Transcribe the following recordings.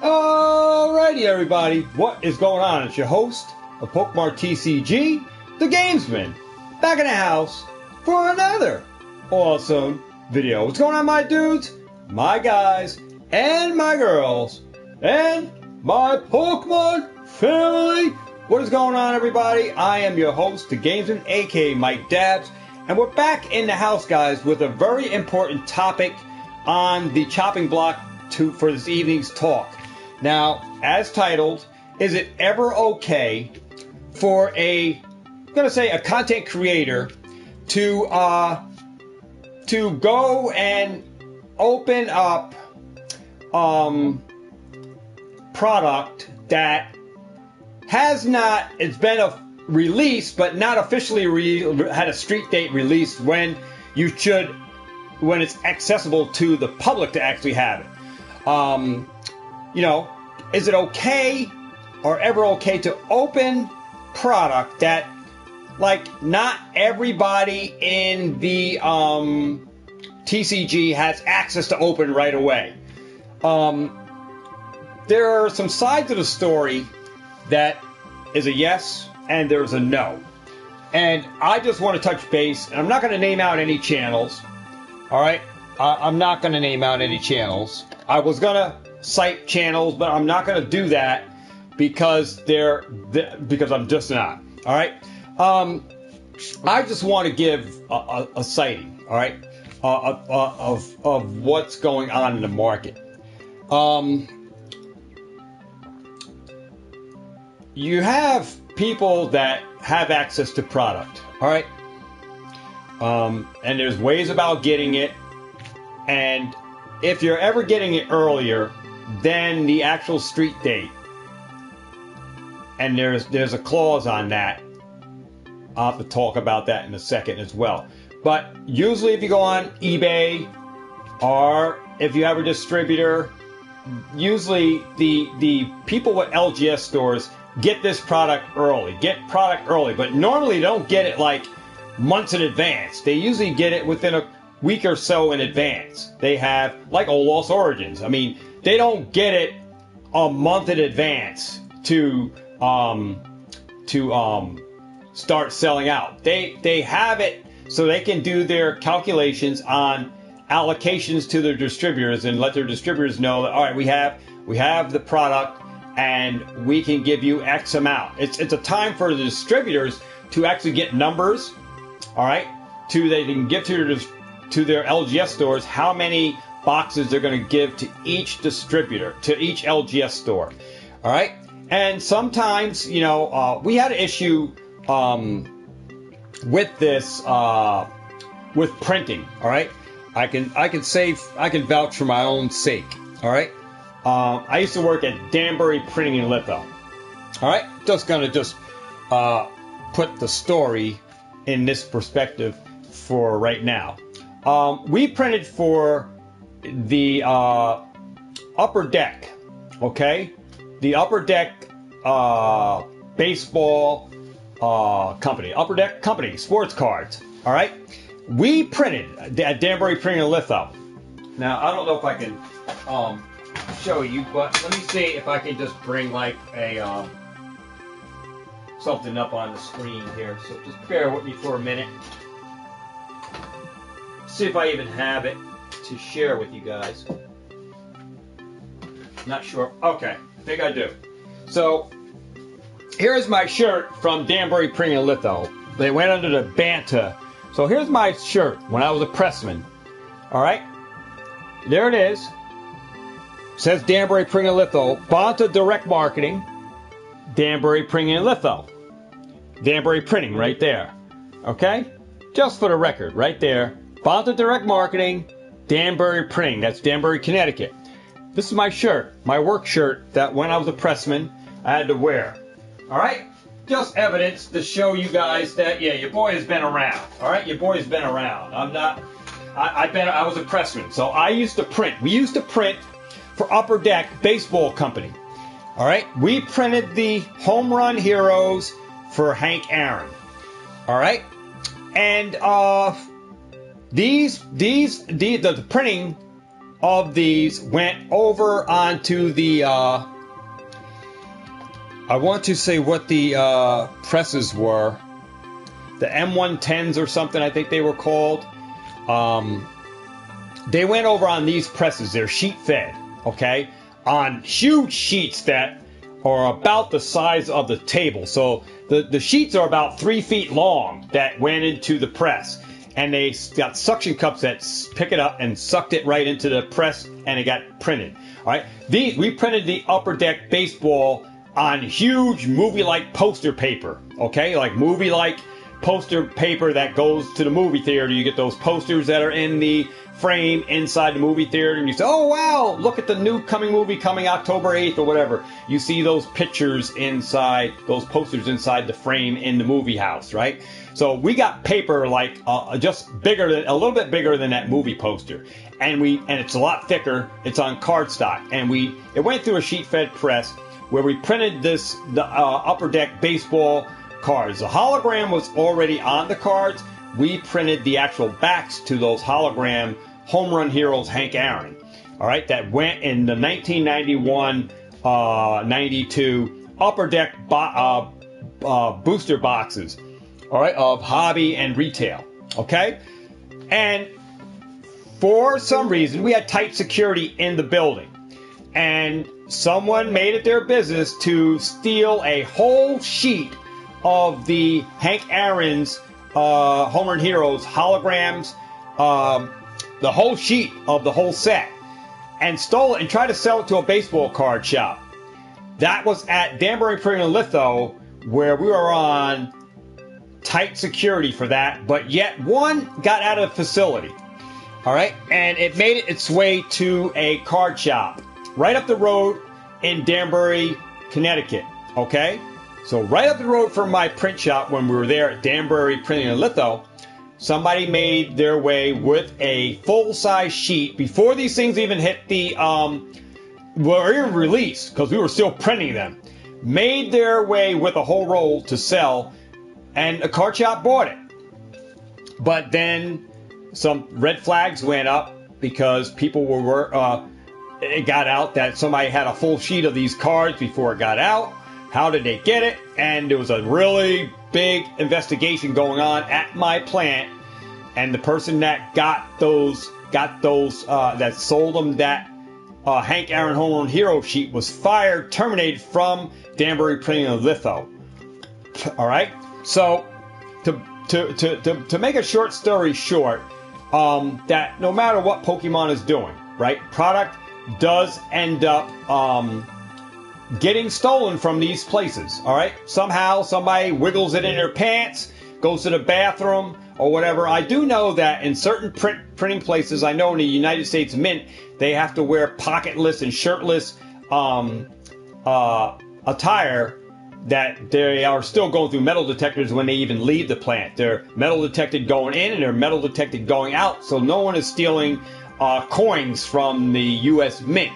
Alrighty, everybody, what is going on? It's your host of Pokemart TCG, Thegamesmen, back in the house for another awesome video. What's going on, my dudes, my guys, and my girls, and my Pokemon family? What is going on, everybody? I am your host, Thegamesmen, aka Mike Dabs, and we're back in the house, guys, with a very important topic on the chopping block for this evening's talk. Now, as titled, is it ever okay for a content creator to go and open up product that has not, it's been released but not officially had a street date released when it's accessible to the public to actually have it? Is it okay or ever okay to open product that, like, not everybody in the TCG has access to open right away? There are some sides of the story that is a yes and there's a no. And I just want to touch base, and I'm not going to name out any channels. All right? I'm not going to name out any channels. I was going to cite channels, but I'm not going to do that because I'm just not. All right? I just want to give a citing, all right, of what's going on in the market. You have people that have access to product, all right? And there's ways about getting it. And if you're ever getting it earlier than the actual street date, and there's a clause on that, I'll have to talk about that in a second as well. But usually if you go on eBay or if you have a distributor, usually the people with LGS stores get this product early. But normally they don't get it like months in advance. They usually get it within a week or so in advance. They have, like Olaf's Origins. I mean, they don't get it a month in advance to start selling out. They have it so they can do their calculations on allocations to their distributors and let their distributors know that, all right, we have the product and we can give you X amount. It's a time for the distributors to actually get numbers, all right, they can give to their LGS stores how many boxes they're going to give to each distributor, to each LGS store. All right? And sometimes, we had an issue with this, with printing. All right? I can vouch for my own sake. All right? I used to work at Danbury Printing and Litho. All right? Just going to put the story in this perspective for right now. We printed for the Upper Deck, okay? The Upper Deck baseball company. Upper Deck company, sports cards, all right? We printed at Danbury Printing and Litho. Now, I don't know if I can show you, but let me see if I can just bring, like, a something up on the screen here. So just bear with me for a minute. See if I even have it to share with you guys. Not sure. Okay, I think I do. So here's my shirt from Danbury Printing and Litho. They went under the Banta. So here's my shirt when I was a pressman. All right, there it is. It says Danbury Printing and Litho. Banta Direct Marketing. Danbury Printing and Litho. Danbury Printing right there. Okay, just for the record, right there. Banta Direct Marketing, Danbury Printing. That's Danbury, Connecticut. This is my shirt, my work shirt that when I was a pressman, I had to wear. All right? Just evidence to show you guys that, yeah, your boy has been around. All right? Your boy has been around. I was a pressman. So I used to print. We used to print for Upper Deck Baseball Company. All right? We printed the home run heroes for Hank Aaron. All right? And the printing of these went over onto the, I want to say what the presses were. The M110s or something, I think they were called. They went over on these presses. They're sheet fed, okay? On huge sheets that are about the size of the table. So the sheets are about 3 feet long that went into the press. And they got suction cups that pick it up and sucked it right into the press, and it got printed. All right, we printed the Upper Deck baseball on huge movie-like poster paper. Okay, like movie-like poster paper that goes to the movie theater. You get those posters that are in the frame inside the movie theater, and you say, oh wow, look at the new coming movie coming October 8th or whatever. You see those pictures inside, those posters inside the frame in the movie house, right? So we got paper like just bigger than, a little bit bigger than that movie poster, and it's a lot thicker. It's on cardstock, and it went through a sheet fed press where we printed the Upper Deck baseball cards. The hologram was already on the cards. We printed the actual backs to those hologram Home Run Heroes Hank Aaron. All right, that went in the 1991-92 Upper Deck booster boxes. All right, of hobby and retail. Okay, and for some reason we had tight security in the building, and someone made it their business to steal a whole sheet of the Hank Aaron's Home Run Heroes holograms, the whole sheet of the whole set, and stole it and tried to sell it to a baseball card shop. That was at Danbury Printing and Litho, where we were on tight security for that, but yet one got out of the facility. All right, and it made its way to a card shop right up the road in Danbury, Connecticut. Okay, so right up the road from my print shop when we were there at Danbury Printing and Litho, somebody made their way with a full-size sheet before these things even hit the were even released, because we were still printing them. Made their way with a whole roll to sell, and a card shop bought it. But then some red flags went up because people it got out that somebody had a full sheet of these cards before it got out. How did they get it? And there was a really big investigation going on at my plant, and the person that got those that sold them that Hank Aaron Home Run Hero sheet was fired, terminated from Danbury Printing and Litho. All right. So to make a short story short, that no matter what Pokemon is doing, right, product does end up getting stolen from these places. All right, somehow somebody wiggles it in their pants, goes to the bathroom or whatever. I do know that in certain printing places, I know in the United States Mint, they have to wear pocketless and shirtless attire, that they are still going through metal detectors when they even leave the plant. They're metal detected going in and they're metal detected going out, so no one is stealing coins from the U.S. Mint.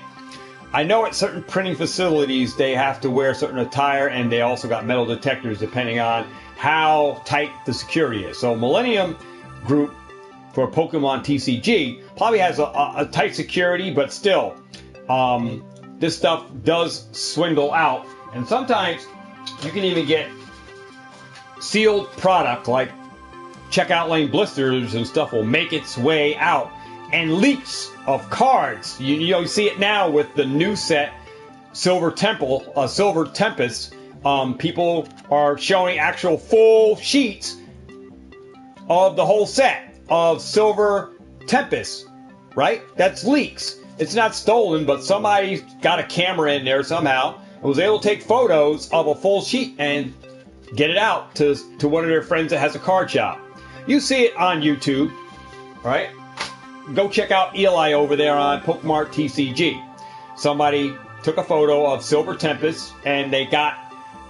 I know at certain printing facilities they have to wear certain attire, and they also got metal detectors depending on how tight the security is. So Millennium Group for Pokemon TCG probably has a tight security, but still, this stuff does swindle out, and sometimes you can even get sealed product like checkout lane blisters and stuff will make its way out, and leaks of cards. You see it now with the new set, Silver Tempest. People are showing actual full sheets of the whole set of Silver Tempest, right? That's leaks. It's not stolen, but somebody got a camera in there somehow and was able to take photos of a full sheet and get it out to one of their friends that has a card shop. You see it on YouTube, right? Go check out Eli over there on Pokemart TCG. Somebody took a photo of Silver Tempest, and they got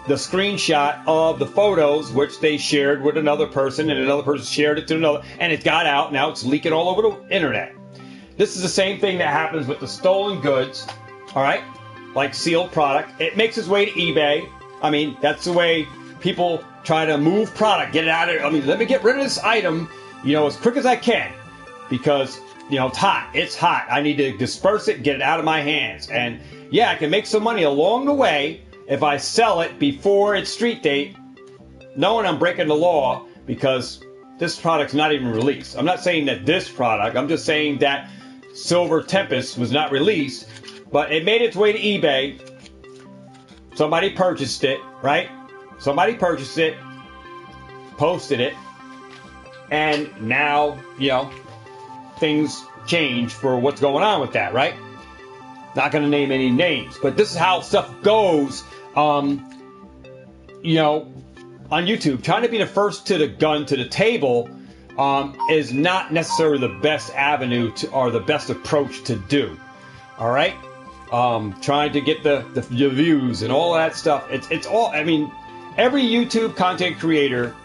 the screenshot of the photos, which they shared with another person, and another person shared it to another, and it got out. Now it's leaking all over the internet. This is the same thing that happens with the stolen goods, all right? Like sealed product. It makes its way to eBay. I mean, that's the way people try to move product, get it out of there. I mean, let me get rid of this item, as quick as I can. Because it's hot. It's hot. I need to disperse it, get it out of my hands. And yeah, I can make some money along the way if I sell it before its street date, knowing I'm breaking the law because this product's not even released. I'm not saying that this product, I'm just saying that Silver Tempest was not released, but it made its way to eBay. Somebody purchased it, right? Somebody purchased it, posted it, and now, things change for what's going on with that, right? Not going to name any names, but this is how stuff goes, on YouTube. Trying to be the first to the gun to the table is not necessarily the best avenue or the best approach to do. All right? Trying to get the views and all that stuff. It's all, I mean, every YouTube content creator,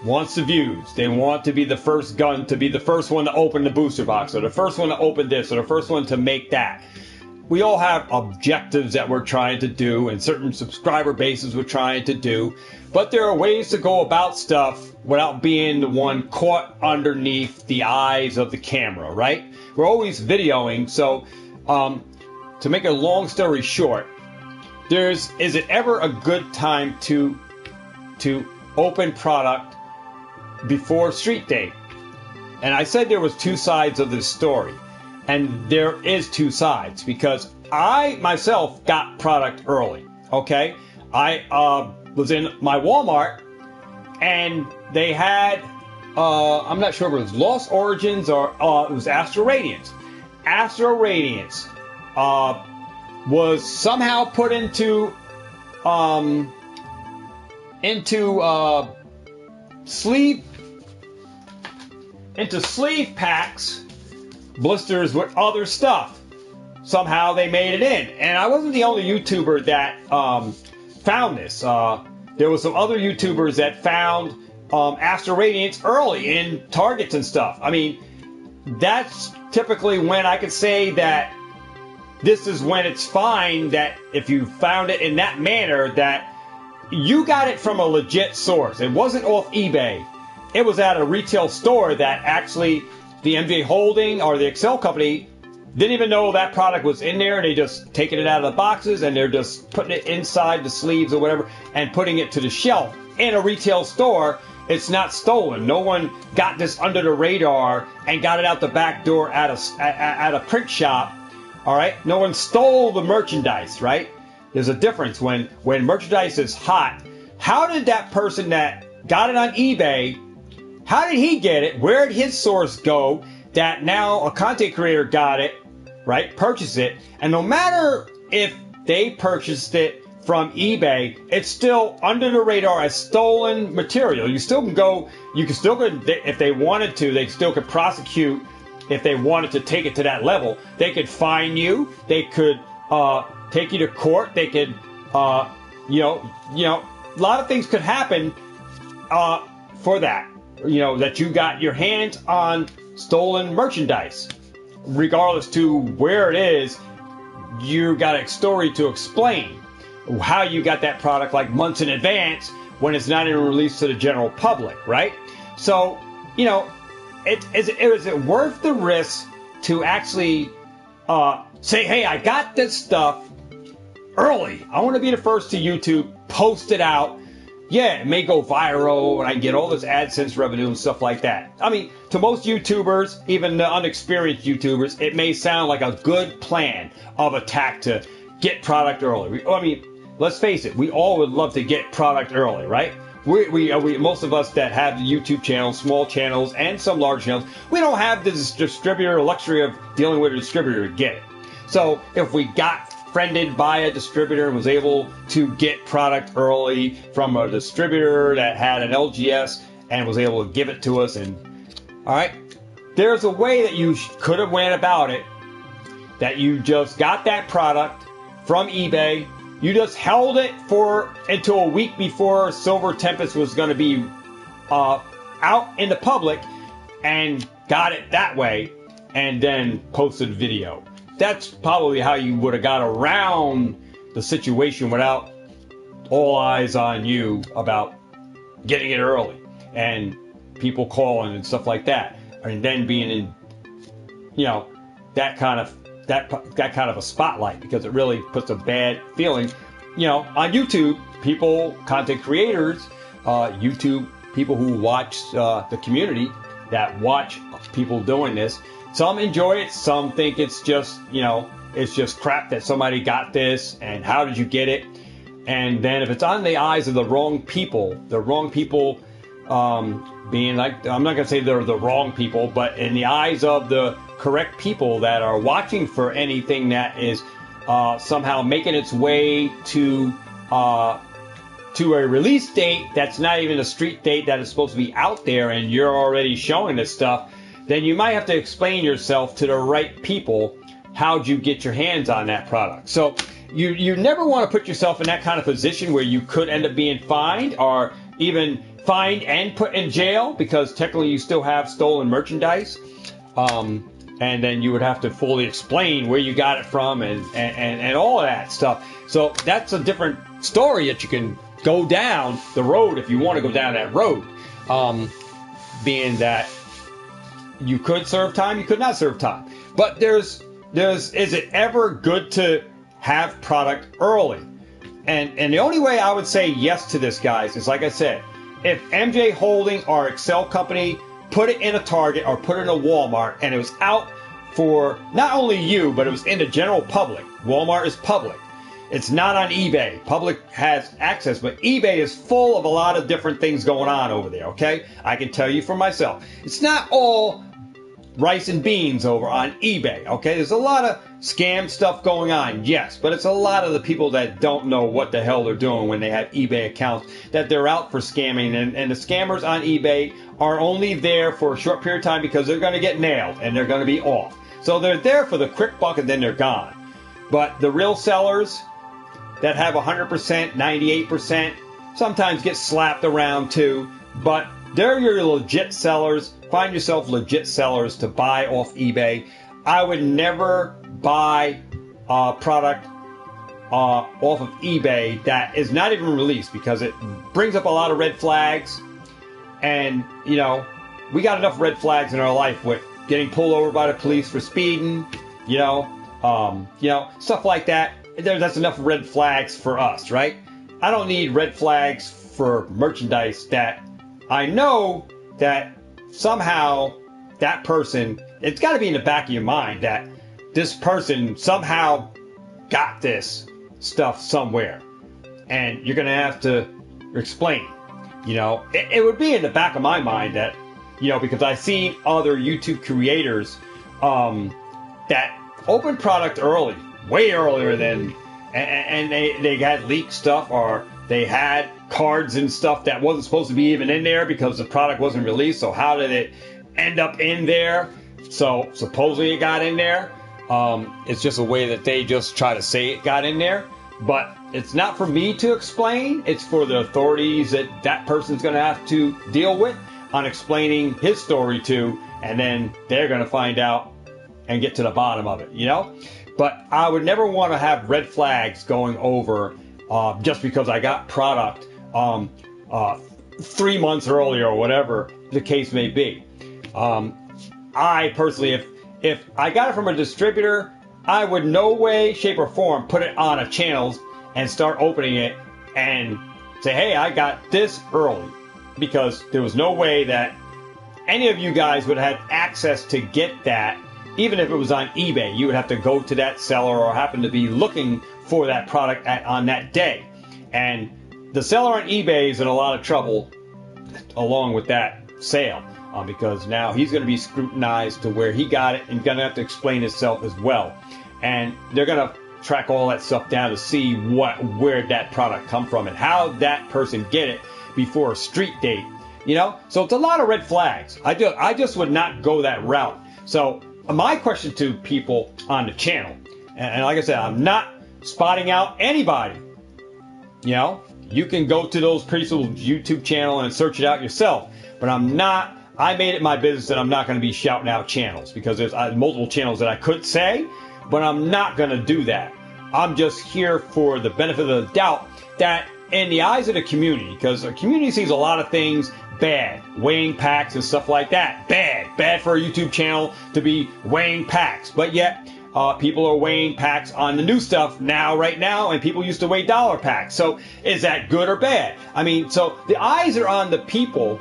wants the views. They want to be the first gun, to be the first one to open the booster box, or the first one to open this, or the first one to make that. We all have objectives that we're trying to do, and certain subscriber bases we're trying to do. But there are ways to go about stuff without being the one caught underneath the eyes of the camera, right? We're always videoing, so to make a long story short, is it ever a good time to open product before street date? And I said there was two sides of this story, and there is two sides, because I myself got product early. Okay, I was in my Walmart, and they had I'm not sure if it was Lost Origins or it was Astro Radiance. Astro Radiance was somehow put into sleeve packs, blisters with other stuff. Somehow they made it in, and I wasn't the only YouTuber that found this. There was some other YouTubers that found Astro Radiance early in Targets and stuff. I mean, that's typically when I could say that this is when it's fine, that if you found it in that manner, that you got it from a legit source. It wasn't off eBay. It was at a retail store that actually the MJ Holding or the Excel company didn't even know that product was in there. They just taking it out of the boxes and they're just putting it inside the sleeves or whatever and putting it to the shelf in a retail store. It's not stolen. No one got this under the radar and got it out the back door at a print shop. All right, no one stole the merchandise, right? There's a difference when merchandise is hot. How did that person that got it on eBay, how did he get it? Where did his source go that now a content creator got it, right? Purchased it. And no matter if they purchased it from eBay, it's still under the radar as stolen material. You still can go, if they wanted to, they still could prosecute. If they wanted to take it to that level, they could fine you. They could take you to court. They could, a lot of things could happen for that. That you got your hands on stolen merchandise, regardless to where it is. You got a story to explain how you got that product, like months in advance, when it's not even released to the general public, right? So, is it worth the risk to actually say, hey, I got this stuff early. I want to be the first to YouTube, post it out. Yeah, it may go viral and I get all this AdSense revenue and stuff like that. I mean, to most YouTubers, even the unexperienced YouTubers, it may sound like a good plan of attack to get product early. I mean, let's face it, we all would love to get product early, right? We most of us that have YouTube channels, small channels, and some large channels, we don't have this distributor luxury of dealing with a distributor to get it. So if we got friended by a distributor and was able to get product early from a distributor that had an LGS and was able to give it to us, and all right, there's a way that you could have went about it, that you just got that product from eBay. You just held it until a week before Silver Tempest was going to be out in the public, and got it that way, and then posted a video. That's probably how you would have got around the situation without all eyes on you about getting it early and people calling and stuff like that, and then being that kind of a spotlight, because it really puts a bad feeling, on YouTube. People, content creators, YouTube people who watch the community that watch people doing this. Some enjoy it. Some think it's just, it's just crap that somebody got this and how did you get it? And then if it's on the eyes of the wrong people, being like, I'm not going to say they're the wrong people, but in the eyes of the correct people that are watching for anything that is somehow making its way to a release date that's not even a street date that is supposed to be out there, and you're already showing this stuff, then you might have to explain yourself to the right people. How'd you get your hands on that product? So you never want to put yourself in that kind of position where you could end up being fined, or even fined and put in jail, because technically you still have stolen merchandise. And then you would have to fully explain where you got it from and all of that stuff. So that's a different story that you can go down the road if you want to go down that road. Being that you could serve time, you could not serve time. But is it ever good to have product early? And the only way I would say yes to this, guys, is like I said, if MJ Holding or Excel Company put it in a Target or put it in a Walmart and it was out for not only you, but it was in the general public. Walmart is public. It's not on eBay. Public has access, but eBay is full of a lot of different things going on over there, okay? I can tell you for myself. It's not all rice and beans over on eBay, okay? There's a lot of scam stuff going on, yes, but it's a lot of the people that don't know what the hell they're doing when they have eBay accounts, that they're out for scamming, and the scammers on eBay are only there for a short period of time because they're going to get nailed and they're going to be off. So they're there for the quick buck and then they're gone. But the real sellers that have 100%, 98%, sometimes get slapped around too, but they're your legit sellers. Find yourself legit sellers to buy off eBay. I would never buy a product off of eBay that is not even released, because it brings up a lot of red flags. And, we got enough red flags in our life with getting pulled over by the police for speeding, stuff like that. That's enough red flags for us, right? I don't need red flags for merchandise that I know that somehow that person, it's got to be in the back of your mind that this person somehow got this stuff somewhere, and you're going to have to explain. It would be in the back of my mind that, because I've seen other YouTube creators that open product early, way earlier than, and they had leaked stuff, or they had cards and stuff that wasn't supposed to be even in there because the product wasn't released. So how did it end up in there? So supposedly it got in there. It's just a way that they just try to say it got in there. But it's not for me to explain. It's for the authorities that person's going to have to deal with on explaining his story to, and then they're going to find out and get to the bottom of it, But I would never want to have red flags going over just because I got product 3 months earlier or whatever the case may be. I personally, if I got it from a distributor, I would no way, shape, or form put it on a channel and start opening it and say, hey, I got this early. Because there was no way that any of you guys would have had access to get that. Even if it was on eBay, you would have to go to that seller or happen to be looking for that product on that day. And the seller on eBay is in a lot of trouble along with that sale, because now he's going to be scrutinized to where he got it and going to have to explain himself as well. And they're going to track all that stuff down to see where that product come from and how that person get it before a street date. So it's a lot of red flags. I just would not go that route. So my question to people on the channel, and like I said, I'm not spotting out anybody. You can go to those people's YouTube channel and search it out yourself. But I made it my business that I'm not going to be shouting out channels, because there's multiple channels that I could say, but I'm not going to do that. I'm just here for the benefit of the doubt that in the eyes of the community, because the community sees a lot of things bad, weighing packs and stuff like that. Bad for a YouTube channel to be weighing packs. But yet, people are weighing packs on the new stuff right now, and people used to weigh dollar packs. So is that good or bad? I mean, so the eyes are on the people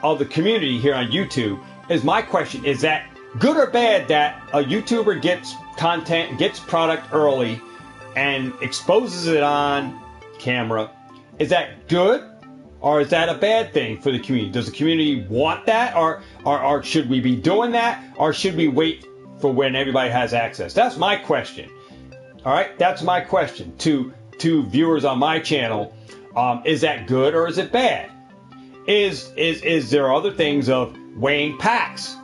of the community here on YouTube. Is my question, is that good or bad that a YouTuber gets content, gets product early, and exposes it on camera? Is that good, or is that a bad thing for the community? Does the community want that, or should we be doing that, or should we wait for when everybody has access? That's my question. All right, that's my question to viewers on my channel. Is that good or is it bad? Is there other things of weighing packs?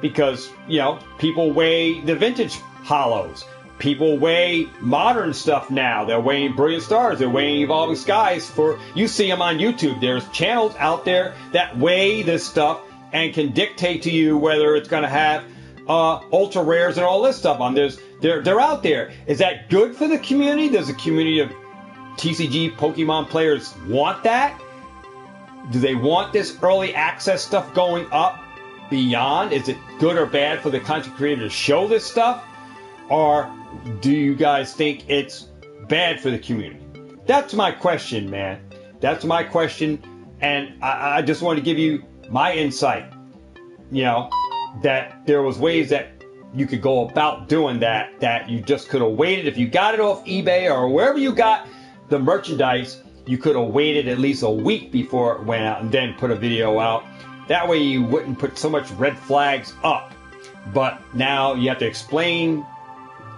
Because, you know, people weigh the vintage hollows. People weigh modern stuff now. They're weighing Brilliant Stars. They're weighing Evolving Skies. You see them on YouTube. There's channels out there that weigh this stuff and can dictate to you whether it's going to have ultra rares and all this stuff on. They're out there. Is that good for the community? Does the community of TCG Pokemon players want that? Do they want this early access stuff going up beyond? Is it good or bad for the content creator to show this stuff? Or do you guys think it's bad for the community? That's my question, man. That's my question. And I just want to give you my insight. You know, that there was ways that you could go about doing that you just could have waited. If you got it off eBay or wherever you got the merchandise, you could have waited at least a week before it went out and then put a video out. That way you wouldn't put so much red flags up. But now you have to explain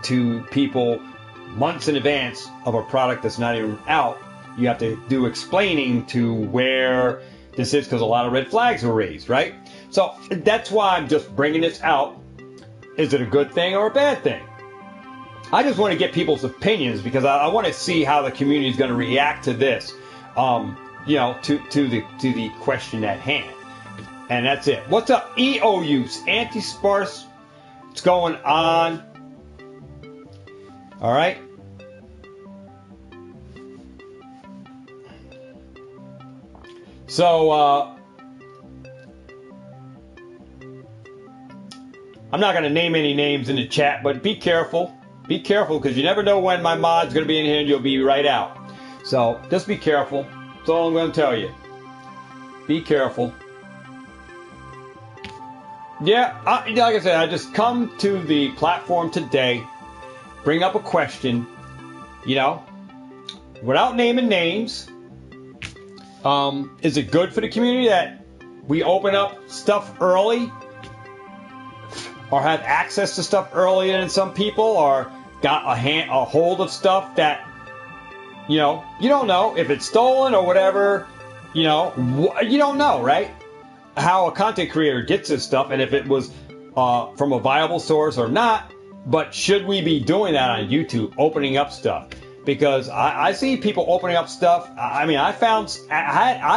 to people months in advance of a product that's not even out. You have to do explaining to where this is, because a lot of red flags were raised, right? So that's why I'm just bringing this out. Is it a good thing or a bad thing? I just want to get people's opinions, because I want to see how the community is going to react to this, you know, to the question at hand. And that's it. What's up, EOUs? Anti-sparse. What's going on? All right. So, I'm not going to name any names in the chat, but be careful. Be careful, because you never know when my mod's going to be in here and you'll be right out. So, just be careful. That's all I'm going to tell you. Be careful. Yeah, like I said, I just come to the platform today, bring up a question, you know, without naming names. Is it good for the community that we open up stuff early, or have access to stuff earlier than some people, or got a hold of stuff that, you know, you don't know if it's stolen or whatever, you know, you don't know, right? How a content creator gets this stuff, and if it was from a viable source or not. But should we be doing that on YouTube, opening up stuff? Because I see people opening up stuff. I mean, I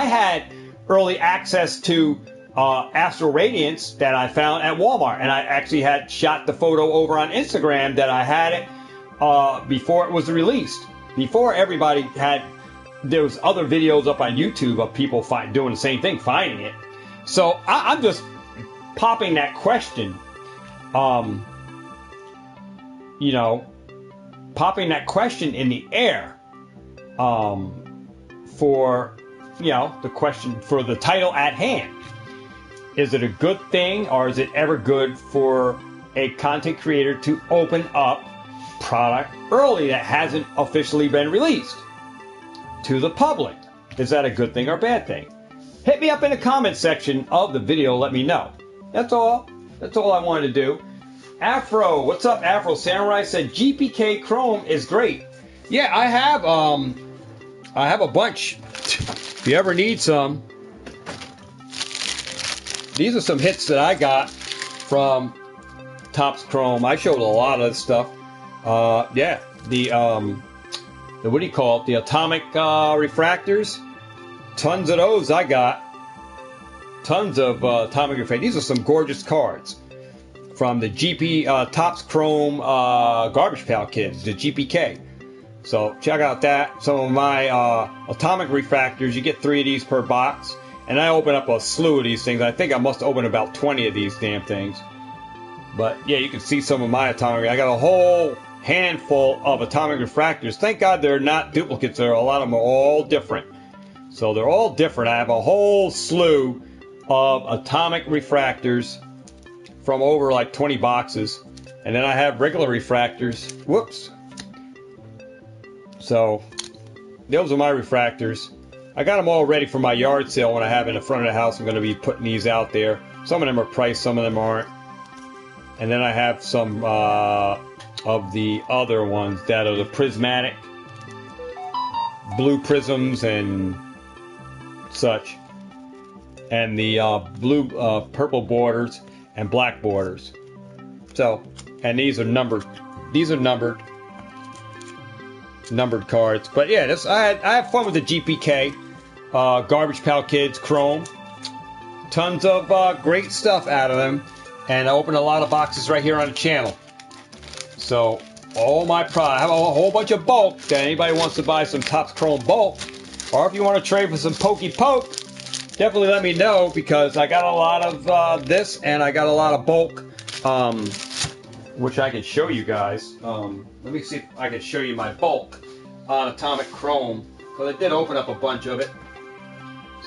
had early access to Astral Radiance that I found at Walmart, and I actually had shot the photo over on Instagram that I had it before it was released. Before everybody had, there was other videos up on YouTube of people doing the same thing, finding it. So I'm just popping that question, you know, popping that question in the air for, you know, the question for the title at hand. Is it a good thing, or is it ever good for a content creator to open up product early that hasn't officially been released to the public? Is that a good thing or bad thing? Hit me up in the comment section of the video. Let me know. That's all. That's all I wanted to do. Afro, what's up, Afro Samurai said GPK Chrome is great. Yeah, I have a bunch. If you ever need some, these are some hits that I got from Topps Chrome. I showed a lot of this stuff. Yeah, the what do you call it? The atomic refractors. Tons of those I got. Tons of atomic refractors. These are some gorgeous cards from the Topps Chrome Garbage Pail Kids, the GPK. So check out that. Some of my atomic refractors. You get 3 of these per box. And I open up a slew of these things. I think I must open about 20 of these damn things. But yeah, you can see some of my atomic. I got a whole handful of atomic refractors. Thank God they're not duplicates. A lot of them are all different. So they're all different. I have a whole slew of atomic refractors from over like 20 boxes. And then I have regular refractors. Whoops. So those are my refractors. I got them all ready for my yard sale when I have in the front of the house. I'm going to be putting these out there. Some of them are priced, some of them aren't. And then I have some of the other ones that are the prismatic, blue prisms and such. And the blue, purple borders and black borders. So, and these are numbered. These are numbered cards. But yeah, I have fun with the GPK. Garbage Pail Kids Chrome. Tons of great stuff out of them. And I opened a lot of boxes right here on the channel. So, all my product. I have a whole bunch of bulk that anybody wants to buy some Topps Chrome bulk. Or if you want to trade for some Pokey Poke, definitely let me know, because I got a lot of this and I got a lot of bulk, which I can show you guys. Let me see if I can show you my bulk on Atomic Chrome, because I did open up a bunch of it.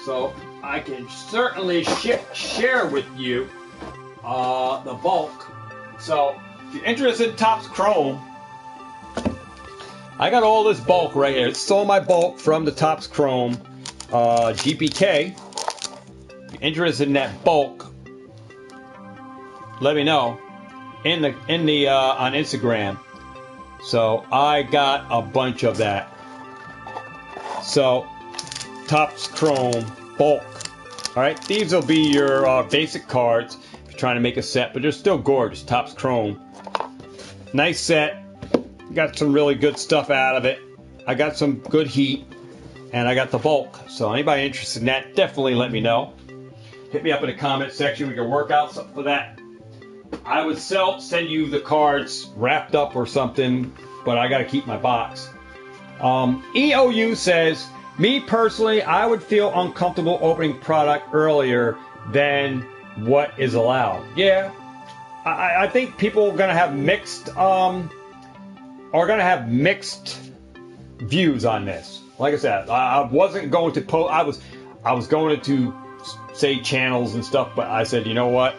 So I can certainly share with you the bulk. So if you're interested in Topps Chrome, I got all this bulk right here. It's all my bulk from the Topps Chrome GPK. If you're interested in that bulk, let me know in the on Instagram. So I got a bunch of that. So Topps Chrome bulk. All right, these will be your basic cards if you're trying to make a set, but they're still gorgeous. Topps Chrome, nice set. Got some really good stuff out of it. I got some good heat, and I got the bulk. So anybody interested in that, definitely let me know. Hit me up in the comment section. We can work out something for that. I would send you the cards wrapped up or something, but I got to keep my box. EOU says, me personally, I would feel uncomfortable opening product earlier than what is allowed. Yeah, I think people are going to have mixed views on this. Like I said, I wasn't going to post. I was going to say channels and stuff, but I said, you know what?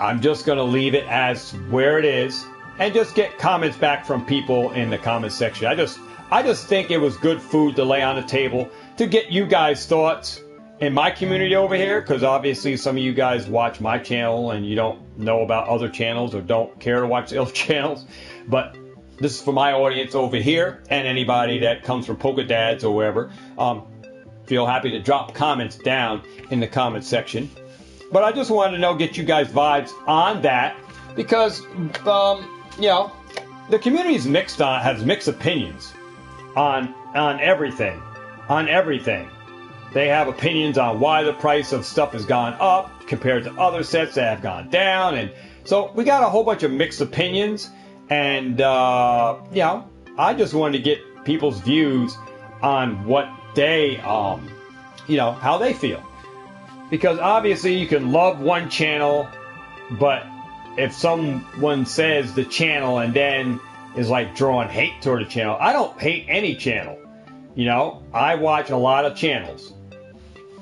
I'm just going to leave it as where it is and just get comments back from people in the comment section. I just think it was good food to lay on the table to get you guys' thoughts in my community over here, because obviously some of you guys watch my channel and you don't know about other channels or don't care to watch the other channels. But this is for my audience over here, and anybody that comes from Polka Dads or wherever. Feel happy to drop comments down in the comment section. But I just wanted to get you guys' vibes on that, because the community is has mixed opinions on everything. They have opinions on why the price of stuff has gone up compared to other sets that have gone down, and so we got a whole bunch of mixed opinions. And I just wanted to get people's views on what they how they feel. Because obviously you can love one channel, but if someone says the channel and then is like drawing hate toward the channel, I don't hate any channel. I watch a lot of channels,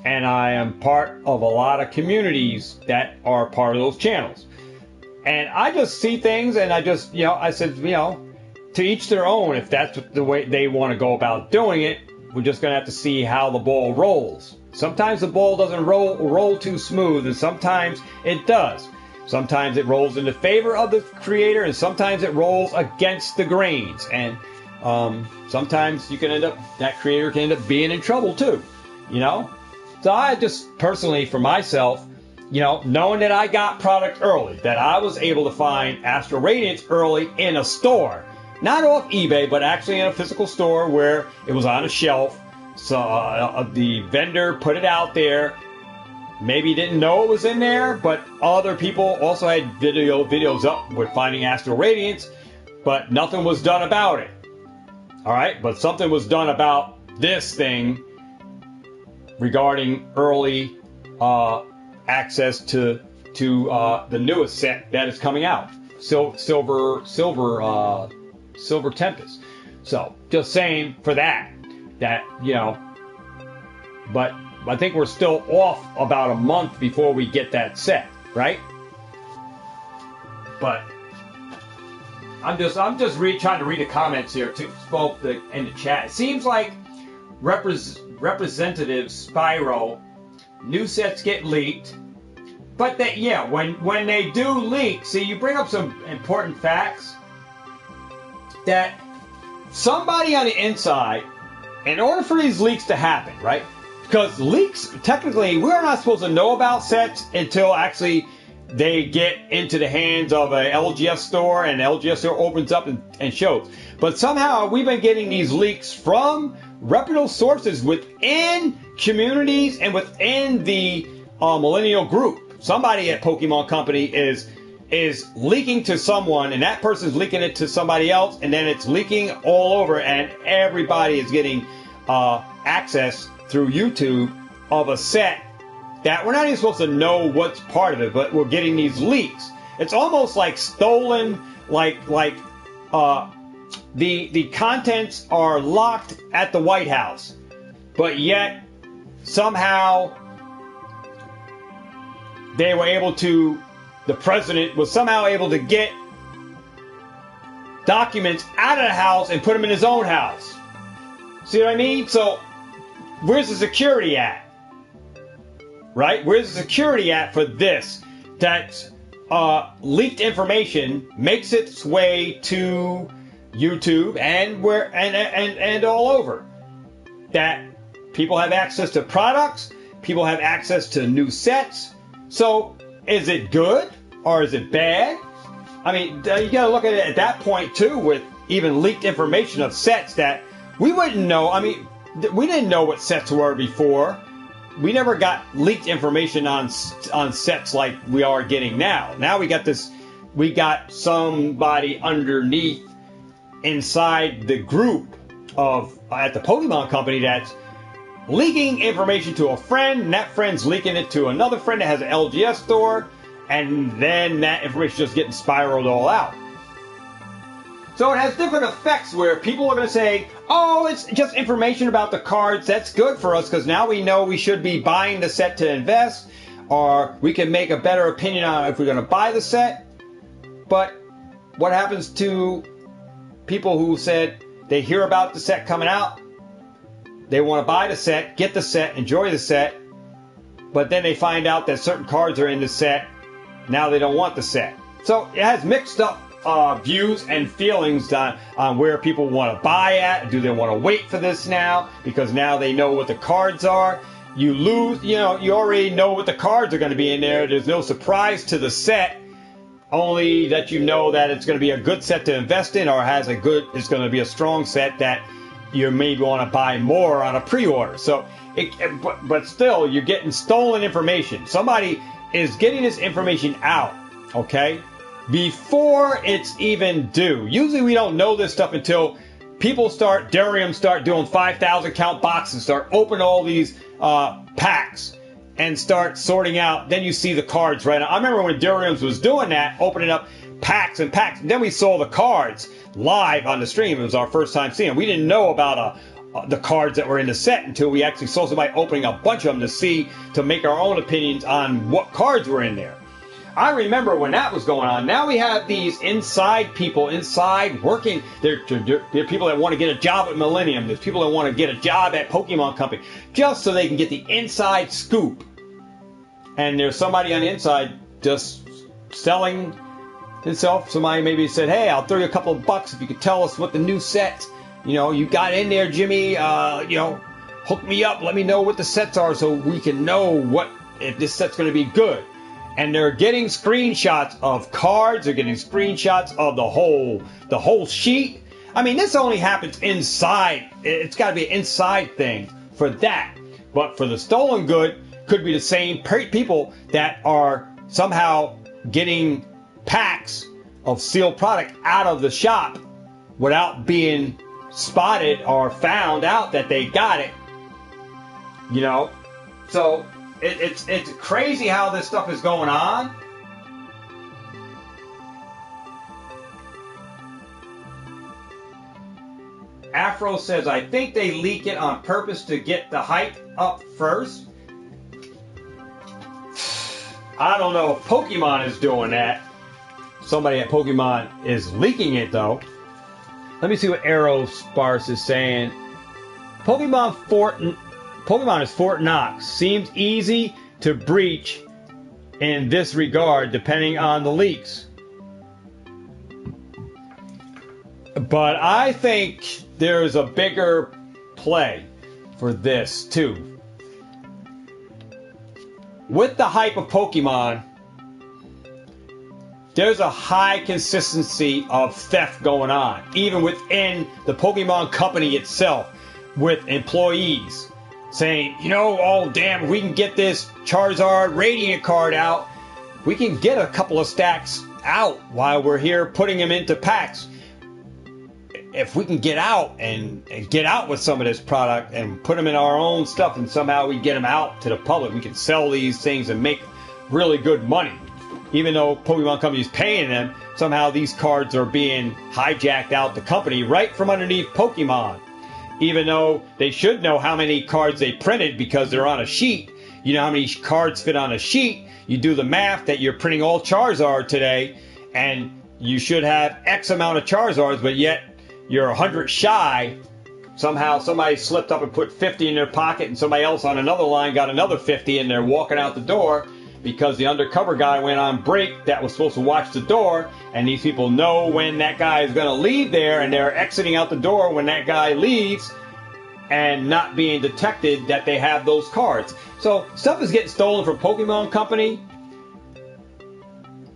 and I am part of a lot of communities that are part of those channels. And I just see things, and I just, I said, to each their own. If that's the way they want to go about doing it, we're just going to have to see how the ball rolls. Sometimes the ball doesn't roll too smooth, and sometimes it does. Sometimes it rolls in the favor of the creator, and sometimes it rolls against the grains. And sometimes that creator can end up being in trouble too, So I just personally, for myself, knowing that I got product early, that I was able to find Astral Radiance early in a store, not off eBay, but actually in a physical store where it was on a shelf. So the vendor put it out there. Maybe didn't know it was in there, but other people also had videos up with finding Astral Radiance, but nothing was done about it. All right, but something was done about this thing regarding early access to the newest set that is coming out, Silver Tempest. So just saying for that but I think we're still off about a month before we get that set, right? But I'm just trying to read the comments here too, both in the chat. It seems like Representative Spyro, new sets get leaked, but when they do leak, see, you bring up some important facts that somebody on the inside, in order for these leaks to happen, right? Because leaks, technically, we're not supposed to know about sets until actually they get into the hands of an LGS store, and the LGS store opens up and shows. But somehow we've been getting these leaks from reputable sources within communities and within the millennial group. Somebody at Pokemon Company is leaking to someone, and that person's leaking it to somebody else, and then it's leaking all over, and everybody is getting access through YouTube of a set that we're not even supposed to know what's part of it, but we're getting these leaks. It's almost like stolen, the contents are locked at the White House, but yet somehow the president was somehow able to get documents out of the house and put them in his own house. See what I mean? So where's the security at? Right? Where's the security at for this? That leaked information makes its way to YouTube and all over. That people have access to products, people have access to new sets. So is it good or is it bad? I mean, you gotta look at it at that point too, with even leaked information of sets that we wouldn't know. I mean, we didn't know what sets were before. We never got leaked information on sets like we are getting now. Now we got somebody underneath inside the group at the Pokemon Company that's leaking information to a friend, and that friend's leaking it to another friend that has an LGS store, and then that information just getting spiraled all out. So it has different effects where people are going to say, oh, it's just information about the cards. That's good for us because now we know we should be buying the set to invest, or we can make a better opinion on if we're going to buy the set. But what happens to people who said they hear about the set coming out, they want to buy the set, get the set, enjoy the set, but then they find out that certain cards are in the set. Now they don't want the set. So it has mixed up views and feelings on where people want to buy at. Do they want to wait for this now because now they know what the cards are? You already know what the cards are going to be in there. There's no surprise to the set, only that you know that it's going to be a good set to invest in, or it's going to be a strong set that you maybe want to buy more on a pre-order. So, but still, you're getting stolen information. Somebody is getting this information out, okay, before it's even due. Usually we don't know this stuff until people start doing 5,000 count boxes, start opening all these packs and start sorting out. Then you see the cards right now. I remember when Duriums was doing that, opening up packs and packs. And then we saw the cards live on the stream. It was our first time seeing them. We didn't know about the cards that were in the set until we actually saw somebody opening a bunch of them to make our own opinions on what cards were in there. I remember when that was going on. Now we have these inside people, inside working. There are people that want to get a job at Millennium. There's people that want to get a job at Pokemon Company just so they can get the inside scoop. And there's somebody on the inside just selling himself. Somebody maybe said, hey, I'll throw you a couple of bucks if you could tell us what the new set, you got in there, Jimmy, hook me up. Let me know what the sets are so we can know if this set's going to be good. And they're getting screenshots of cards. They're getting screenshots of the whole sheet. I mean, this only happens inside. It's got to be an inside thing for that. But for the stolen good, could be the same people that are somehow getting packs of sealed product out of the shop without being spotted or found out that they got it. You know, so it's crazy how this stuff is going on. Afro says, I think they leak it on purpose to get the hype up first. I don't know if Pokemon is doing that. Somebody at Pokemon is leaking it, though. Let me see what Arrow Sparse is saying. Pokemon is Fort Knox. Seems easy to breach in this regard, depending on the leaks. But I think there's a bigger play for this, too. With the hype of Pokemon, there's a high consistency of theft going on, even within the Pokemon company itself, with employees saying, you know, oh damn, if we can get this Charizard Radiant card out, we can get a couple of stacks out while we're here putting them into packs. If we can get out and get out with some of this product and put them in our own stuff, and somehow we get them out to the public, we can sell these things and make really good money. Even though Pokemon Company is paying them, somehow these cards are being hijacked out the company right from underneath Pokemon. Even though they should know how many cards they printed because they're on a sheet. You know how many cards fit on a sheet. You do the math that you're printing all Charizard today, and you should have X amount of Charizards, but yet you're 100 shy. Somehow somebody slipped up and put 50 in their pocket, and somebody else on another line got another 50, and they're walking out the door because the undercover guy went on break that was supposed to watch the door, and these people know when that guy is going to leave there, and they're exiting out the door when that guy leaves and not being detected that they have those cards. So stuff is getting stolen from Pokemon Company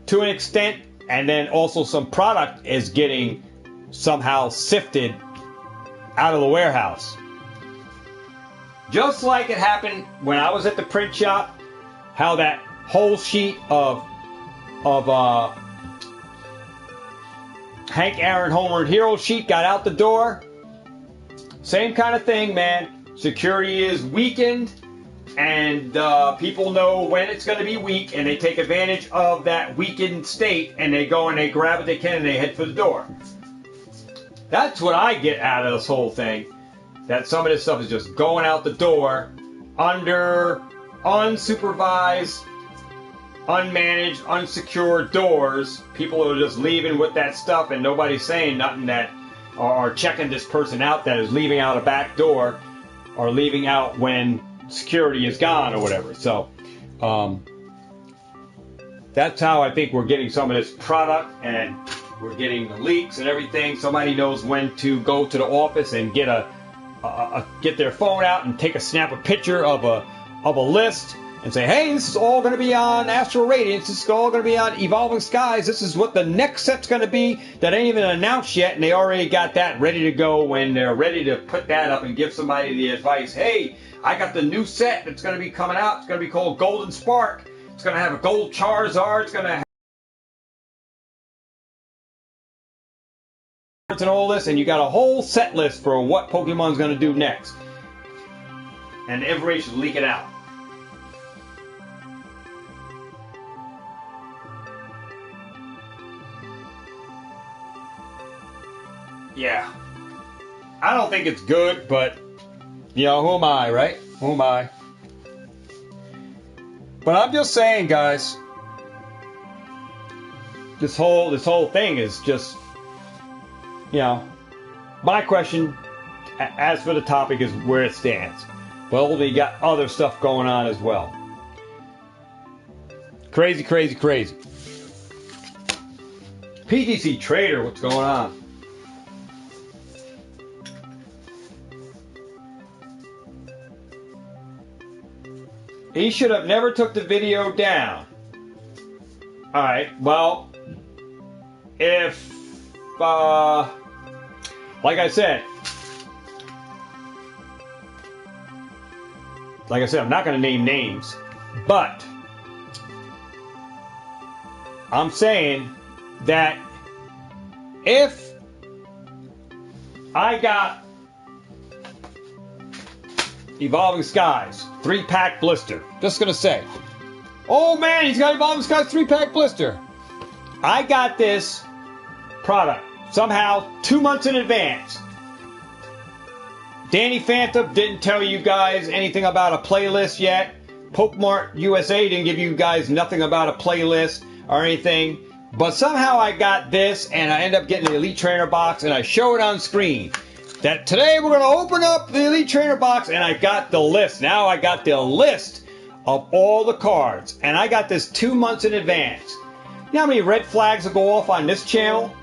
to an extent, and then also some product is getting somehow sifted out of the warehouse. Just like it happened when I was at the print shop, how that whole sheet of Hank Aaron Homer Hero sheet got out the door. Same kind of thing, man. Security is weakened, and people know when it's going to be weak, and they take advantage of that weakened state, and they go and they grab what they can and they head for the door. That's what I get out of this whole thing. That some of this stuff is just going out the door under unsupervised, unmanaged, unsecured doors. People are just leaving with that stuff, and nobody's saying nothing that or checking this person out that is leaving out a back door or leaving out when security is gone or whatever. So that's how I think we're getting some of this product, and we're getting the leaks and everything. Somebody knows when to go to the office and get get their phone out and snap a picture of a list and say, hey, this is all going to be on Astral Radiance. This is all going to be on Evolving Skies. This is what the next set's going to be that ain't even announced yet, and they already got that ready to go when they're ready to put that up and give somebody the advice. Hey, I got the new set that's going to be coming out. It's going to be called Golden Spark. It's going to have a gold Charizard. It's going to have and all this, and you got a whole set list for what Pokemon's going to do next. And the information leaking out. Yeah. I don't think it's good, but, you know, who am I, right? Who am I? But I'm just saying, guys, this whole thing is just, you know, my question, as for the topic, is where it stands. Well, they got other stuff going on as well. Crazy, crazy, crazy. PGC Trader, what's going on? He should have never took the video down. Alright, well, if, like I said, I'm not going to name names, but I'm saying that if I got Evolving Skies 3-pack blister. Just gonna say, oh man, he's got Evolving Skies 3-pack blister. I got this product somehow 2 months in advance. Danny Phantom didn't tell you guys anything about a playlist yet. Pokemart USA didn't give you guys nothing about a playlist or anything. But somehow I got this, and I end up getting the Elite Trainer box, and I show it on screen. That today we're going to open up the Elite Trainer box, and I got the list. Now I got the list of all the cards, and I got this 2 months in advance. You know how many red flags will go off on this channel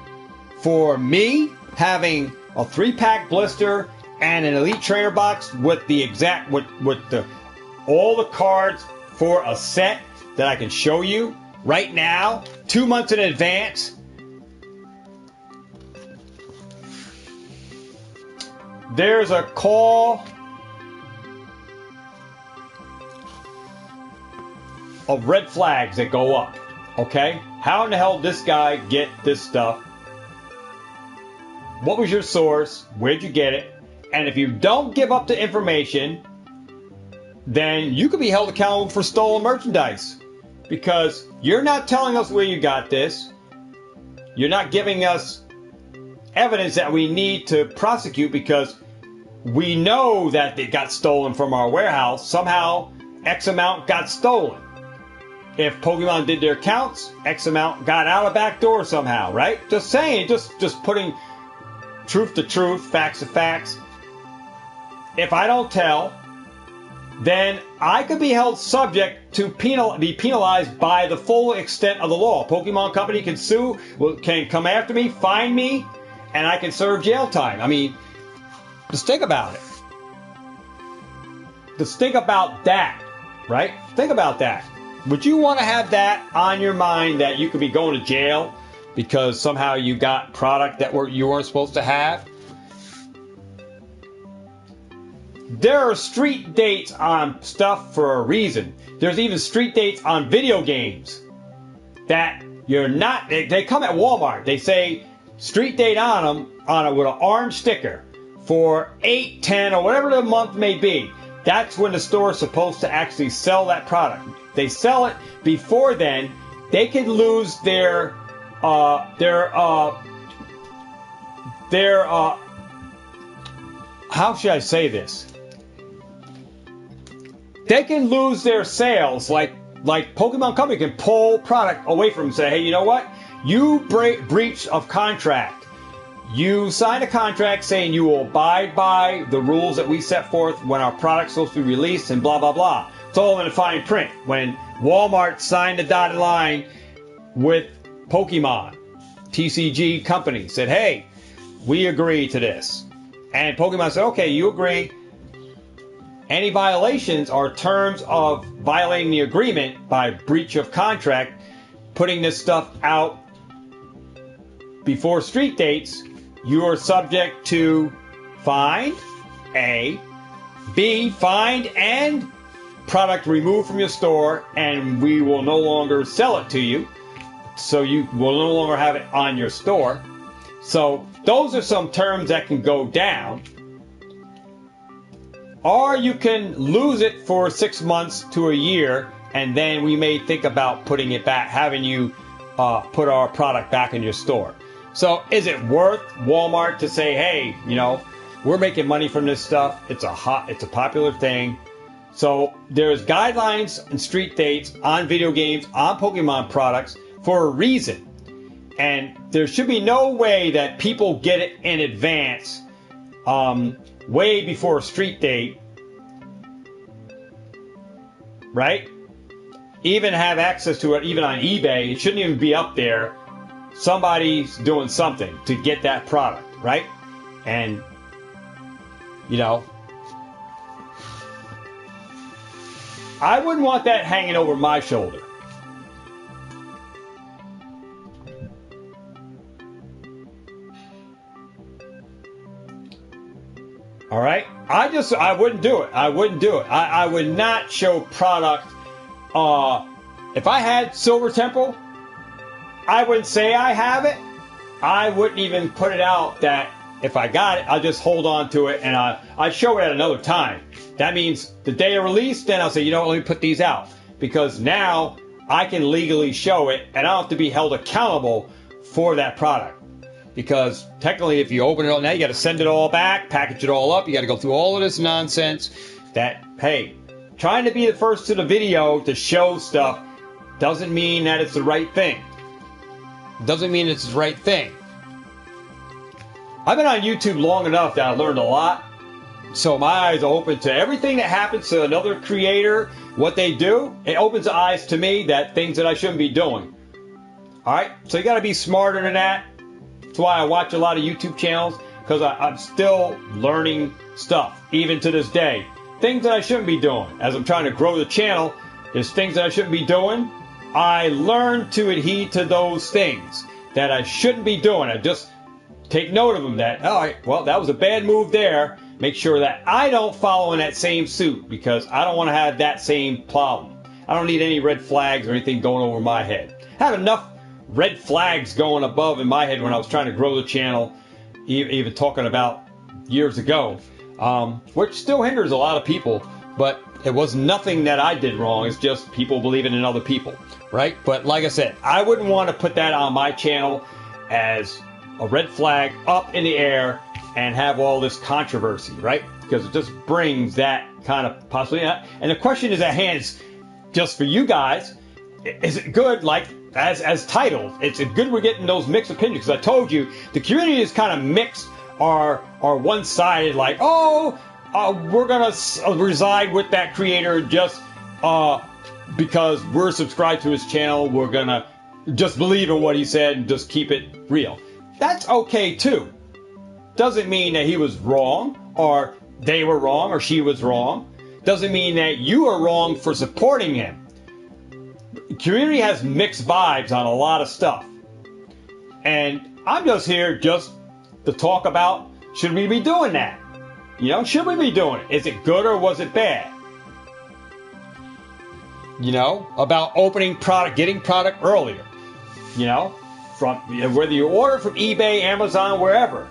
for me having a 3-pack blister and an Elite Trainer box with the exact all the cards for a set that I can show you right now, 2 months in advance? There's a call of red flags that go up. Okay? How in the hell did this guy get this stuff? What was your source? Where'd you get it? And if you don't give up the information, then you could be held accountable for stolen merchandise. Because you're not telling us where you got this. You're not giving us evidence that we need to prosecute, because we know that it got stolen from our warehouse. Somehow, X amount got stolen. If Pokemon did their counts, X amount got out a back door somehow, right? Just saying, just putting truth to truth, facts to facts. If I don't tell, then I could be held subject to be penalized by the full extent of the law. Pokemon Company can sue, can come after me, fine me, and I can serve jail time. I mean, just think about it. Just think about that, right? Think about that. Would you want to have that on your mind, that you could be going to jail because somehow you got product that you weren't supposed to have? There are street dates on stuff for a reason. There's even street dates on video games that you're not. They come at Walmart. They say street date on them with an orange sticker for 8, 10, or whatever the month may be. That's when the store is supposed to actually sell that product. They sell it before then. They could lose their how should I say this? They can lose their sales, like Pokemon Company can pull product away from them and say, hey, you know what? You breach of contract. You signed a contract saying you will abide by the rules that we set forth when our product's supposed to be released, and blah, blah, blah. It's all in the fine print. When Walmart signed the dotted line with Pokemon, TCG Company said, hey, we agree to this. And Pokemon said, okay, you agree. Any violations are terms of violating the agreement by breach of contract, putting this stuff out before street dates. You are subject to fine, A, B, fined and product removed from your store, and we will no longer sell it to you. So you will no longer have it on your store. So those are some terms that can go down. Or you can lose it for 6 months to a year, and then we may think about putting it back, having you put our product back in your store. So is it worth Walmart to say, hey, you know, we're making money from this stuff. It's a popular thing. So there's guidelines and street dates on video games, on Pokemon products for a reason. And there should be no way that people get it in advance, way before a street date, right? Even have access to it, even on eBay. It shouldn't even be up there. Somebody's doing something to get that product, right? And, you know, I wouldn't want that hanging over my shoulder. All right? I wouldn't do it. I wouldn't do it. I would not show product. If I had Silver Temple, I wouldn't say I have it. I wouldn't even put it out that if I got it, I'll just hold on to it and I'll show it at another time. That means the day of release, then I'll say, you know what, let me put these out. Because now I can legally show it and I don't have to be held accountable for that product. Because technically, if you open it up now, you got to send it all back, package it all up. You got to go through all of this nonsense that, hey, trying to be the first to the video to show stuff doesn't mean that it's the right thing. Doesn't mean it's the right thing. I've been on YouTube long enough that I learned a lot. So my eyes are open to everything that happens to another creator, what they do. It opens the eyes to me that things that I shouldn't be doing. All right? So you got to be smarter than that. That's why I watch a lot of YouTube channels, because I'm still learning stuff, even to this day. Things that I shouldn't be doing. As I'm trying to grow the channel, there's things that I shouldn't be doing. I learn to adhere to those things that I shouldn't be doing. I just take note of them that, all right, well, that was a bad move there. Make sure that I don't follow in that same suit, because I don't want to have that same problem. I don't need any red flags or anything going over my head. I have enough red flags going above in my head when I was trying to grow the channel, even talking about years ago, which still hinders a lot of people, but it was nothing that I did wrong. It's just people believing in other people, right? But like I said, I wouldn't want to put that on my channel as a red flag up in the air and have all this controversy, right? Because it just brings that kind of possibility. And the question is at hand, is just for you guys, is it good, like as titled? It's good we're getting those mixed opinions, because I told you the community is kind of mixed, or one-sided, like, we're going to reside with that creator just because we're subscribed to his channel. We're going to just believe in what he said and just keep it real. That's okay, too. Doesn't mean that he was wrong, or they were wrong, or she was wrong. Doesn't mean that you are wrong for supporting him. The community has mixed vibes on a lot of stuff. And I'm just here just to talk about, should we be doing that? You know, should we be doing it? Is it good or was it bad? You know, about opening product, getting product earlier. You know, from whether you order from eBay, Amazon, wherever.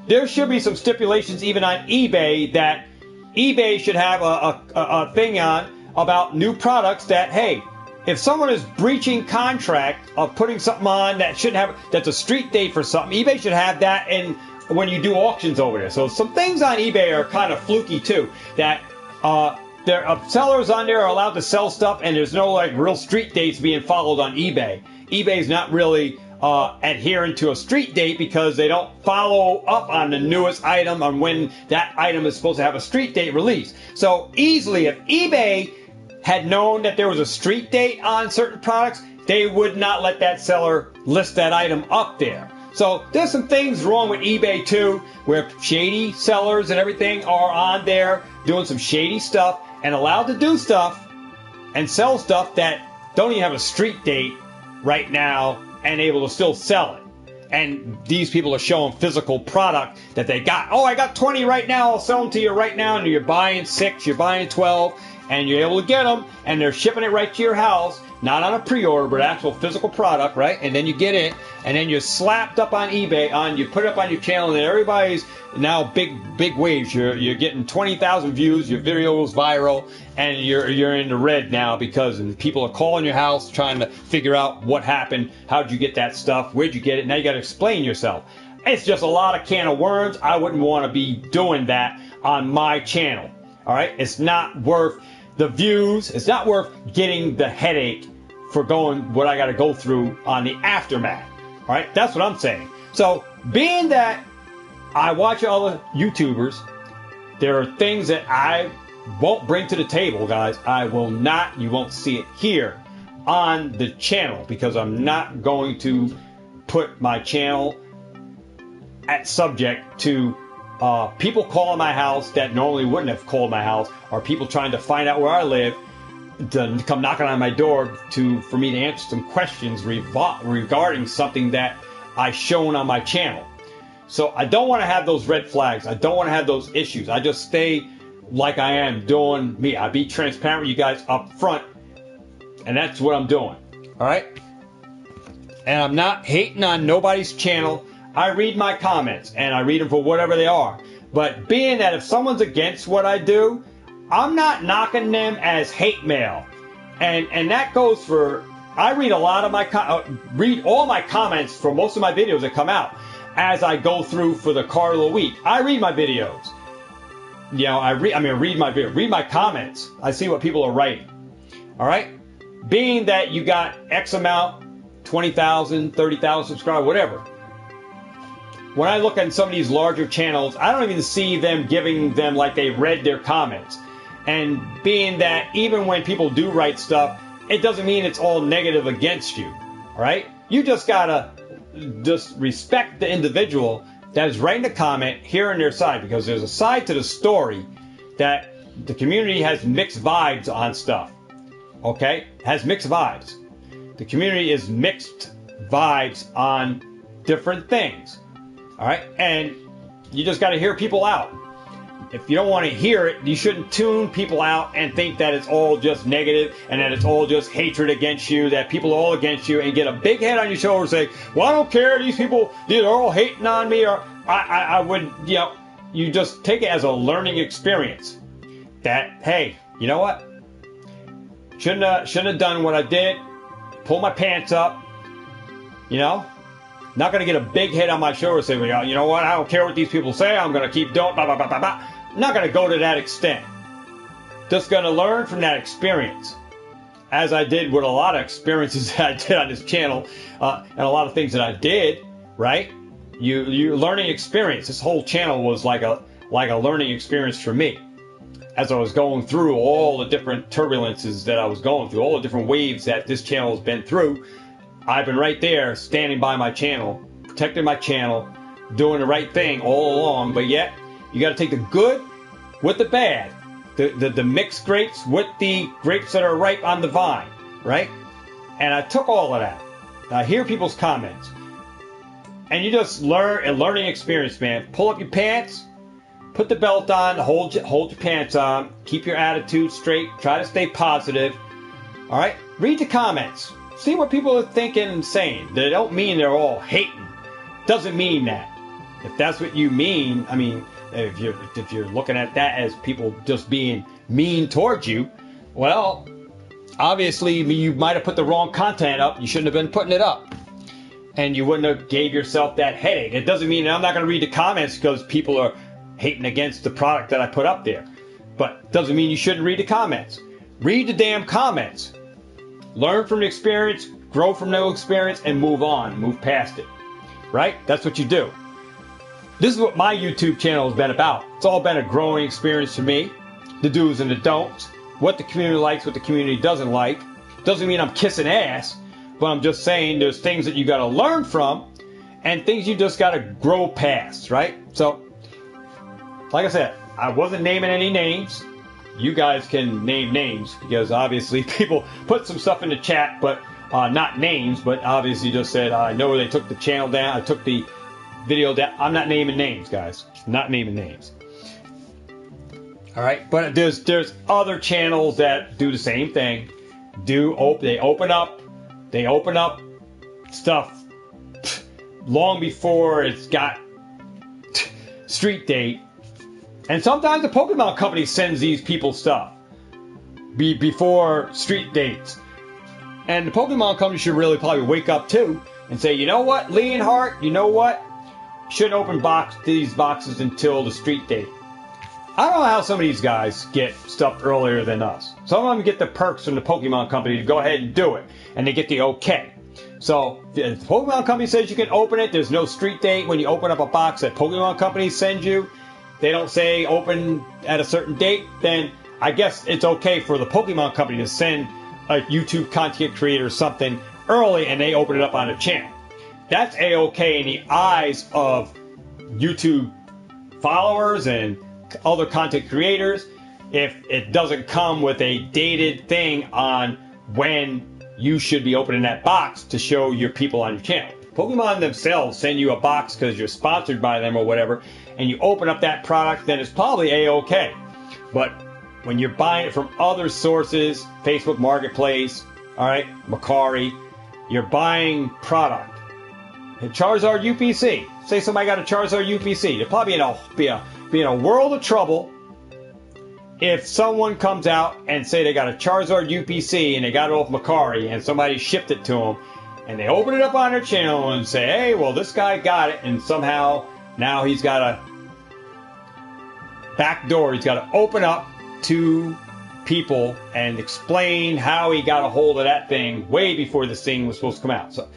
There should be some stipulations even on eBay that eBay should have a thing on about new products that, hey, if someone is breaching contract of putting something on that shouldn't have, that's a street date for something, eBay should have that in when you do auctions over there. So some things on eBay are kind of fluky too, that there are sellers on there are allowed to sell stuff and there's no like real street dates being followed on eBay. eBay's not really adhering to a street date because they don't follow up on the newest item on when that item is supposed to have a street date release. So easily, if eBay had known that there was a street date on certain products, they would not let that seller list that item up there. So there's some things wrong with eBay too, where shady sellers and everything are on there doing some shady stuff and allowed to do stuff and sell stuff that don't even have a street date right now and able to still sell it. And these people are showing physical product that they got. Oh, I got 20 right now. I'll sell them to you right now. And you're buying 6, you're buying 12, and you're able to get them. And they're shipping it right to your house. Not on a pre-order, but actual physical product, right? And then you get it, and then you're slapped up on eBay, you put it up on your channel, and everybody's now big waves. You're getting 20,000 views, your video goes viral, and you're in the red now because people are calling your house trying to figure out what happened, how'd you get that stuff, where'd you get it, now you got to explain yourself. It's just a lot of can of worms. I wouldn't want to be doing that on my channel, all right? It's not worth the views. It's not worth getting the headache for going what I got to go through on the aftermath. All right, that's what I'm saying. So being that I watch all the YouTubers, there are things that I won't bring to the table, guys. I will not. You won't see it here on the channel because I'm not going to put my channel at subject to people calling my house that normally wouldn't have called my house, or people trying to find out where I live, to come knocking on my door for me to answer some questions regarding something that I've shown on my channel. So I don't want to have those red flags. I don't want to have those issues. I just stay like I am doing me. I be transparent with you guys up front, and that's what I'm doing. All right? And I'm not hating on nobody's channel. I read my comments, and I read them for whatever they are. But being that if someone's against what I do, I'm not knocking them as hate mail. And that goes for, I read a lot of read all my comments for most of my videos that come out as I go through for the card of the week. I read my videos. You know, read my comments. I see what people are writing. All right? Being that you got X amount, 20,000, 30,000 subscribers, whatever. When I look at some of these larger channels, I don't even see them giving them like they read their comments. And being that even when people do write stuff, it doesn't mean it's all negative against you. All right? You just gotta just respect the individual that is writing a comment, hearing their side, because there's a side to the story that the community has mixed vibes on stuff. Okay? Has mixed vibes. The community is mixed vibes on different things. All right? And you just got to hear people out. If you don't want to hear it, you shouldn't tune people out and think that it's all just negative and that it's all just hatred against you, that people are all against you, and get a big head on your shoulder and say, well, I don't care, these people, they're all hating on me, or I would, you know, you just take it as a learning experience. That, hey, you know what? Shouldn't have done what I did. Pull my pants up, you know? Not going to get a big head on my shoulder and say, well, you know what, I don't care what these people say, I'm going to keep doing, blah, blah, blah, blah, blah. I'm not going to go to that extent. Just going to learn from that experience. As I did with a lot of experiences that I did on this channel, and a lot of things that I did, right? You learning experience. This whole channel was like a learning experience for me. As I was going through all the different turbulences that I was going through, all the different waves that this channel has been through, I've been right there, standing by my channel, protecting my channel, doing the right thing all along. But yet, you got to take the good with the bad, the mixed grapes with the grapes that are ripe on the vine, right? And I took all of that. I hear people's comments, and you just learn a learning experience, man. Pull up your pants, put the belt on, hold your pants on, keep your attitude straight, try to stay positive. All right, read the comments. See what people are thinking and saying. They don't mean they're all hating. Doesn't mean that. If that's what you mean, I mean, if you're looking at that as people just being mean towards you, well, obviously you might have put the wrong content up. You shouldn't have been putting it up. And you wouldn't have gave yourself that headache. It doesn't mean I'm not going to read the comments because people are hating against the product that I put up there. But doesn't mean you shouldn't read the comments. Read the damn comments. Learn from the experience, grow from the experience, and move on, move past it. Right? That's what you do. This is what my YouTube channel has been about. It's all been a growing experience for me. The do's and the don'ts. What the community likes, what the community doesn't like. Doesn't mean I'm kissing ass, but I'm just saying there's things that you got to learn from and things you just got to grow past, right? So, like I said, I wasn't naming any names. You guys can name names because obviously people put some stuff in the chat, but not names, but obviously just said, I know they took the channel down, I took the video down. I'm not naming names, guys. Not naming names. All right, but there's other channels that do the same thing. They open up stuff long before it's got street date. And sometimes the Pokemon company sends these people stuff before street dates. And the Pokemon company should really probably wake up too and say, you know what, Leonhardt, you know what? Shouldn't open these boxes until the street date. I don't know how some of these guys get stuff earlier than us. Some of them get the perks from the Pokemon company to go ahead and do it. And they get the okay. So if the Pokemon company says you can open it, there's no street date when you open up a box that Pokemon company sends you. They don't say open at a certain date, then I guess it's okay for the Pokemon company to send a YouTube content creator something early and they open it up on the channel. That's A-okay in the eyes of YouTube followers and other content creators if it doesn't come with a dated thing on when you should be opening that box to show your people on your channel. Pokemon themselves send you a box because you're sponsored by them or whatever, and you open up that product, then it's probably A-okay. But when you're buying it from other sources, Facebook Marketplace, all right, Mercari, you're buying product. Charizard UPC. Say somebody got a Charizard UPC. They'll probably be in a world of trouble if someone comes out and say they got a Charizard UPC and they got it off Macari and somebody shipped it to them and they open it up on their channel and say, hey, well, this guy got it, and somehow now he's got a back door he's got to open up to people and explain how he got a hold of that thing way before this thing was supposed to come out. So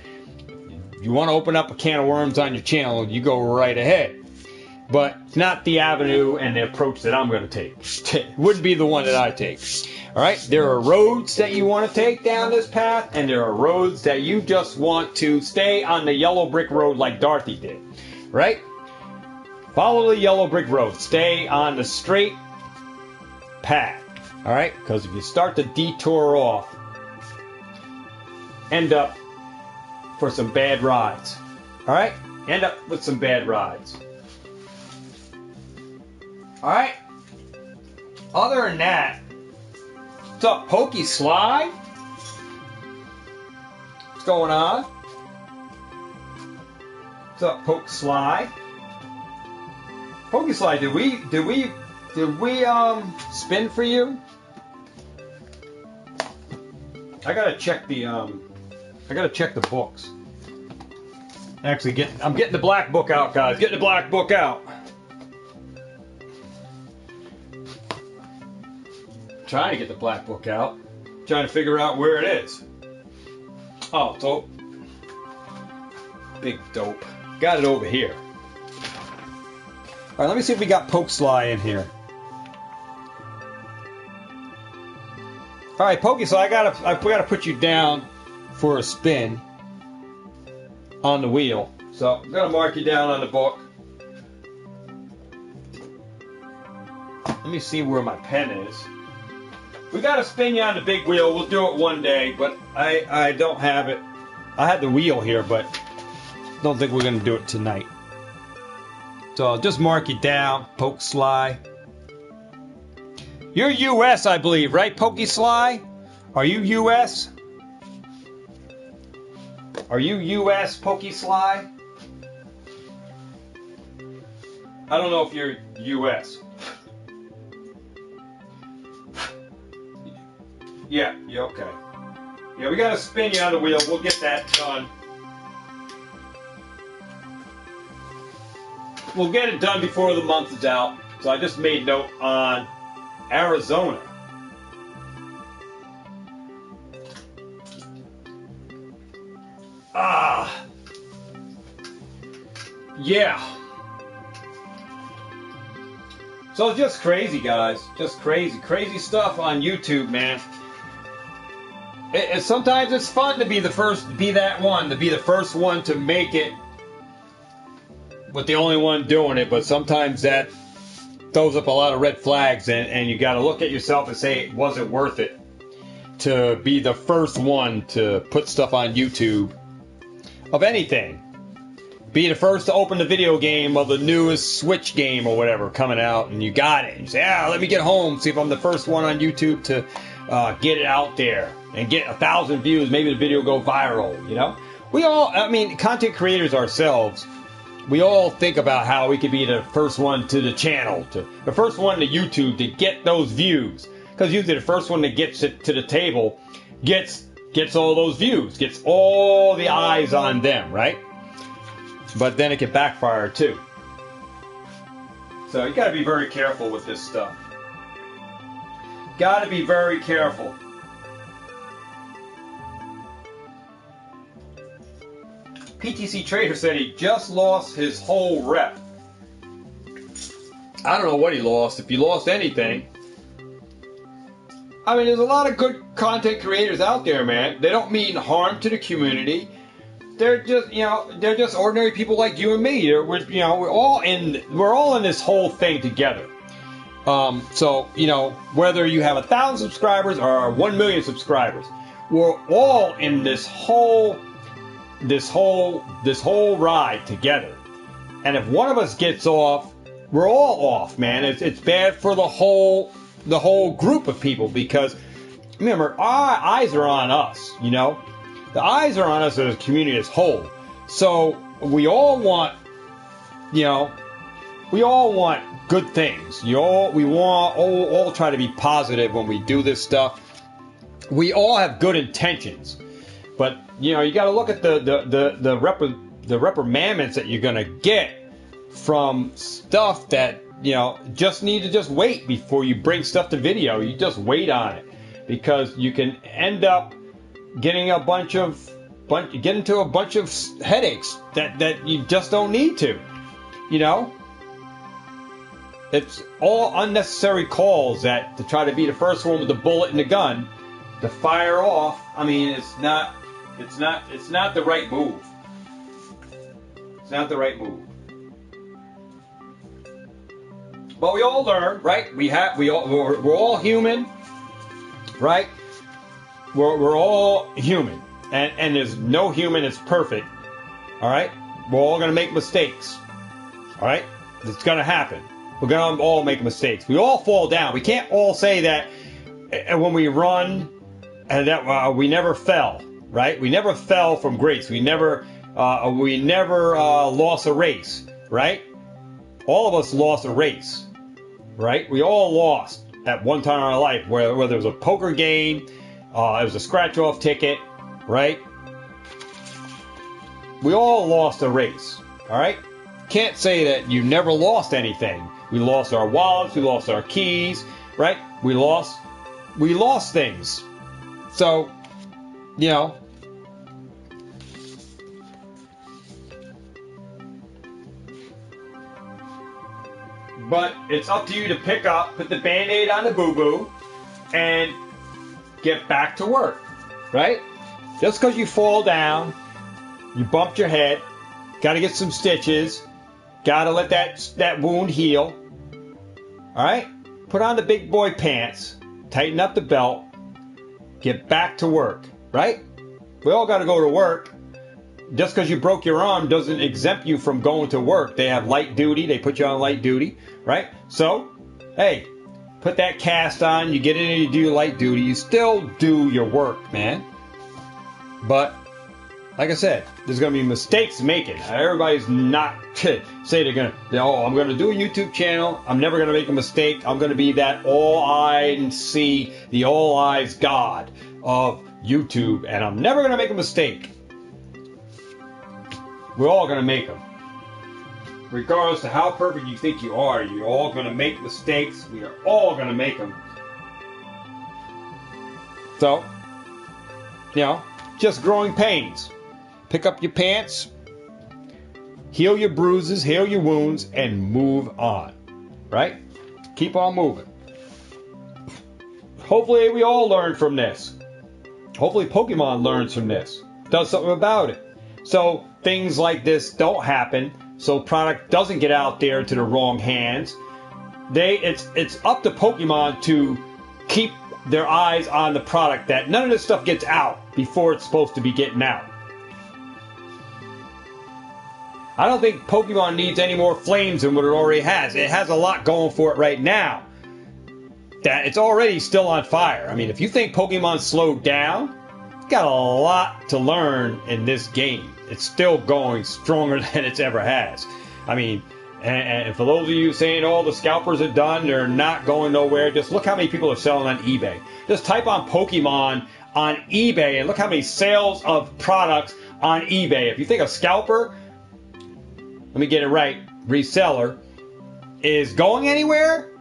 if you want to open up a can of worms on your channel, you go right ahead. But it's not the avenue and the approach that I'm going to take. It wouldn't be the one that I take. All right? There are roads that you want to take down this path, and there are roads that you just want to stay on the yellow brick road like Dorothy did. Right? Follow the yellow brick road. Stay on the straight path. All right? Because if you start to detour off, end up for some bad rides. All right? End up with some bad rides. All right? Other than that, what's up, Pokey Sly? What's going on? What's up, Poke Sly? Pokey Sly, did we spin for you? I gotta check the books. Actually, I'm getting the black book out, guys. Getting the black book out. Trying to get the black book out. Trying to figure out where it is. Oh, dope. Big dope. Got it over here. Alright, let me see if we got Poke Sly in here. Alright, Poke Sly, I gotta put you down for a spin on the wheel. So I'm gonna mark you down on the book. Let me see where my pen is. We gotta spin you on the big wheel. We'll do it one day, but I don't have it. I had the wheel here, but don't think we're gonna do it tonight. So I'll just mark you down, Poke Sly. You're US, I believe, right, Pokey Sly? Are you US? Are you US, Pokey Sly? I don't know if you're US. Yeah, okay. Yeah, we gotta spin you on the wheel. We'll get that done. We'll get it done before the month is out. So I just made note on Arizona. Yeah. So it's just crazy, guys. Just crazy. Crazy stuff on YouTube, man. Sometimes it's fun to be the first, to be the first one to make it, but the only one doing it. But sometimes that throws up a lot of red flags, and you got to look at yourself and say, was it worth it to be the first one to put stuff on YouTube of anything? Be the first to open the video game of the newest Switch game or whatever coming out, and you got it. And you say, let me get home, see if I'm the first one on YouTube to get it out there and get 1,000 views. Maybe the video go viral, you know? We all, content creators ourselves, we all think about how we could be the first one to the channel, the first one to YouTube to get those views. Because usually the first one that gets it to the table gets all those views, gets all the eyes on them, right? But then it can backfire too. So you gotta be very careful with this stuff. Gotta be very careful. PTC Trader said he just lost his whole rep. I don't know what he lost, if he lost anything. I mean, there's a lot of good content creators out there, man. They don't mean harm to the community. They're just, they're just ordinary people like you and me. We're all in this whole thing together. So, whether you have 1,000 subscribers or 1 million subscribers, we're all in this whole ride together. And if one of us gets off, we're all off, man. It's bad for the whole group of people, because remember, our eyes are on us, The eyes are on us as a community as a whole. So we all want, we all want good things. We all try to be positive when we do this stuff. We all have good intentions, but you got to look at the reprimandments that you're gonna get from stuff that just need to just wait before you bring stuff to video. You just wait on it, because you can end up getting into a bunch of headaches that you just don't need to. It's all unnecessary calls to try to be the first one with the bullet and the gun to fire off. I mean, it's not the right move. It's not the right move. But we all learn, right? We're all human, right? We're all human, and there's no human that's perfect. All right, we're all gonna make mistakes. All right, it's gonna happen. We're gonna all make mistakes. We all fall down. We can't all say that when we run and that we never fell. Right? We never fell from grace. We never lost a race. Right? All of us lost a race. Right? We all lost at one time in our life, whether it was a poker game, it was a scratch-off ticket. Right? We all lost a race. All right? Can't say that you never lost anything. We lost our wallets, we lost our keys, right? We lost things. So, but it's up to you to put the Band-Aid on the boo-boo, and get back to work, right? Just because you fall down, you bumped your head, got to get some stitches, got to let that wound heal. All right? Put on the big boy pants, tighten up the belt, get back to work, right? We all got to go to work. Just because you broke your arm doesn't exempt you from going to work. They have light duty. They put you on light duty, right? So, hey, put that cast on. You get in and you do light duty. You still do your work, man. But like I said, there's going to be mistakes making. Everybody's not say I'm going to do a YouTube channel. I'm never going to make a mistake. I'm going to be that the all eyes God of YouTube, and I'm never going to make a mistake. We're all going to make them. Regardless of how perfect you think you are, you're all going to make mistakes. We are all going to make them. So, just growing pains. Pick up your pants, heal your bruises, heal your wounds, and move on. Right? Keep on moving. Hopefully we all learn from this. Hopefully Pokemon learns from this. Does something about it. So things like this don't happen. So product doesn't get out there to the wrong hands. It's up to Pokemon to keep their eyes on the product, that none of this stuff gets out before it's supposed to be getting out. I don't think Pokemon needs any more flames than what it already has. It has a lot going for it right now. That it's already still on fire. I mean, if you think Pokemon slowed down, it's got a lot to learn in this game. It's still going stronger than it's ever has. I mean, and for those of you saying, the scalpers are done, they're not going nowhere, just look how many people are selling on eBay. Just type on Pokemon on eBay and look how many sales of products on eBay. If you think a scalper, let me get it right, reseller, is going anywhere,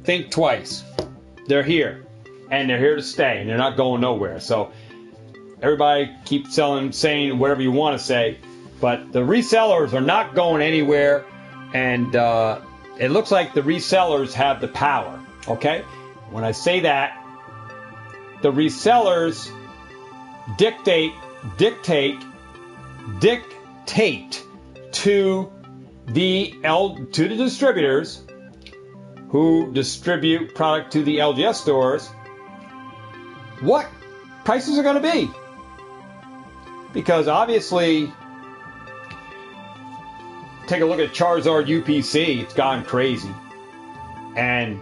think twice. They're here, and they're here to stay, and they're not going nowhere. So everybody keep saying whatever you want to say, but the resellers are not going anywhere, and it looks like the resellers have the power, okay? When I say that, the resellers dictate to the distributors who distribute product to the LGS stores what prices are going to be. Because obviously, take a look at Charizard UPC, it's gone crazy. And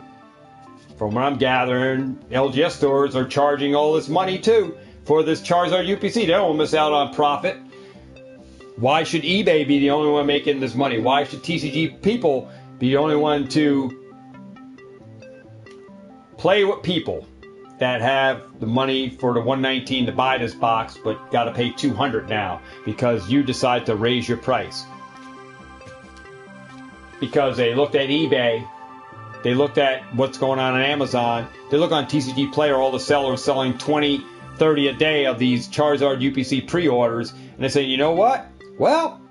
from what I'm gathering, LGS stores are charging all this money too for this Charizard UPC. They don't miss out on profit. Why should eBay be the only one making this money? Why should TCG people be the only one to play with people that have the money for the $119 to buy this box, but got to pay $200 now because you decide to raise your price? Because they looked at eBay, they looked at what's going on Amazon, they look on TCG Player, all the sellers selling 20, 30 a day of these Charizard UPC pre-orders, and they say, you know what? Well,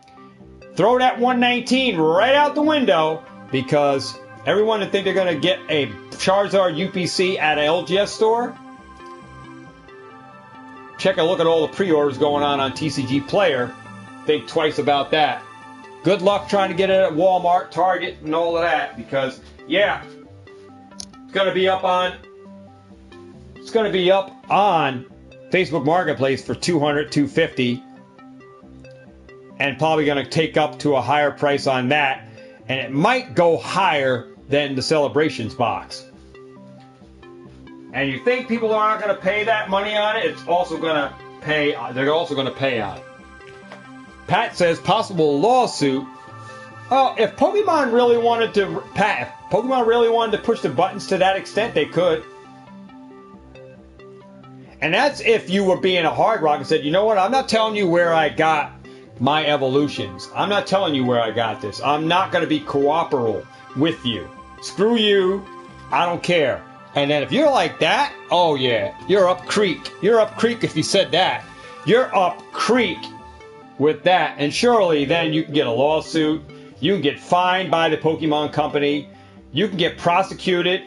throw that $119 right out the window, because everyone that think they're going to get a Charizard UPC at an LGS store, check a look at all the pre-orders going on TCG Player. Think twice about that. Good luck trying to get it at Walmart, Target, and all of that, because, yeah, it's going to be up on Facebook Marketplace for $200, $250, and probably going to take up to a higher price on that, and it might go higher than the Celebrations box. And you think people aren't going to pay that money on it? It's also going to pay. They're also going to pay on it. Pat says possible lawsuit. Oh, if Pokemon really wanted to, Pat, if Pokemon really wanted to push the buttons to that extent, they could. And that's if you were being a hard rock and said, you know what, I'm not telling you where I got my evolutions. I'm not telling you where I got this. I'm not going to be cooperative with you. Screw you. I don't care. And then if you're like that, oh yeah, you're up creek. You're up creek if you said that. You're up creek with that. And surely then you can get a lawsuit. You can get fined by the Pokemon Company. You can get prosecuted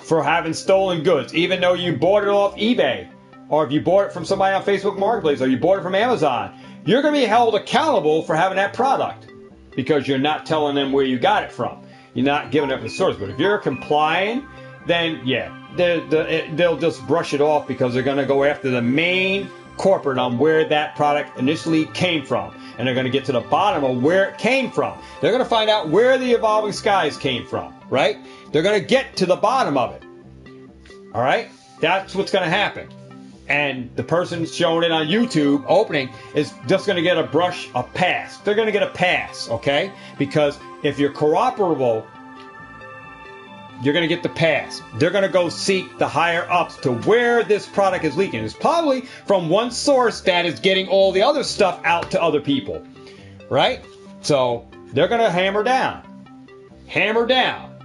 for having stolen goods, even though you bought it off eBay, or if you bought it from somebody on Facebook Marketplace, or you bought it from Amazon. You're going to be held accountable for having that product because you're not telling them where you got it from. You're not giving up the source. But if you're complying, then yeah, they'll just brush it off because they're going to go after the main corporate on where that product initially came from. And they're going to get to the bottom of where it came from. They're going to find out where the Evolving Skies came from, right? They're going to get to the bottom of it. All right? That's what's going to happen. And the person showing it on YouTube opening is just going to get a pass. They're going to get a pass, okay? Because if you're cooperable, you're going to get the pass. They're going to go seek the higher ups to where this product is leaking. It's probably from one source that is getting all the other stuff out to other people, right? So they're going to hammer down. Hammer down.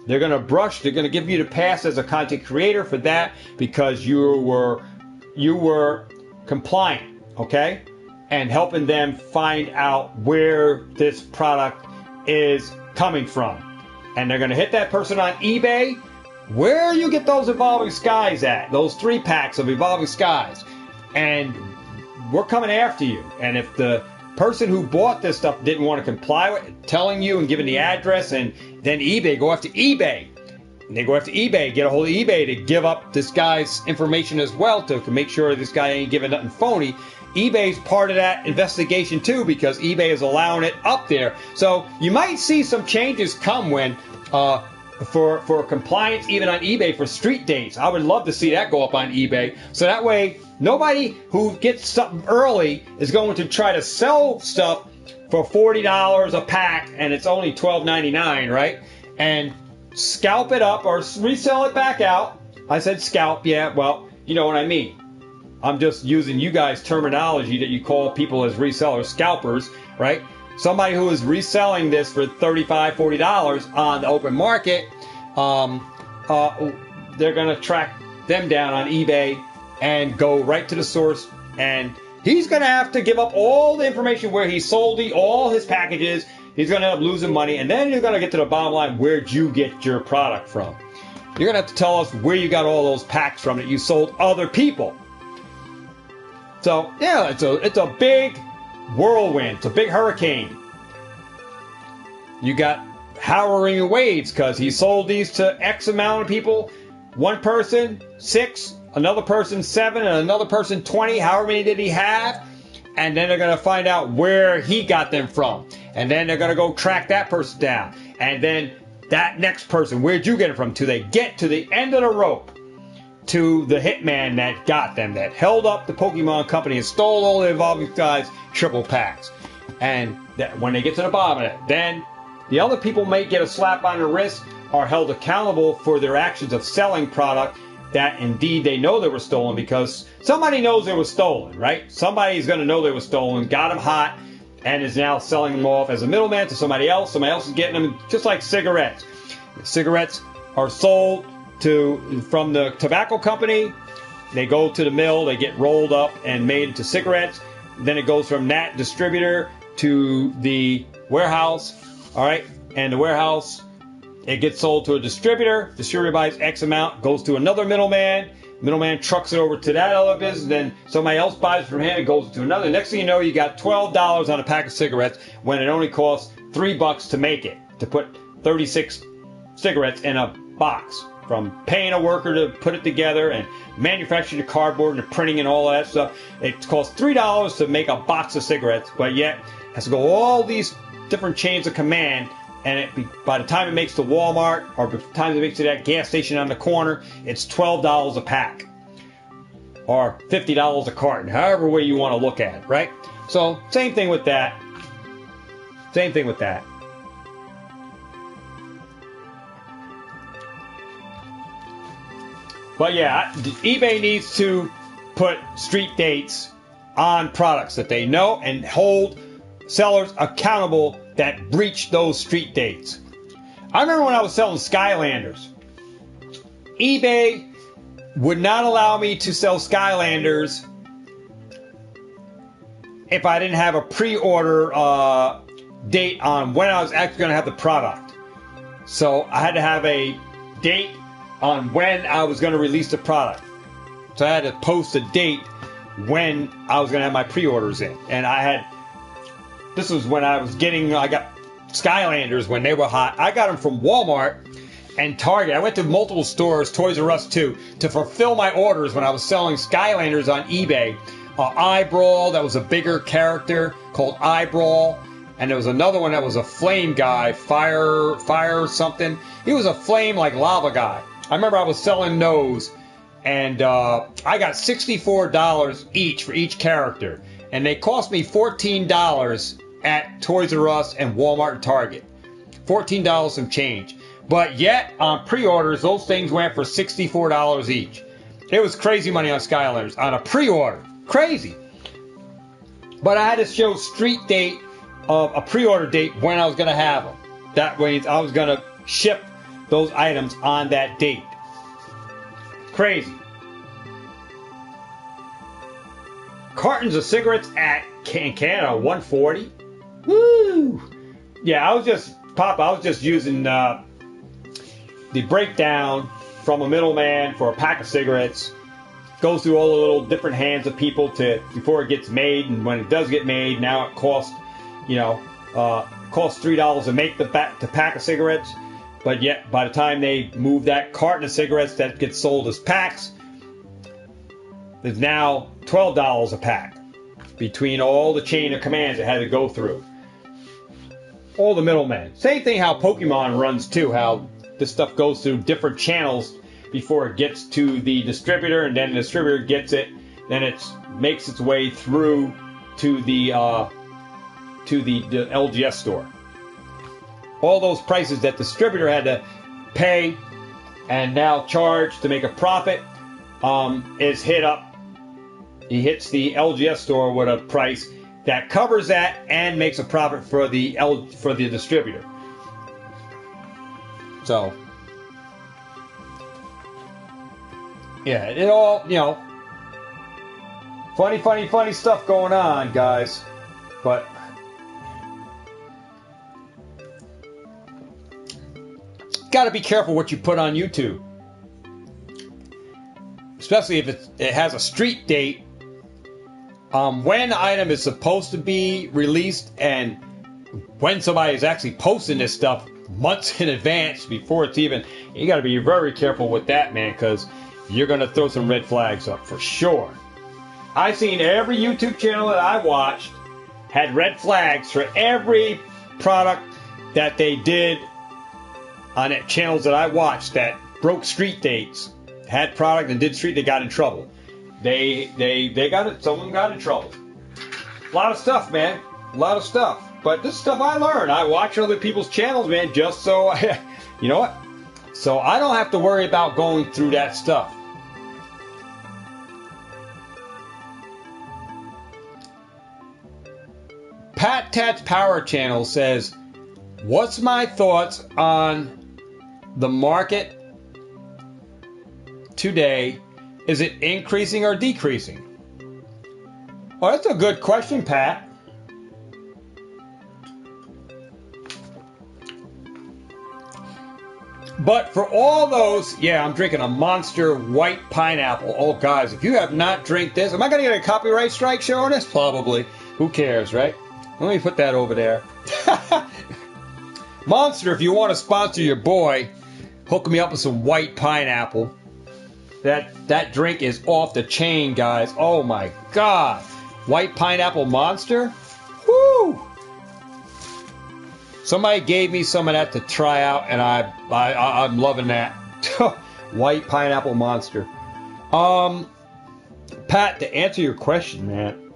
They're going to give you the pass as a content creator for that because you were compliant, okay? And helping them find out where this product is coming from. And they're going to hit that person on eBay. Where you get those Evolving Skies at? Those 3 packs of Evolving Skies. And we're coming after you. And if the person who bought this stuff didn't want to comply with it, telling you and giving the address, and then eBay, go after eBay. And they go after eBay, get a hold of eBay to give up this guy's information as well to make sure this guy ain't giving nothing phony. eBay's part of that investigation too because eBay is allowing it up there. So you might see some changes come when for compliance even on eBay for street dates. I would love to see that go up on eBay. So that way nobody who gets something early is going to try to sell stuff for $40 a pack and it's only $12.99, right? And scalp it up or resell it back out. I said scalp, yeah, well, you know what I mean. I'm just using you guys' terminology that you call people as resellers, scalpers, right? Somebody who is reselling this for $35, $40 on the open market, they're going to track them down on eBay and go right to the source. And he's going to have to give up all the information where he sold all his packages. He's going to end up losing money. And then you're going to get to the bottom line. Where'd you get your product from? You're going to have to tell us where you got all those packs from that you sold other people. So, yeah, it's a big whirlwind. It's a big hurricane. You got howling waves because he sold these to X amount of people. One person, 6, another person, 7, and another person, 20. However many did he have? And then they're going to find out where he got them from. And then they're going to go track that person down. And then that next person, where'd you get it from? Till they get to the end of the rope. To the hitman that got them, that held up the Pokemon Company and stole all the Evolving Skies triple packs. And that when they get to the bottom of it, then the other people may get a slap on the wrist, are held accountable for their actions of selling product that indeed they know they were stolen, because somebody knows they were stolen, right? Somebody's going to know they were stolen, got them hot, and is now selling them off as a middleman to somebody else. Somebody else is getting them, just like cigarettes. Cigarettes are sold from the tobacco company. They go to the mill, they get rolled up and made into cigarettes. Then it goes from that distributor to the warehouse, all right? And the warehouse, it gets sold to a distributor. Distributor buys X amount, goes to another middleman. Middleman trucks it over to that other business. Then somebody else buys it from him. It goes to another. Next thing you know, you got $12 on a pack of cigarettes when it only costs $3 to make it, to put 36 cigarettes in a box. From paying a worker to put it together and manufacturing the cardboard and the printing and all that stuff. It costs $3 to make a box of cigarettes, but yet has to go all these different chains of command. And by the time it makes to Walmart, or by the time it makes to that gas station on the corner, it's $12 a pack. Or $50 a carton, however way you want to look at it, right? So, same thing with that. Same thing with that. But yeah, eBay needs to put street dates on products that they know and hold sellers accountable that breach those street dates. I remember when I was selling Skylanders, eBay would not allow me to sell Skylanders if I didn't have a pre-order date on when I was actually going to have the product. So I had to have a date on when I was going to release the product. So I had to post a date when I was going to have my pre-orders in. And this was when I got Skylanders when they were hot. I got them from Walmart and Target. I went to multiple stores, Toys R Us too, to fulfill my orders when I was selling Skylanders on eBay. Eyebrawl, that was a bigger character called Eyebrawl. And there was another one that was a flame guy, fire something. He was a flame like lava guy. I remember I was selling those, and I got $64 each for each character. And they cost me $14 at Toys R Us and Walmart and Target. $14 some change. But yet, on pre-orders, those things went for $64 each. It was crazy money on Skylanders on a pre-order. Crazy. But I had to show street date of a pre-order date when I was going to have them. That means I was going to ship those items on that date. Crazy. Cartons of cigarettes in Canada, $1.40. Woo! Yeah, I was just using the breakdown from a middleman for a pack of cigarettes. Goes through all the little different hands of people before it gets made, and when it does get made, now it costs $3 to make the pack of cigarettes. But yet, by the time they move that carton of cigarettes that gets sold as packs, there's now $12 a pack between all the chain of commands it had to go through. All the middlemen. Same thing how Pokemart runs too, how this stuff goes through different channels before it gets to the distributor, and then the distributor gets it, then it makes its way through to the LGS store. All those prices that the distributor had to pay and now charge to make a profit is hit up. He hits the LGS store with a price that covers that and makes a profit for the distributor. So, yeah, it all, funny stuff going on, guys. But got to be careful what you put on YouTube, especially if it has a street date, when the item is supposed to be released, and when somebody is actually posting this stuff months in advance before it's even. You got to be very careful with that, man, because you're going to throw some red flags up for sure. I've seen every YouTube channel that I watched had red flags for every product that they did on the channels that I watched that broke street dates, had product and did street, they got in trouble. They got it. Someone got in trouble. A lot of stuff, man. A lot of stuff. But this stuff I learned. I watch other people's channels, man, just so I, you know what? So I don't have to worry about going through that stuff. Pat Tat's Power Channel says, what's my thoughts on the market today? Is it increasing or decreasing? Well, that's a good question, Pat. But for all those, yeah, I'm drinking a Monster White Pineapple. Oh, guys, if you have not drank this, am I going to get a copyright strike showing this? Probably. Who cares, right? Let me put that over there. Monster, if you want to sponsor your boy, hook me up with some white pineapple. That drink is off the chain, guys. Oh, my God. White Pineapple Monster? Woo! Somebody gave me some of that to try out, and I'm loving that. White Pineapple Monster. Pat, to answer your question, man,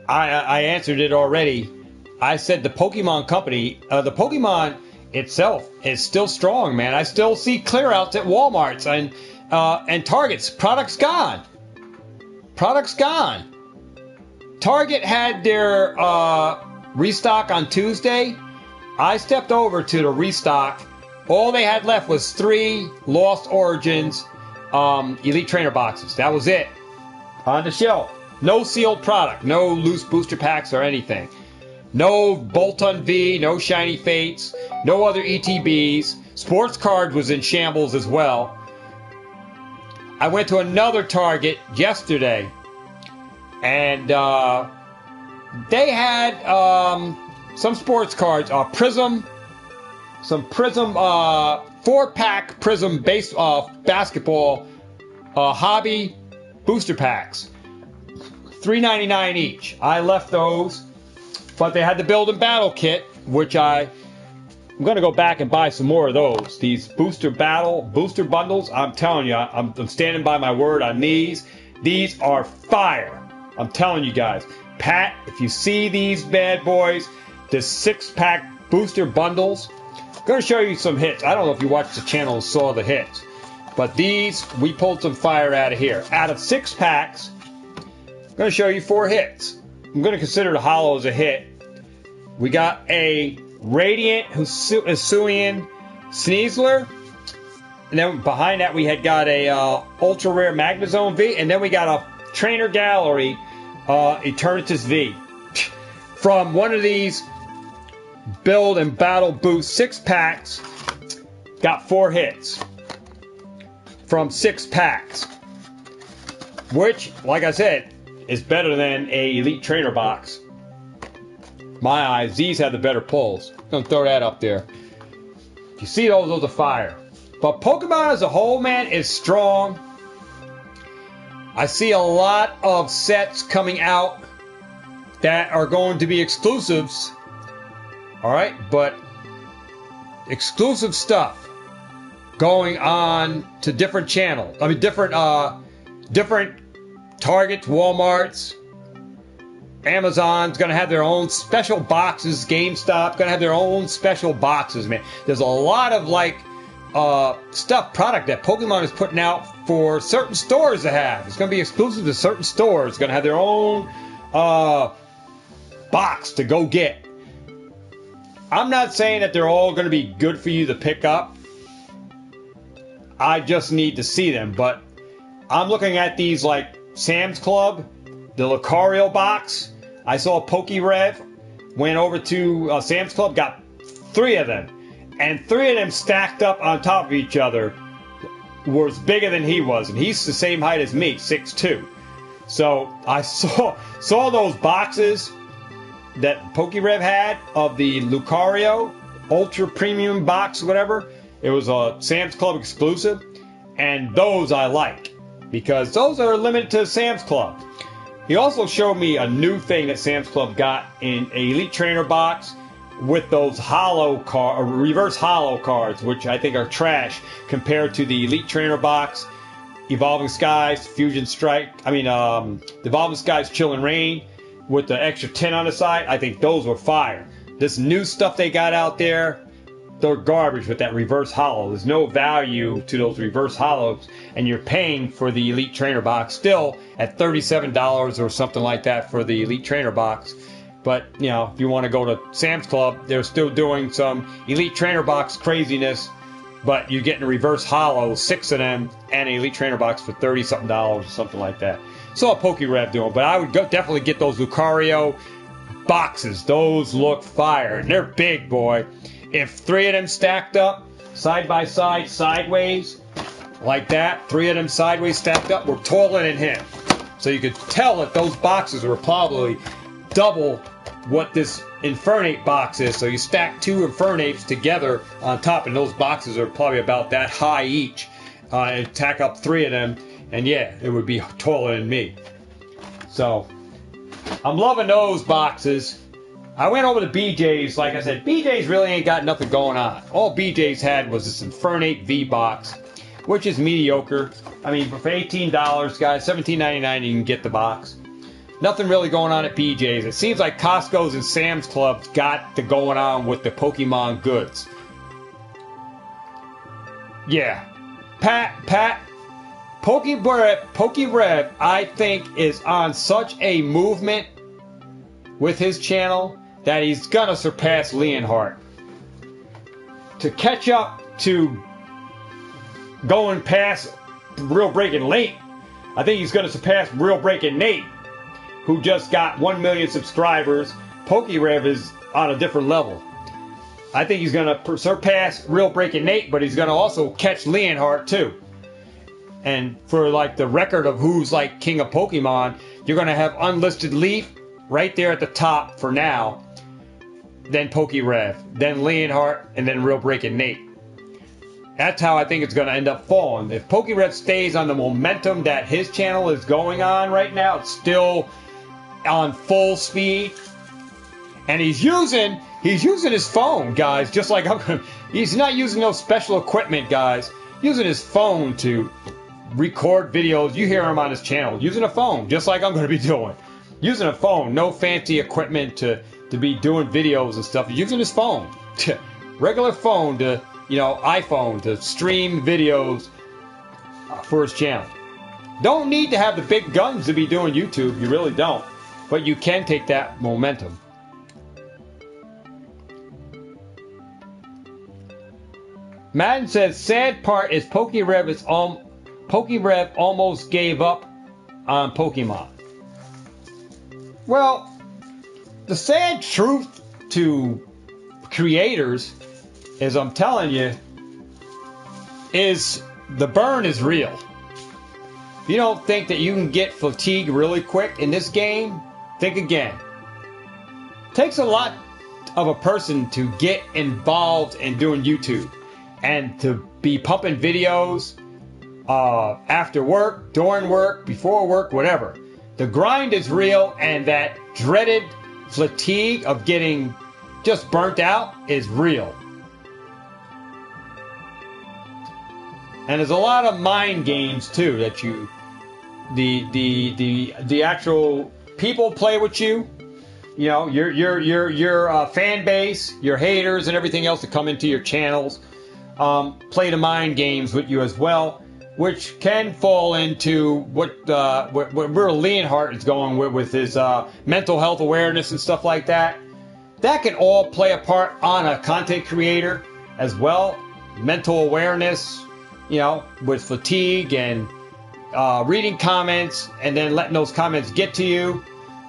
I answered it already. I said the Pokemon company, the Pokemon itself is still strong, man. I still see clearouts at Walmarts and Targets. Products gone. Products gone. Target had their restock on Tuesday. I stepped over to the restock. All they had left was 3 Lost Origins Elite Trainer boxes. That was it. On the shelf. No sealed product. No loose booster packs or anything. No Bolton V. No Shiny Fates. No other ETBs. Sports Card was in shambles as well. I went to another Target yesterday. And they had some sports cards, Prism, some Prism 4-pack Prism basketball hobby booster packs, $3.99 each. I left those, but they had the Build and Battle kit, which I'm going to go back and buy some more of those. These booster bundles. I'm telling you, I'm standing by my word on these. These are fire. I'm telling you guys. Pat, if you see these bad boys, the 6-pack booster bundles, I'm going to show you some hits. I don't know if you watched the channel and saw the hits, but these, we pulled some fire out of here. Out of 6 packs, I'm going to show you 4 hits. I'm going to consider the holo as a hit. We got a Radiant Hisuian Sneasler, and then behind that we had got a Ultra Rare Magnezone V, and then we got a Trainer Gallery Eternatus V. From one of these Build and Battle Boost 6 packs, got 4 hits. From 6 packs. Which, like I said, is better than a Elite Trainer box. My eyes, these have the better pulls. I'm going to throw that up there. You see those are fire. But Pokemon as a whole, man, is strong. I see a lot of sets coming out that are going to be exclusives. Alright, but exclusive stuff going on to different channels. I mean, different Targets, Walmarts, Amazon's going to have their own special boxes. GameStop going to have their own special boxes, man. There's a lot of, product that Pokemon is putting out for certain stores to have. It's going to be exclusive to certain stores. It's going to have their own box to go get. I'm not saying that they're all going to be good for you to pick up. I just need to see them. But I'm looking at these like Sam's Club, the Lucario box. I saw PokeRev, went over to Sam's Club, got 3 of them. And 3 of them stacked up on top of each other was bigger than he was. And he's the same height as me, 6'2". So I saw those boxes that PokeRev had of the Lucario Ultra Premium box, whatever. It was a Sam's Club exclusive. And those I like, because those are limited to Sam's Club. He also showed me a new thing that Sam's Club got in an Elite Trainer box with those reverse holo cards, which I think are trash compared to the Elite Trainer box, Evolving Skies, Fusion Strike, the Evolving Skies Chill and Rain, with the extra tin on the side, I think those were fire. This new stuff they got out there, they're garbage with that reverse hollow. There's no value to those reverse hollows, and you're paying for the Elite Trainer box still at $37 or something like that for the Elite Trainer box. But, you know, if you want to go to Sam's Club, they're still doing some Elite Trainer box craziness, but you're getting a reverse hollow, 6 of them, and an Elite Trainer box for $30-something or something like that. Saw PokeRev doing, but I would definitely get those Lucario boxes. Those look fire, and they're big, boy. If 3 of them stacked up, side by side, sideways, like that, 3 of them sideways stacked up, were taller than him. So you could tell that those boxes were probably double what this Infernape box is. So you stack 2 Infernapes together on top, and those boxes are probably about that high each. And tack up 3 of them, and yeah, it would be taller than me. So I'm loving those boxes. I went over to BJ's. Like I said, BJ's really ain't got nothing going on. All BJ's had was this Infernape V box, which is mediocre. I mean, for $18, guys, $17.99 you can get the box. Nothing really going on at BJ's. It seems like Costco's and Sam's Club's got the going on with the Pokemon goods. Yeah. PokeRev, I think, is on such a movement with his channel that he's gonna surpass Leonhardt. To catch up to going past Real Breaking Late, I think he's gonna surpass Real Breaking Nate, who just got 1 million subscribers. PokeRev is on a different level. I think he's gonna surpass Real Breaking Nate, but he's gonna also catch Leonhardt too. And for like the record of who's like king of Pokemon, you're gonna have Unlisted Leaf right there at the top for now. Then PokeRev, then Leonhardt, and then Real Breaking Nate. That's how I think it's going to end up falling. If PokeRev stays on the momentum that his channel is going on right now, it's still on full speed. And he's using his phone, guys, just like he's not using no special equipment, guys. Using his phone to record videos. You hear him on his channel using a phone, just like I'm going to be doing. Using a phone, no fancy equipment to be doing videos and stuff. He's using his phone, regular phone to, iPhone to stream videos for his channel. Don't need to have the big guns to be doing YouTube. You really don't. But you can take that momentum. Madden says, sad part is PokeRev almost gave up on Pokemon. Well, the sad truth to creators is, I'm telling you, is the burn is real. If you don't think that you can get fatigue really quick in this game, think again. It takes a lot of a person to get involved in doing YouTube and to be pumping videos after work, during work, before work, whatever. The grind is real, and that dreaded fatigue of getting just burnt out is real. And there's a lot of mind games too that the actual people play with you. You know, your fan base, your haters, and everything else that come into your channels play the mind games with you as well, which can fall into where Leonhardt is going with his mental health awareness and stuff like that. That can all play a part on a content creator as well. Mental awareness, with fatigue and reading comments and then letting those comments get to you.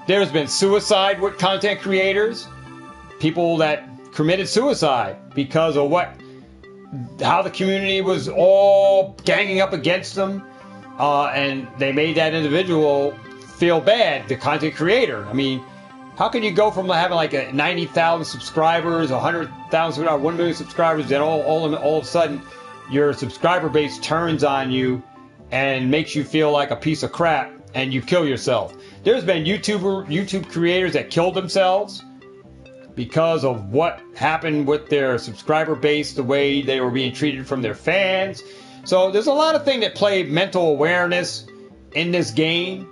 There's been suicide with content creators. People that committed suicide because of how the community was all ganging up against them, and they made that individual feel bad, the content creator. I mean, how can you go from having like 90,000 subscribers, 100,000, 1 million subscribers, then all of a sudden your subscriber base turns on you and makes you feel like a piece of crap and you kill yourself? There's been YouTube creators that killed themselves because of what happened with their subscriber base, the way they were being treated from their fans. So there's a lot of things that play mental awareness in this game.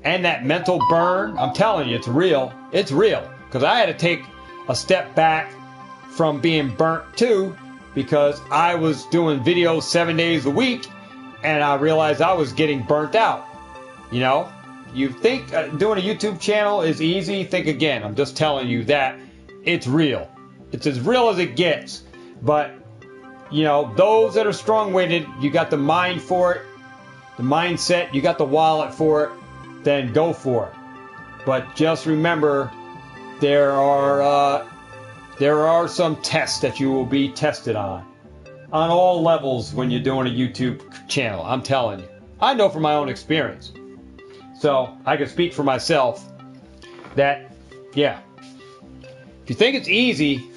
and that mental burn, I'm telling you, it's real. It's real. Because I had to take a step back from being burnt too, because I was doing videos 7 days a week, and I realized I was getting burnt out. You know, you think doing a YouTube channel is easy? Think again. I'm just telling you that it's real. It's as real as it gets. But, you know, those that are strong-winded, you got the mind for it, the mindset, you got the wallet for it, then go for it. But just remember, there are some tests that you will be tested on all levels when you're doing a YouTube channel. I'm telling you. I know from my own experience. So I can speak for myself that, yeah, if you think it's easy,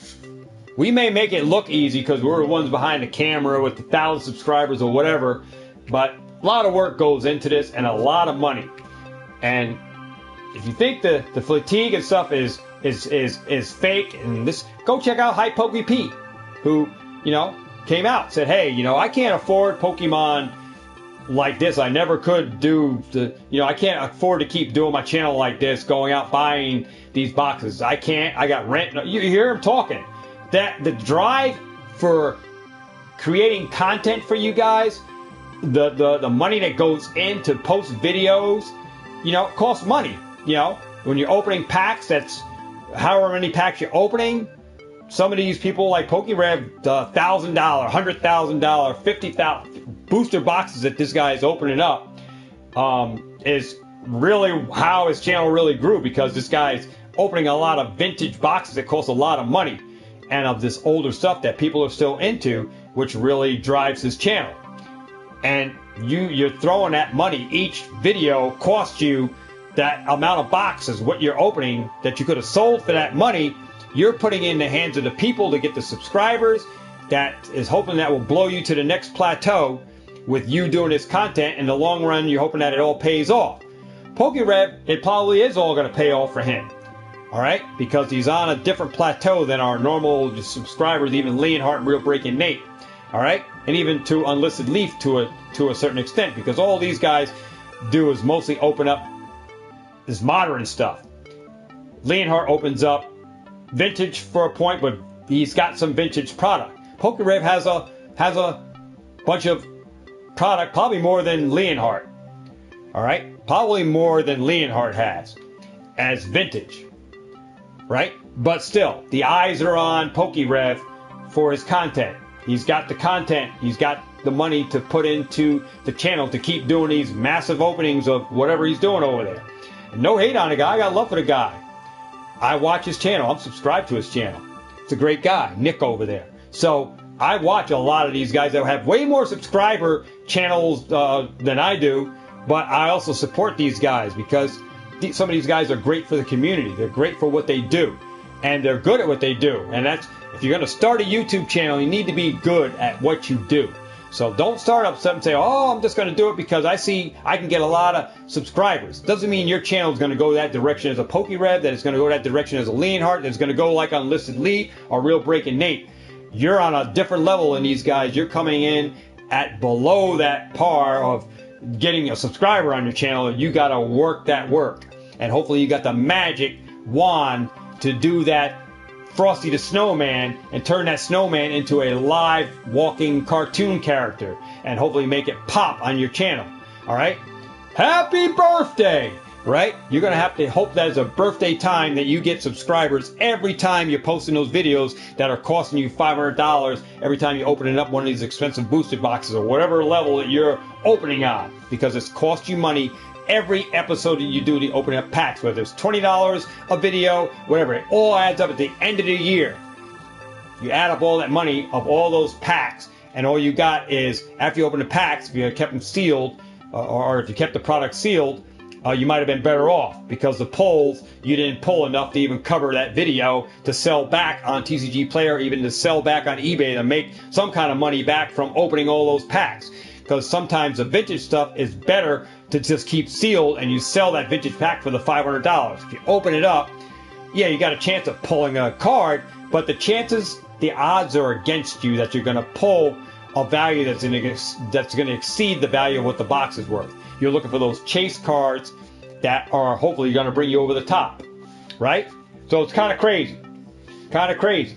we may make it look easy because we're the ones behind the camera with the 1,000 subscribers or whatever, but a lot of work goes into this and a lot of money. And if you think the fatigue and stuff is fake, and this, go check out Hype Poke Pete, who, you know, came out, said, hey, you know, I can't afford Pokemon like this. I never could do I can't afford to keep doing my channel like this, going out buying these boxes. I can't. I got rent. You hear him talking. That the drive for creating content for you guys, the money that goes in to post videos, you know, costs money. You know, when you're opening packs, that's however many packs you're opening. Some of these people like PokeRev, $1,000, $100,000, $50,000 booster boxes that this guy is opening up is really how his channel really grew, because this guy's opening a lot of vintage boxes that cost a lot of money, and of this older stuff that people are still into, which really drives his channel. And you're throwing that money. Each video costs you that amount of boxes, what you're opening, that you could have sold for that money. You're putting in the hands of the people to get the subscribers, that is hoping that will blow you to the next plateau with you doing this content. In the long run, you're hoping that it all pays off. PokeRev, it probably is all going to pay off for him. All right? Because he's on a different plateau than our normal subscribers, even Leonhardt and Real Breaking Nate. All right? And even to Unlisted Leaf to a certain extent, because all these guys do is mostly open up this modern stuff. Leonhardt opens up vintage for a point, but he's got some vintage product. PokeRev has a bunch of product, probably more than Leonhardt. All right, probably more than Leonhardt has as vintage, right? But still, the eyes are on PokeRev for his content. He's got the content. He's got the money to put into the channel to keep doing these massive openings of whatever he's doing over there. And no hate on the guy. I got love for the guy. I watch his channel. I'm subscribed to his channel. It's a great guy, Nick over there. So I watch a lot of these guys that have way more subscriber channels than I do, but I also support these guys because some of these guys are great for the community. They're great for what they do, and they're good at what they do. And that's, if you're going to start a YouTube channel, you need to be good at what you do. So don't start up something and say, oh, I'm just going to do it because I see I can get a lot of subscribers. Doesn't mean your channel is going to go that direction as a PokeRev, that it's going to go that direction as a Leonhardt, that it's going to go like Unlisted Leaf or Real Breaking Nate. You're on a different level than these guys. You're coming in at below that par of getting a subscriber on your channel. You got to work that work. And hopefully you got the magic wand to do that Frosty the Snowman and turn that snowman into a live walking cartoon character and hopefully make it pop on your channel. All right? Happy birthday! Right? You're going to have to hope that it's a birthday time that you get subscribers every time you're posting those videos that are costing you $500 every time you open up one of these expensive booster boxes or whatever level that you're opening on, because it's cost you money every episode that you do the opening up packs, whether it's $20 a video, whatever. It all adds up at the end of the year. You add up all that money of all those packs, and all you got is, after you open the packs, if you kept them sealed, or if you kept the product sealed, you might have been better off, because the polls, you didn't pull enough to even cover that video to sell back on TCG Player, even to sell back on eBay to make some kind of money back from opening all those packs. Because sometimes the vintage stuff is better to just keep sealed and you sell that vintage pack for the $500. If you open it up, yeah, you got a chance of pulling a card, but the odds are against you that you're going to pull a value that's going to exceed the value of what the box is worth. You're looking for those chase cards that are hopefully going to bring you over the top, right? So it's kind of crazy. Kind of crazy.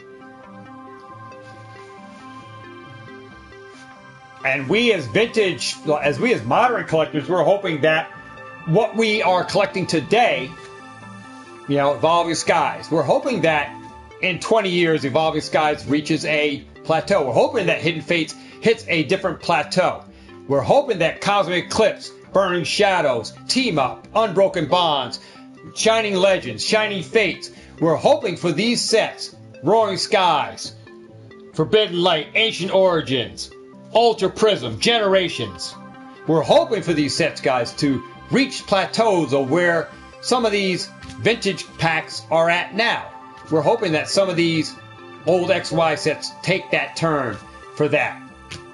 And we as modern collectors, we're hoping that what we are collecting today, you know, Evolving Skies, we're hoping that in 20 years, Evolving Skies reaches a plateau. We're hoping that Hidden Fates hits a different plateau. We're hoping that Cosmic Eclipse, Burning Shadows, Team Up, Unbroken Bonds, Shining Legends, Shining Fates. We're hoping for these sets, Roaring Skies, Forbidden Light, Ancient Origins, Ultra Prism, Generations. We're hoping for these sets, guys, to reach plateaus of where some of these vintage packs are at now. We're hoping that some of these old XY sets take that turn for that.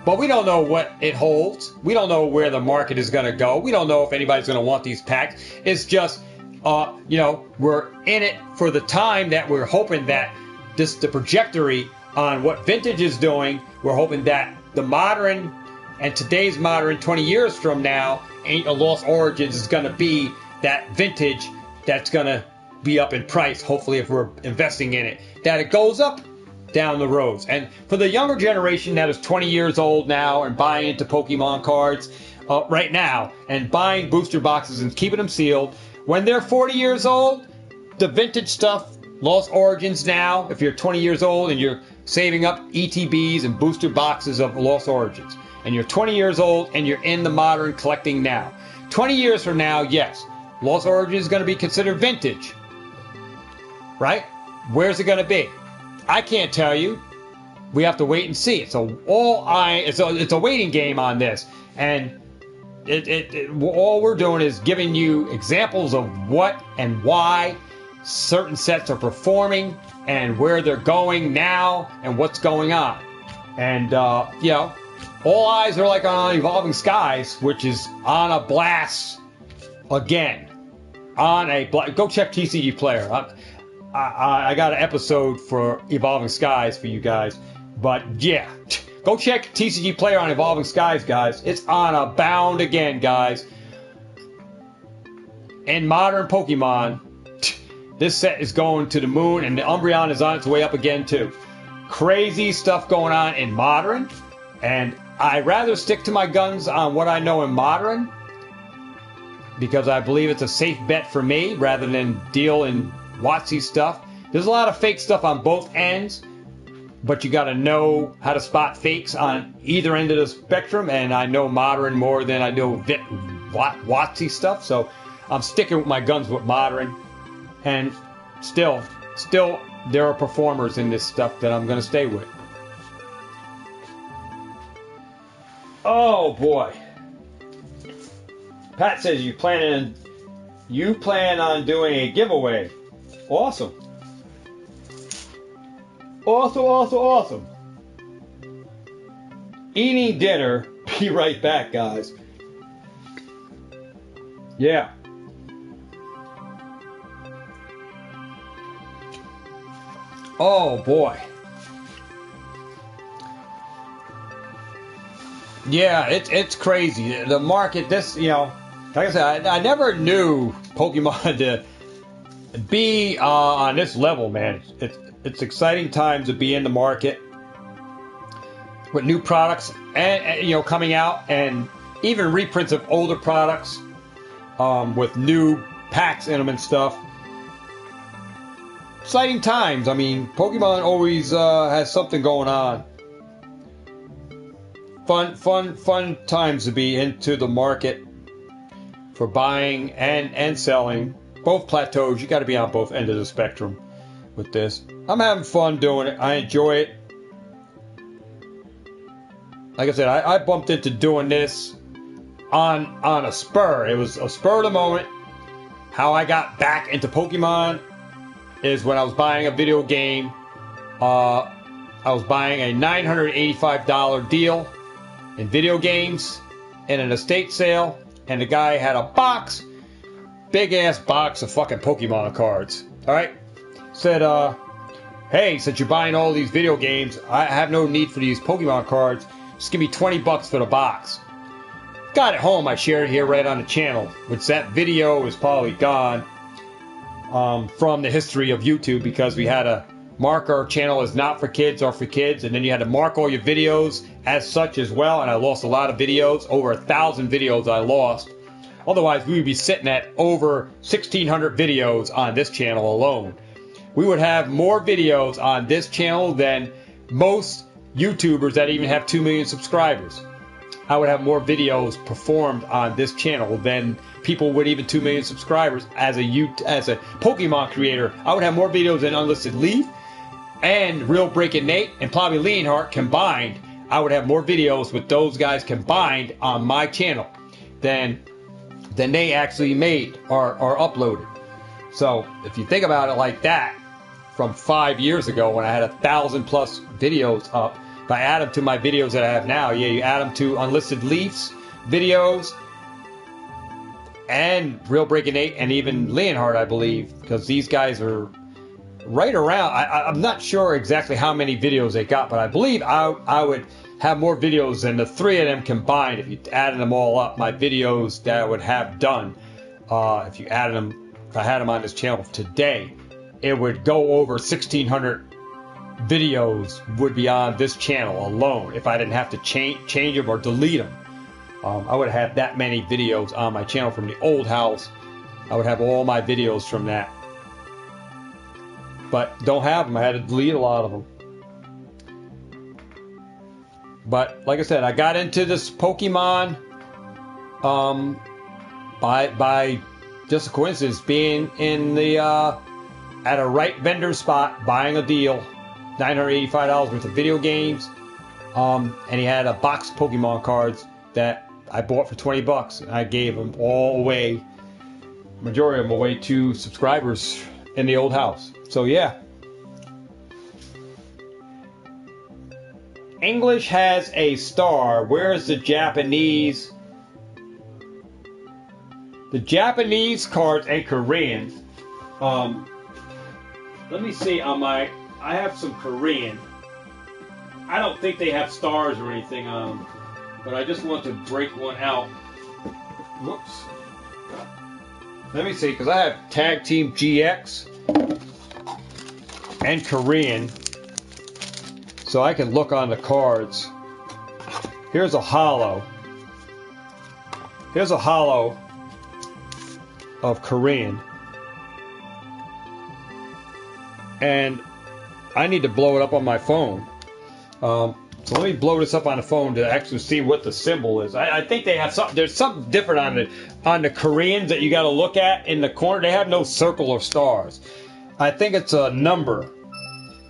But we don't know what it holds. We don't know where the market is going to go. We don't know if anybody's going to want these packs. It's just, you know, we're in it for the time that we're hoping that the trajectory on what vintage is doing, we're hoping that the modern and today's modern 20 years from now, Lost Origins is going to be that vintage that's going to be up in price, hopefully, if we're investing in it, that it goes up down the roads. And for the younger generation that is 20 years old now and buying into Pokemon cards right now and buying booster boxes and keeping them sealed, when they're 40 years old, the vintage stuff, Lost Origins now, if you're 20 years old and you're saving up ETBs and booster boxes of Lost Origins, and you're 20 years old and you're in the modern collecting now, 20 years from now, yes, Lost Origins is going to be considered vintage, right? Where's it going to be? I can't tell you. We have to wait and see. It's a waiting game on this, and all we're doing is giving you examples of what and why certain sets are performing and where they're going now and what's going on. And you know, all eyes are like on Evolving Skies, which is on a blast again. Go check TCG Player. I got an episode for Evolving Skies for you guys. But yeah, go check TCG Player on Evolving Skies, guys. It's on a bound again, guys. In modern Pokemon, this set is going to the moon, and the Umbreon is on its way up again, too. Crazy stuff going on in modern, and I'd rather stick to my guns on what I know in modern, because I believe it's a safe bet for me, rather than deal in WotC stuff. There's a lot of fake stuff on both ends, but you got to know how to spot fakes on either end of the spectrum, and I know modern more than I know WotC stuff, so I'm sticking with my guns with modern. And still, there are performers in this stuff that I'm going to stay with. Oh boy! Pat says you plan on doing a giveaway. Awesome! Awesome! Eating dinner. Be right back, guys. Yeah. Oh boy. Yeah, it's crazy. The market, like I said, I never knew Pokemon to be on this level, man. It's exciting times to be in the market with new products and coming out, and even reprints of older products with new packs in them and stuff. Exciting times. I mean, Pokemon always has something going on. Fun times to be into the market for buying and selling. Both plateaus. You got to be on both ends of the spectrum with this. I'm having fun doing it. I enjoy it. Like I said, I bumped into doing this on a spur. It was a spur of the moment. How I got back into Pokemon is when I was buying a video game. I was buying a $985 deal in video games in an estate sale, and the guy had a box, big ass box of fucking Pokemon cards. Alright? Said, hey, since you're buying all these video games, I have no need for these Pokemon cards. Just give me $20 for the box. got it home. I shared it here right on the channel, which that video is probably gone from the history of YouTube, because we had to mark our channel as not for kids or for kids, and then you had to mark all your videos as such as well, and I lost a lot of videos, over 1,000 videos I lost. Otherwise, we would be sitting at over 1,600 videos on this channel alone. We would have more videos on this channel than most YouTubers that even have 2 million subscribers. I would have more videos performed on this channel than people with even 2 million subscribers. As a Pokemon creator, I would have more videos than Unlisted Leaf and Real Breaking Nate and probably Leonhardt combined. I would have more videos with those guys combined on my channel than they actually made or uploaded. So if you think about it like that, from 5 years ago when I had 1,000 plus videos up, if I add them to my videos that I have now, yeah, you add them to Unlisted Leafs videos and Real Breaking 8 and even Leonhardt, I believe, because these guys are right around. I'm not sure exactly how many videos they got, but I believe I would have more videos than the three of them combined if you added them all up. My videos that I would have done, if you added them, if I had them on this channel today, it would go over 1,600 videos would be on this channel alone if I didn't have to change them or delete them. I would have that many videos on my channel from the old house. I would have all my videos from that. But don't have them. I had to delete a lot of them. But like I said, I got into this Pokemon by just a coincidence, being in the at a right vendor spot, buying a deal, $985 worth of video games, and he had a box of Pokemon cards that I bought for $20, and I gave them all away, majority of them away to subscribers in the old house. So yeah. English has a star. Where is the Japanese? The Japanese cards and Korean. Let me see on my. I have some Korean. I don't think they have stars or anything on them, but I just want to break one out. Whoops. Let me see, because I have Tag Team GX and Korean, so I can look on the cards. Here's a holo. Here's a holo of Korean. And I need to blow it up on my phone. So let me blow this up on the phone to actually see what the symbol is. I think they have something. There's something different on the Koreans that you got to look at in the corner. They have no circle or stars. I think it's a number.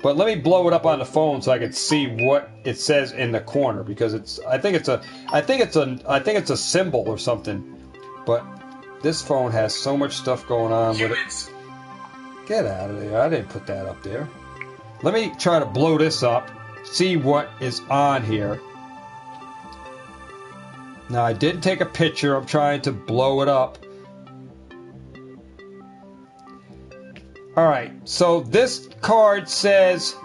But let me blow it up on the phone so I can see what it says in the corner, because I think it's a symbol or something. But this phone has so much stuff going on with it. Get out of there. I didn't put that up there. Let me try to blow this up, see what is on here. Now, I did take a picture. I'm trying to blow it up. Alright, so this card says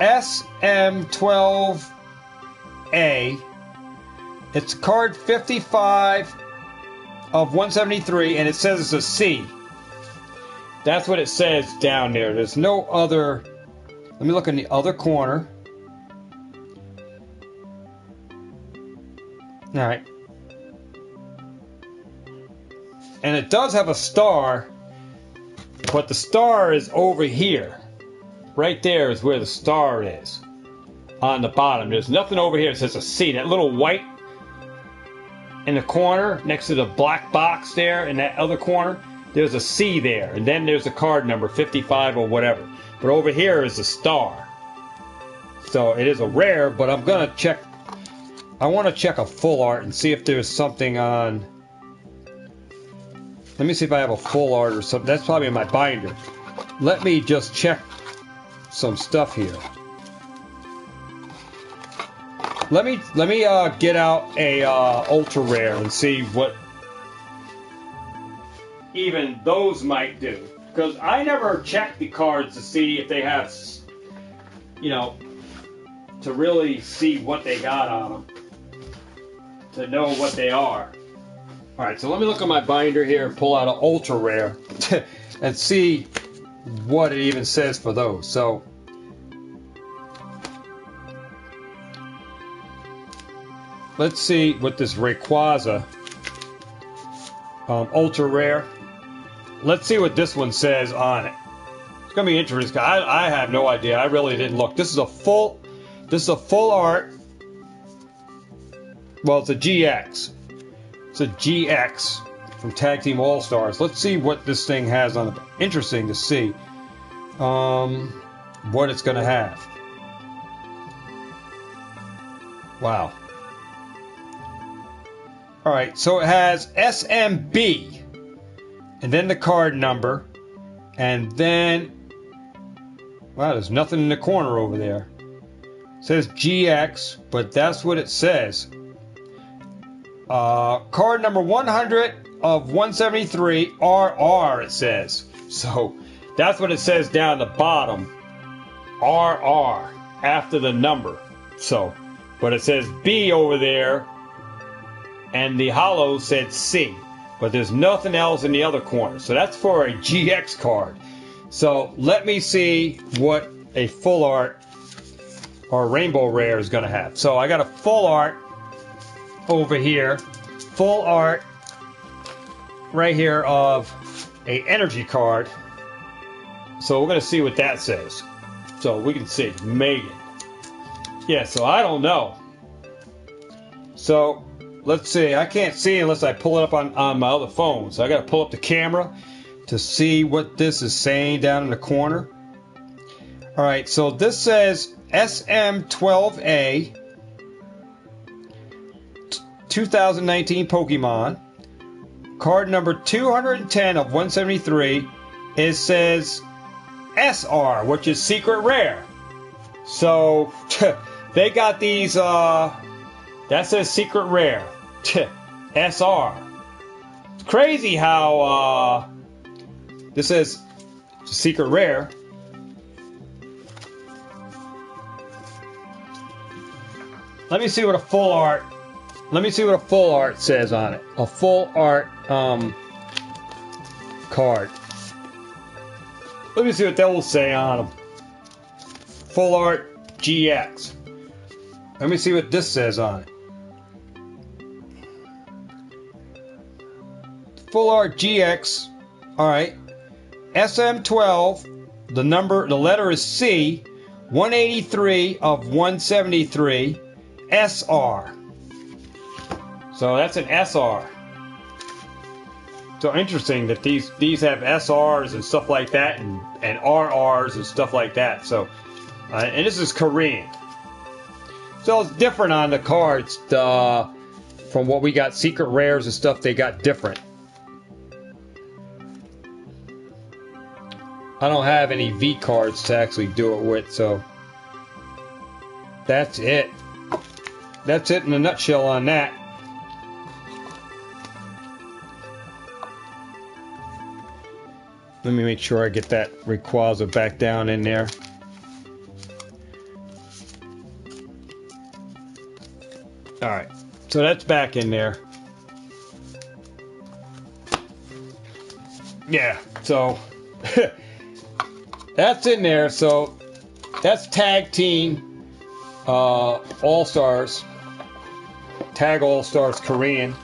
SM12A. It's card 55 of 173, and it says it's a C. That's what it says down there. There's no other. Let me look in the other corner. Alright. And it does have a star, but the star is over here. Right there is where the star is. On the bottom. There's nothing over here that says a C. That little white in the corner next to the black box there in that other corner, there's a C there, and then there's a card number 55 or whatever. But over here is a star. So it is a rare, but I'm gonna check. I want to check a full art and see if there's something on. Let me see if I have a full art or something. That's probably in my binder. Let me just check some stuff here. Let me get out a ultra rare and see what even those might do, because I never check the cards to see if they have, you know, to really see what they got on them. to know what they are. All right, so let me look at my binder here and pull out an ultra rare and see what it even says for those. So let's see what this Rayquaza ultra rare. Let's see what this one says on it. It's gonna be interesting. I have no idea. I really didn't look. This is a full art. Well, it's a GX. It's a GX from Tag Team All Stars. Let's see what this thing has on it. Interesting to see what it's gonna have. Wow. All right, so it has SMB, and then the card number, and then, wow, there's nothing in the corner over there. It says GX, but that's what it says. Card number 100 of 173, RR, it says. So that's what it says down the bottom, RR, after the number. So, but it says B over there, and the hollow said C, but there's nothing else in the other corner. So that's for a GX card. So let me see what a full art or rainbow rare is going to have. So I got a full art over here, full art right here of a energy card. So we're going to see what that says. So we can see Megan. Yeah, so I don't know. So let's see. I can't see unless I pull it up on my other phone. So I got to pull up the camera to see what this is saying down in the corner. All right, so this says SM12A 2019 Pokemon. Card number 210 of 173. It says SR, which is secret rare. So they got these, that says secret rare. SR. It's crazy how this says secret rare. Let me see what a full art. Let me see what a full art says on it. A full art card. Let me see what that will say on them. Full art GX. Let me see what this says on it. Full art GX. All right. SM12. The letter is C. 183 of 173. SR. So that's an SR. So interesting that these have SRs and stuff like that, and RRs and stuff like that. So, and this is Korean. So it's different on the cards from what we got. Secret rares and stuff, they got different. I don't have any V cards to actually do it with, so that's it. That's it in a nutshell on that. Let me make sure I get that Rayquaza back down in there. Alright, so that's back in there. Yeah, so that's in there. So that's Tag Team All-Stars. Tag All-Stars Korean.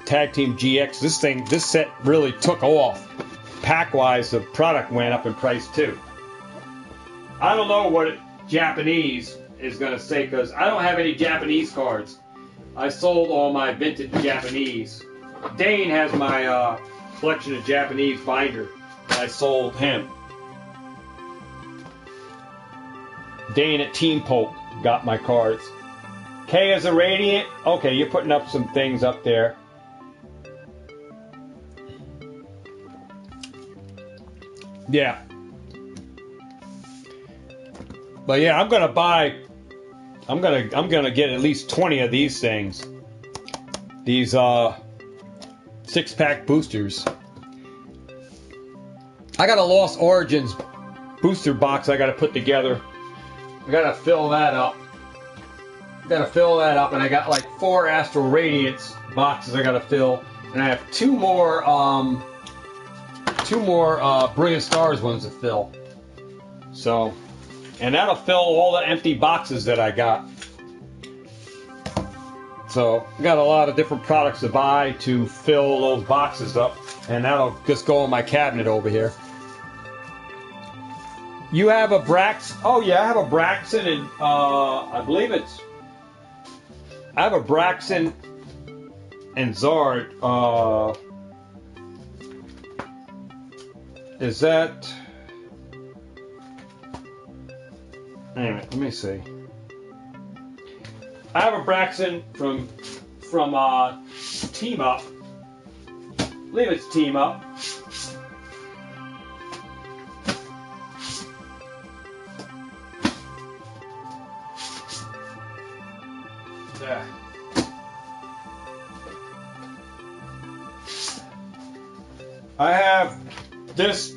Tag Team GX. This set really took off. Pack-wise, the product went up in price too. I don't know what Japanese is going to say, because I don't have any Japanese cards. I sold all my vintage Japanese. Dane has my collection of Japanese binder. I sold him. Dane at Team Poke got my cards. K is a Radiant. Okay, you're putting up some things up there. Yeah. But yeah, I'm gonna get at least 20 of these things. These 6-pack boosters. I got a Lost Origins booster box I gotta put together. I gotta fill that up. gotta fill that up, and I got like 4 Astral Radiance boxes I gotta fill, and I have 2 more Brilliant Stars ones to fill. So, and that'll fill all the empty boxes that I got. So, I got a lot of different products to buy to fill those boxes up, and that'll just go in my cabinet over here. You have a Brax? Oh yeah, I have a Braxton, and I believe it's. I have a Braxton and Zard. Is that? Anyway, let me see. I have a Braxton from Team Up. I believe it's Team Up. Yeah. I have this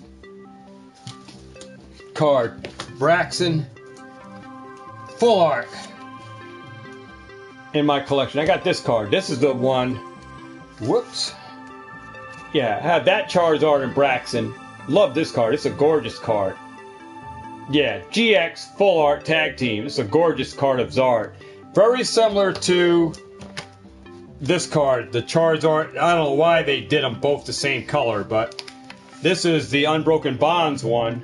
card, Braxton Full Art, in my collection. I got this card. This is the one. Whoops. Yeah, I have that Charizard and Braxton. Love this card. It's a gorgeous card. Yeah, GX Full Art Tag Team. It's a gorgeous card of Zard. Very similar to this card, the Charizard. I don't know why they did them both the same color, but this is the Unbroken Bonds one,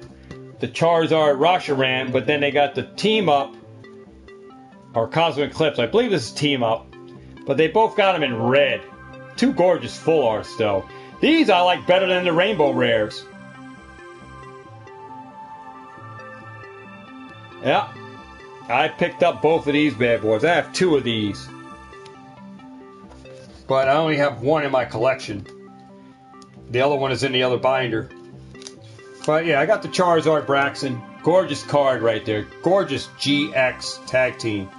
the Charizard Reshiram, but then they got the Team Up, or Cosmic Eclipse. I believe this is Team Up, but they both got them in red. 2 gorgeous full arts, though. These I like better than the Rainbow Rares. Yeah, I picked up both of these bad boys. I have 2 of these, but I only have 1 in my collection. The other one is in the other binder. But yeah, I got the Charizard Braxton. Gorgeous card right there. Gorgeous GX Tag Team.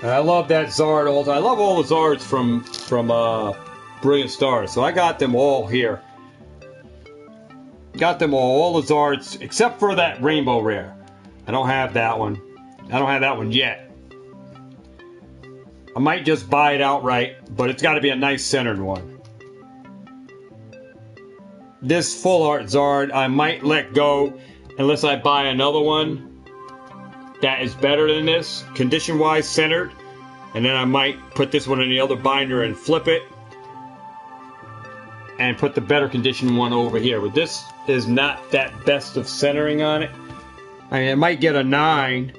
And I love that Zard also. I love all the Zards from Brilliant Stars. So I got them all here. Got them all the Zards except for that Rainbow Rare. I don't have that one. I don't have that one yet. I might just buy it outright, but it's got to be a nice centered one. This Full Art Zard I might let go unless I buy another one that is better than this, condition-wise centered, and then I might put this one in the other binder and flip it and put the better condition one over here. But this is not that best of centering on it. I mean, it might get a 9,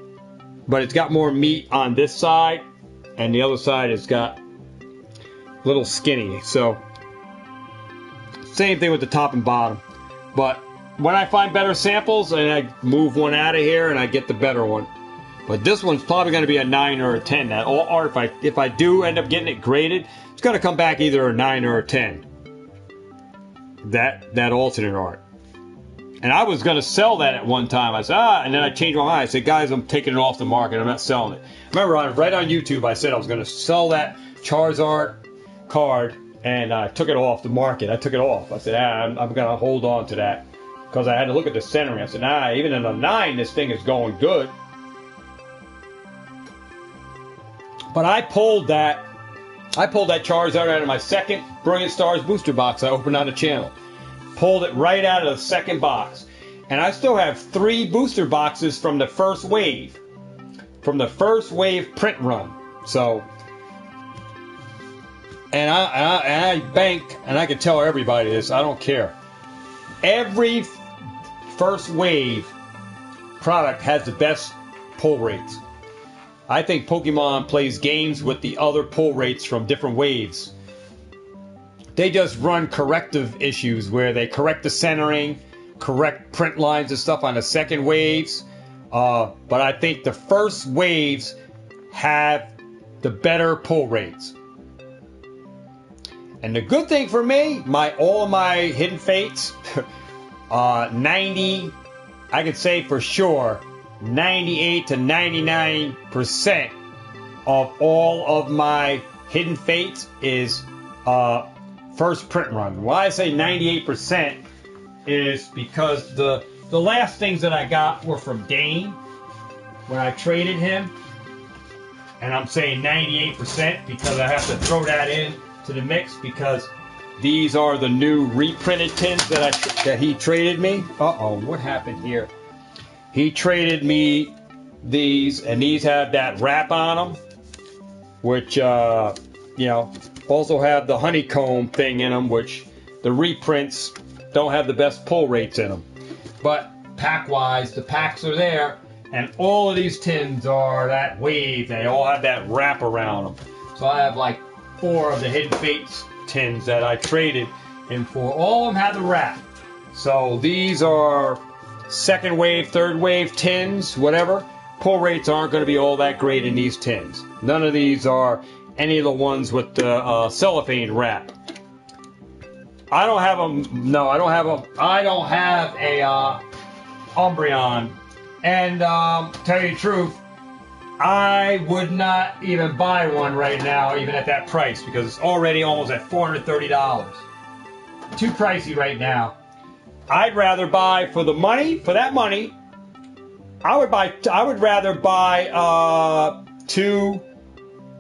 but it's got more meat on this side, and the other side has got a little skinny. So same thing with the top and bottom. But when I find better samples, and I move one out of here and I get the better one. But this one's probably going to be a 9 or a 10. Or if I do end up getting it graded, it's going to come back either a 9 or a 10. That alternate art. And I was going to sell that at one time. I said, and then I changed my mind. I said, guys, I'm taking it off the market. I'm not selling it. Remember, right on YouTube, I said I was going to sell that Charizard card, and I took it off the market. I took it off. I said, I'm going to hold on to that. Because I had to look at the centering. I said, even in a 9, this thing is going good. But I pulled that Charizard out of my second Brilliant Stars booster box I opened on the channel. Pulled it right out of the second box. And I still have 3 booster boxes from the first wave. From the first wave print run. So, and I bank, and I can tell everybody this, I don't care. Every first wave product has the best pull rates. I think Pokemon plays games with the other pull rates from different waves. They just run corrective issues where they correct the centering, correct print lines and stuff on the second waves. But I think the first waves have the better pull rates. And the good thing for me, all of my Hidden Fates, 90, I could say for sure, 98 to 99% of all of my Hidden Fates is first print run. Why I say 98% is because the last things that I got were from Dane. when I traded him. And I'm saying 98% because I have to throw that in to the mix because these are the new reprinted tins that he traded me. Uh-oh, what happened here? He traded me these, and these have that wrap on them, which, also have the honeycomb thing in them, which the reprints don't have the best pull rates in them. But pack-wise, the packs are there. And all of these tins are that wave. They all have that wrap around them. So I have like 4 of the Hidden Fates tins that I traded him for. All of them have the wrap. So these are second wave, third wave tins, whatever. Pull rates aren't going to be all that great in these tins. None of these are any of the ones with the cellophane wrap. I don't have them. No, I don't have a. I don't have a Umbreon. And tell you the truth, I would not even buy one right now, even at that price, because it's already almost at $430. Too pricey right now. I'd rather buy for that money. I would rather buy 2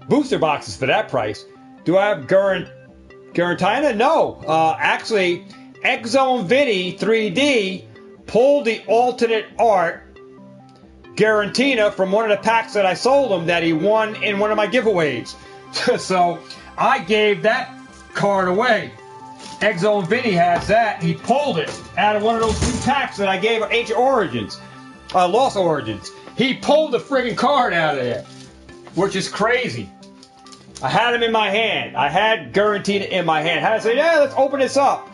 booster boxes for that price. Do I have Garantina? No. Actually, X-Zone Vinny 3D pulled the alternate art Garantina from one of the packs that I sold him that he won in one of my giveaways. So I gave that card away. X-Zone Vinny has that. He pulled it out of one of those 2 packs that I gave Ancient Origins. Lost Origins. He pulled the friggin' card out of there, which is crazy. I had him in my hand. I had Garantina in my hand. I had to say, yeah, let's open this up.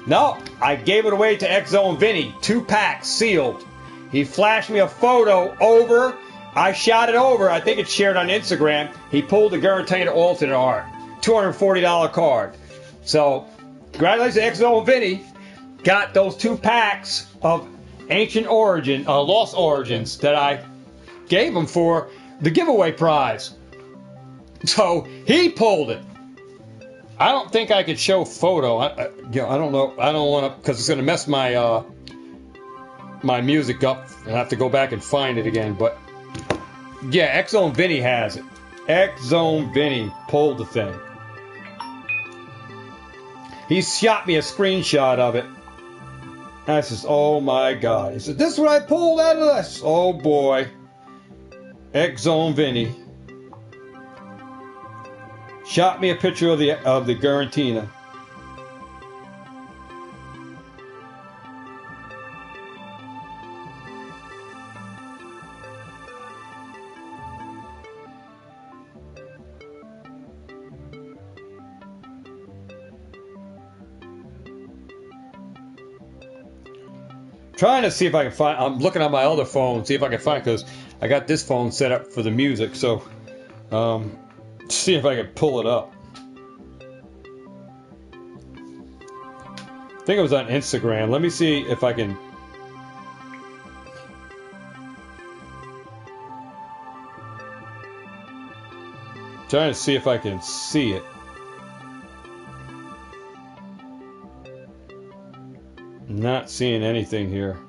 No, I gave it away to X-Zone Vinny. 2 packs sealed. He flashed me a photo over. I shot it over. I think it's shared on Instagram. He pulled the Garantina alternate art. $240 card. So, congratulations to X-Zone Vinny. Got those 2 packs of Ancient Origin, Lost Origins that I gave him for the giveaway prize. So, he pulled it. I don't think I could show photo. I don't know. I don't want to, because it's going to mess my my music up. I have to go back and find it again. But yeah, X-Zone Vinny has it. X-Zone Vinny pulled the thing. He shot me a screenshot of it. And I says, oh my God. He said, this is what I pulled out of this. Oh boy. X-Zone Vinny shot me a picture of the Garantina. Trying to see if I can find. I'm looking on my other phone, see if I can find, because I got this phone set up for the music. So, see if I can pull it up. I think it was on Instagram. Let me see if I can. Trying to see if I can see it. Not seeing anything here.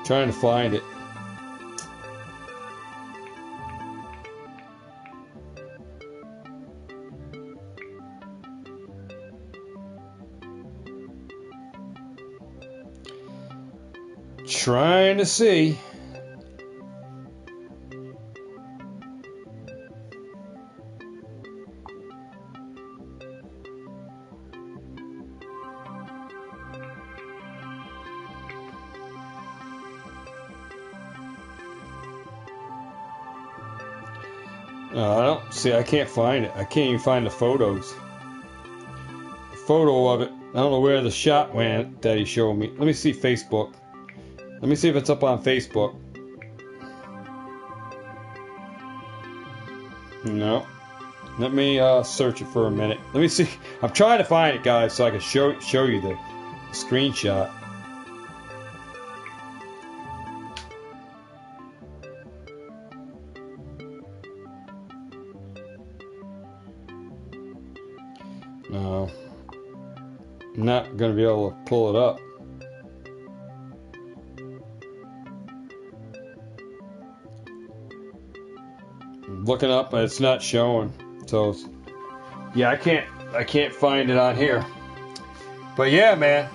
Trying to find it. Trying to see. I don't see. I can't find it. I can't even find the photos. A photo of it. I don't know where the shot went that he showed me. Let me see Facebook. Let me see if it's up on Facebook. No. Let me search it for a minute. Let me see. I'm trying to find it, guys, so I can show you the screenshot. No. I'm not going to be able to pull it up. I'm looking up, but it's not showing. So, yeah, I can't find it on here. But yeah, man.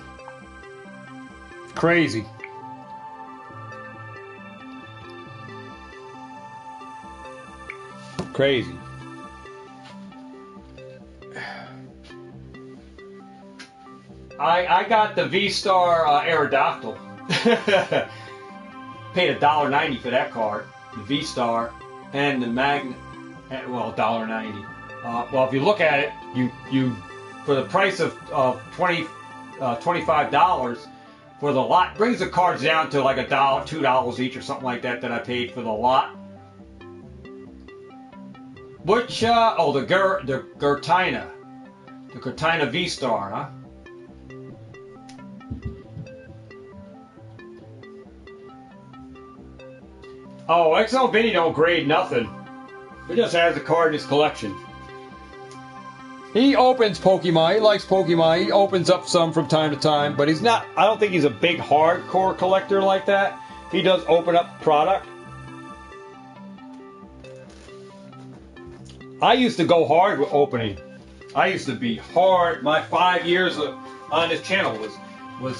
Crazy. Crazy. I got the V-Star Aerodactyl. Paid $1.90 for that card. The V-Star and the Magnet. Well, $1.90. Well, if you look at it, you for the price of $25 for the lot, brings the cards down to like $1, $2 each or something like that I paid for the lot. Which the Gurtina. The Gurtina V-Star, huh? Oh, XL Vinny don't grade nothing. He just has a card in his collection. He opens Pokemon. He likes Pokemon. He opens up some from time to time, but he's not. I don't think he's a big hardcore collector like that. He does open up product. I used to go hard with opening. I used to be hard. My 5 years on this channel was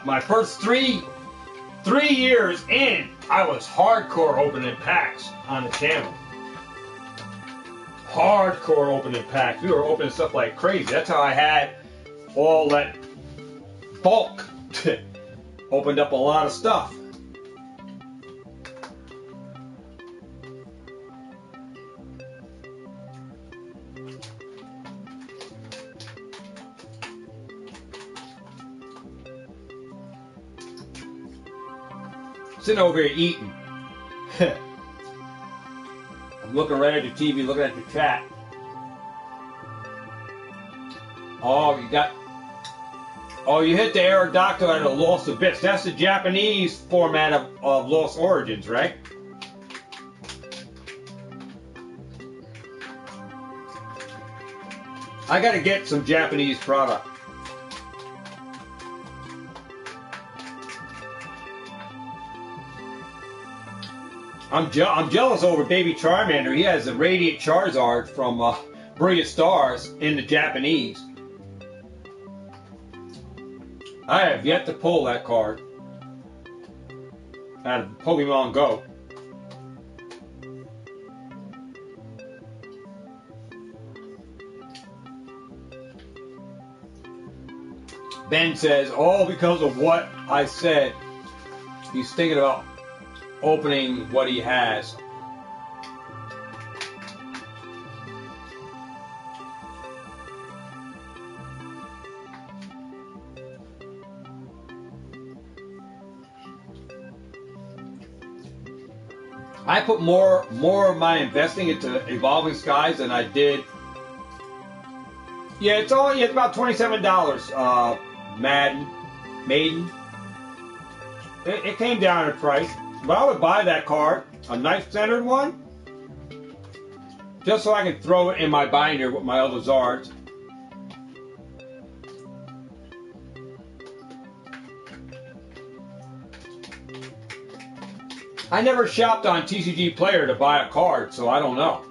my first three years in. I was hardcore opening packs on the channel. Hardcore opening packs. We were opening stuff like crazy. That's how I had all that bulk. Opened up a lot of stuff. Sitting over here eating. I'm looking right at the TV, looking at the chat. Oh, you hit the Aerodactyl at a Lost Abyss. That's the Japanese format of Lost Origins, right? I gotta get some Japanese product. I'm jealous over Baby Charmander. He has a Radiant Charizard from Brilliant Stars in the Japanese. I have yet to pull that card out of Pokemon Go. Ben says, all because of what I said. He's thinking about opening what he has. I put more of my investing into Evolving Skies than I did. Yeah, it's about $27. Maiden. It came down in price. But I would buy that card, a knife-centered one, just so I can throw it in my binder with my other Zards. I never shopped on TCG Player to buy a card, so I don't know.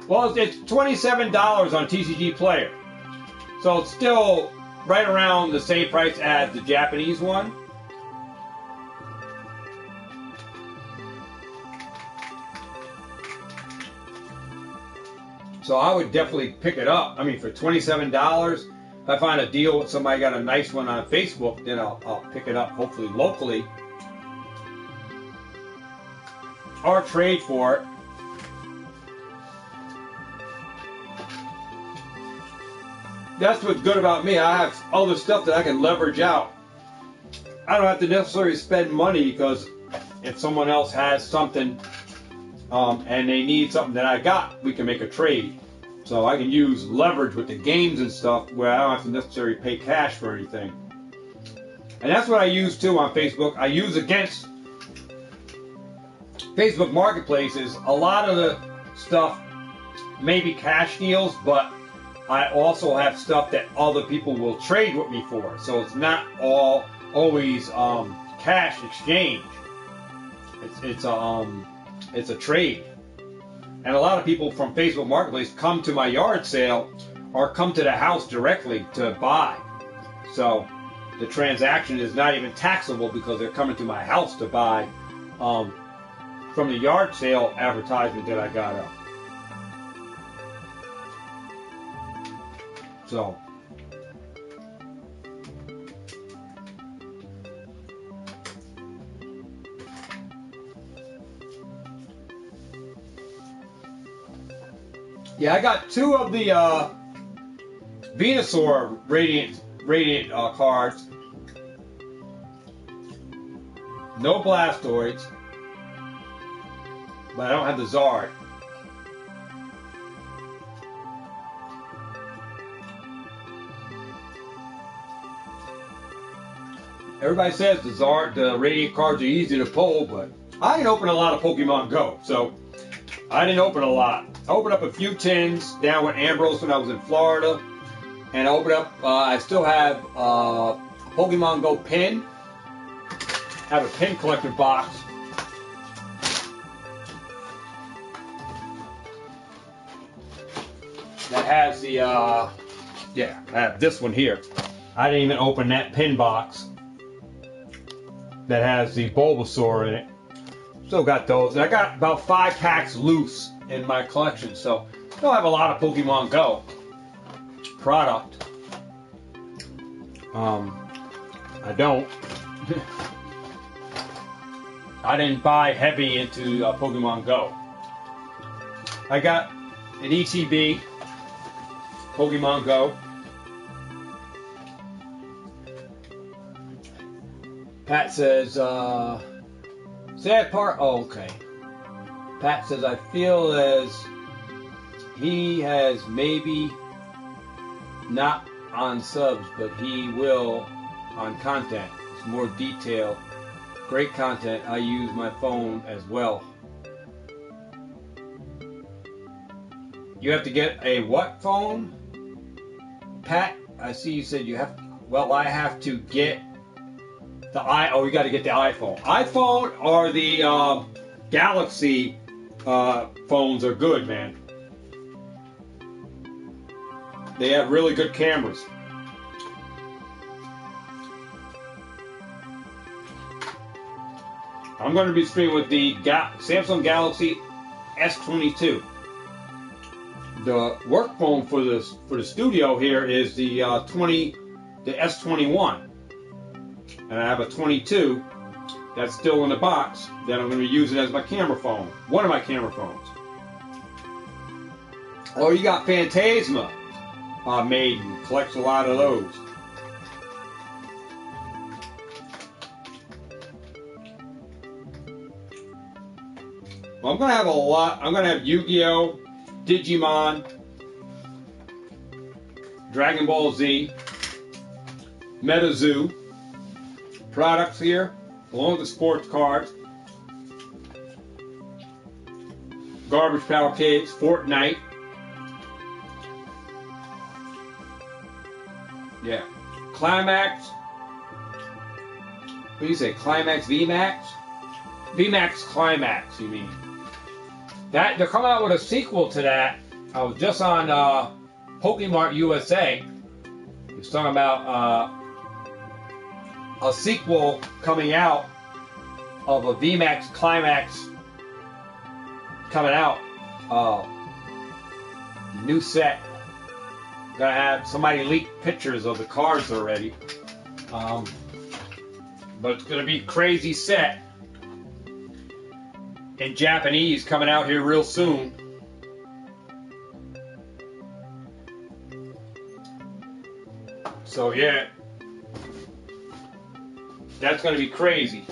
Well, it's $27 on TCG Player. So it's still right around the same price as the Japanese one. So I would definitely pick it up. I mean, for $27, if I find a deal with somebody got a nice one on Facebook, then I'll pick it up, hopefully locally, or trade for it. That's what's good about me. I have other stuff that I can leverage out. I don't have to necessarily spend money, because if someone else has something and they need something that I got, we can make a trade. So I can use leverage with the games and stuff where I don't have to necessarily pay cash for anything. And that's what I use too on Facebook. I use against Facebook Marketplaces. A lot of the stuff maybe cash deals, but I also have stuff that other people will trade with me for. So it's not always cash exchange. It's a trade. And a lot of people from Facebook Marketplace come to my yard sale or come to the house directly to buy. So the transaction is not even taxable because they're coming to my house to buy from the yard sale advertisement that I got up. So yeah, I got 2 of the Venusaur Radiant cards. No Blastoids, but I don't have the Zard. Everybody says the Radiant cards are easy to pull, but I didn't open a lot of Pokemon Go, so I didn't open a lot. I opened up a few tins down with Ambrose when I was in Florida, and I opened up. I still have a Pokemon Go pin. I have a pin collector box. That has the yeah, I have this one here. I didn't even open that pin box. That has the Bulbasaur in it. Still got those. And I got about 5 packs loose in my collection, so I don't have a lot of Pokemon Go product. I don't. I didn't buy heavy into Pokemon Go. I got an ETB Pokemon Go. Pat says, sad part, oh, okay. Pat says, I feel as he has maybe not on subs, but he will on content. It's more detail. Great content. I use my phone as well. You have to get a what phone? Pat, I see you said you have, well, I have to get oh, you got to get the iPhone. iPhone or the Galaxy phones are good, man. They have really good cameras. I'm going to be streaming with the Samsung Galaxy S22. The work phone for the studio here is the S21. And I have a 22 that's still in the box that I'm going to be using as my camera phone. One of my camera phones. Oh, you got Phantasma Maiden. Collects a lot of those. Well, I'm going to have a lot. I'm going to have Yu-Gi-Oh, Digimon, Dragon Ball Z, MetaZoo products here, along with the sports cards, Garbage Pail Kids, Fortnite. Yeah. Climax. What do you say? Climax VMAX? VMAX Climax, you mean? That they're coming out with a sequel to that. I was just on Pokemart USA. He was talking about a sequel coming out of a VMAX Climax coming out. New set. Gonna have somebody leak pictures of the cards already. But it's gonna be crazy set in Japanese coming out here real soon. So yeah, that's gonna be crazy.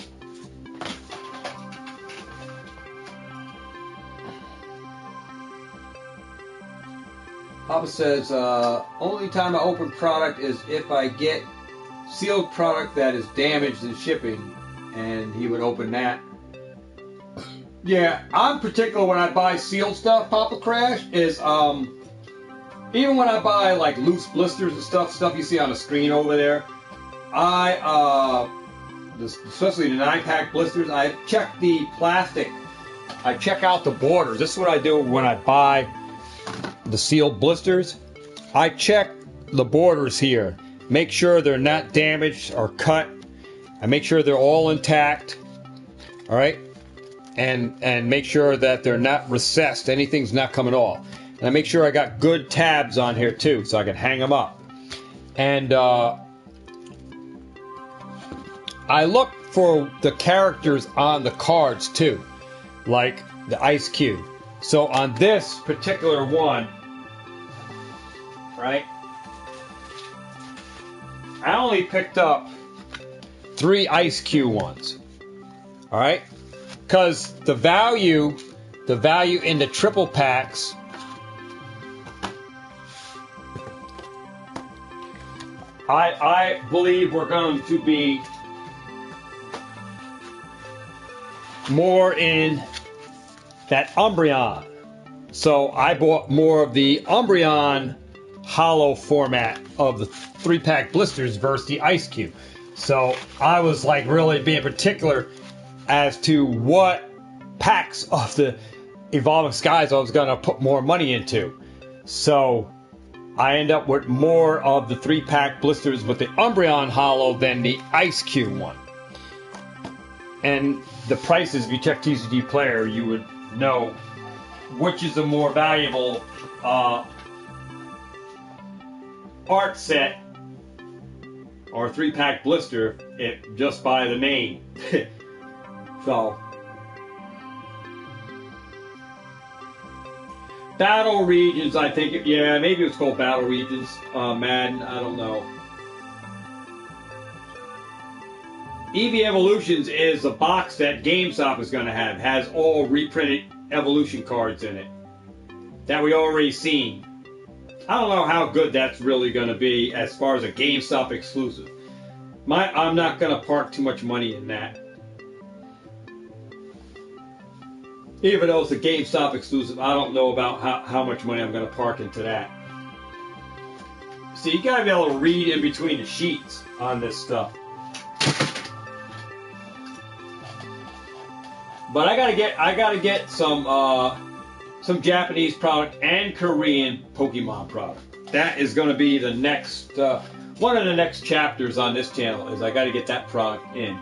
Papa says, only time I open product is if I get sealed product that is damaged in shipping, and he would open that. Yeah, I'm particular when I buy sealed stuff, Papa Crash, is even when I buy like loose blisters and stuff you see on the screen over there, especially the 9-pack blisters, I check the plastic. I check out the borders. This is what I do when I buy the sealed blisters. I check the borders here. Make sure they're not damaged or cut. I make sure they're all intact. All right? And make sure that they're not recessed. Anything's not coming off. And I make sure I got good tabs on here too, so I can hang them up. And I look for the characters on the cards too, like the ice cube. So on this particular one, right, I only picked up 3 ice cube ones. All right, because the value in the triple packs, I believe we're going to be more in that Umbreon. So I bought more of the Umbreon hollow format of the 3-pack blisters versus the ice cube. So I was like really being particular as to what packs of the Evolving Skies I was going to put more money into. So I end up with more of the 3-pack blisters with the Umbreon hollow than the ice cube one. And the prices, if you check TCG Player, you would know which is the more valuable art set or 3-pack blister, just by the name. So, Battle Regions, I think, yeah, maybe it's called Battle Regions, Madden, I don't know. EV Evolutions is a box that GameStop is going to have. Has all reprinted evolution cards in it that we already seen. I don't know how good that's really going to be as far as a GameStop exclusive. I'm not going to park too much money in that. Even though it's a GameStop exclusive, I don't know about how much money I'm going to park into that. See, you got to be able to read in between the sheets on this stuff. But I gotta get some Japanese product and Korean Pokemon product. That is going to be the next one of the next chapters on this channel. Is I got to get that product in,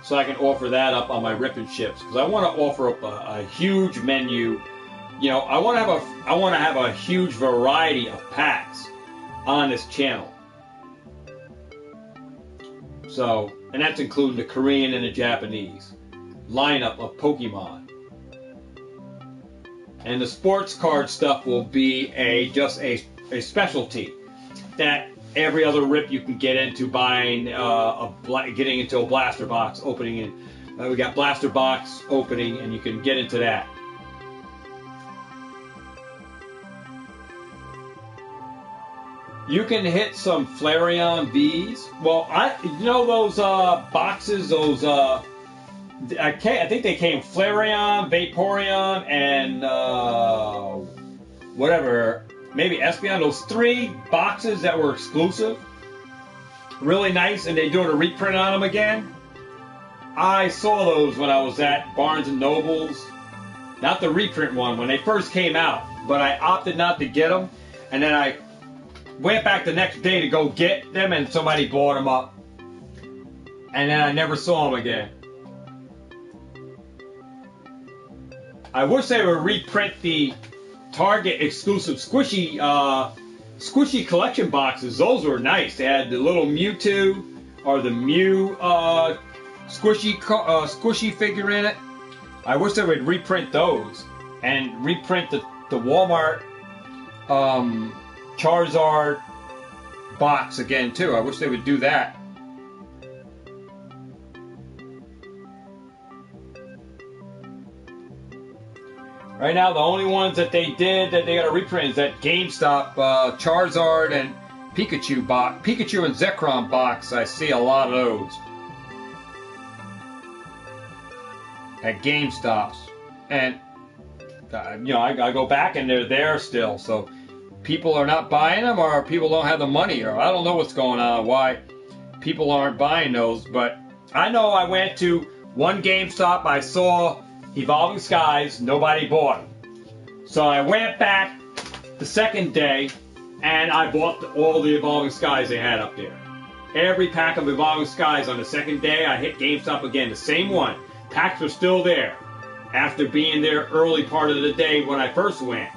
so I can offer that up on my Rip and Ships, because I want to offer up a huge menu. You know, I want to have a huge variety of packs on this channel. So, and that's including the Korean and the Japanese lineup of Pokemon. And the sports card stuff will be just a specialty that every other rip you can get into buying, getting into a blaster box opening. And we got blaster box opening, and you can get into that. You can hit some Flareon V's. Well, you know those boxes, those I think they came Flareon, Vaporeon, and whatever, maybe Espeon. Those 3 boxes that were exclusive, really nice, and they're doing a reprint on them again. I saw those when I was at Barnes and Nobles. Not the reprint one when they first came out, but I opted not to get them, and then I went back the next day to go get them, and somebody bought them up. And then I never saw them again. I wish they would reprint the Target exclusive squishy collection boxes. Those were nice. They had the little Mewtwo or the Mew squishy figure in it. I wish they would reprint those and reprint the Walmart Charizard box again too. I wish they would do that. Right now, the only ones that they did that they got to reprint is that GameStop Charizard and Pikachu box, Pikachu and Zekrom box. I see a lot of those. at GameStops, and you know, I go back and they're there still. So people are not buying them, or people don't have the money, or I don't know what's going on, why people aren't buying those. But I know I went to one GameStop, I saw Evolving Skies, nobody bought them. So I went back the second day and I bought all the Evolving Skies they had up there. Every pack of Evolving Skies on the second day, I hit GameStop again, the same one. Packs were still there. After being there early part of the day when I first went,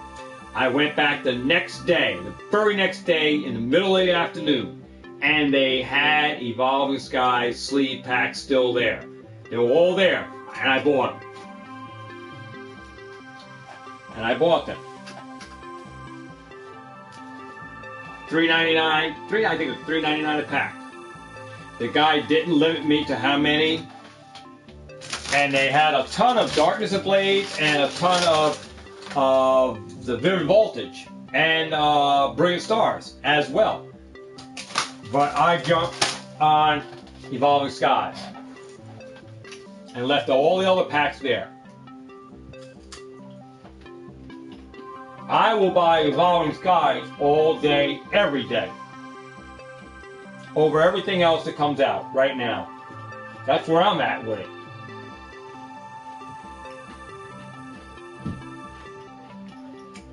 I went back the next day, the very next day in the middle of the afternoon, and they had Evolving Skies sleeve packs still there. They were all there, and I bought them. And I bought them. $3.99, I think it was $3.99 a pack. The guy didn't limit me to how many, and they had a ton of Darkness Ablaze and a ton of the Vivid Voltage and Brilliant Stars as well. But I jumped on Evolving Skies and left all the other packs there. I will buy Evolving Skies all day, every day, over everything else that comes out right now. That's where I'm at with it.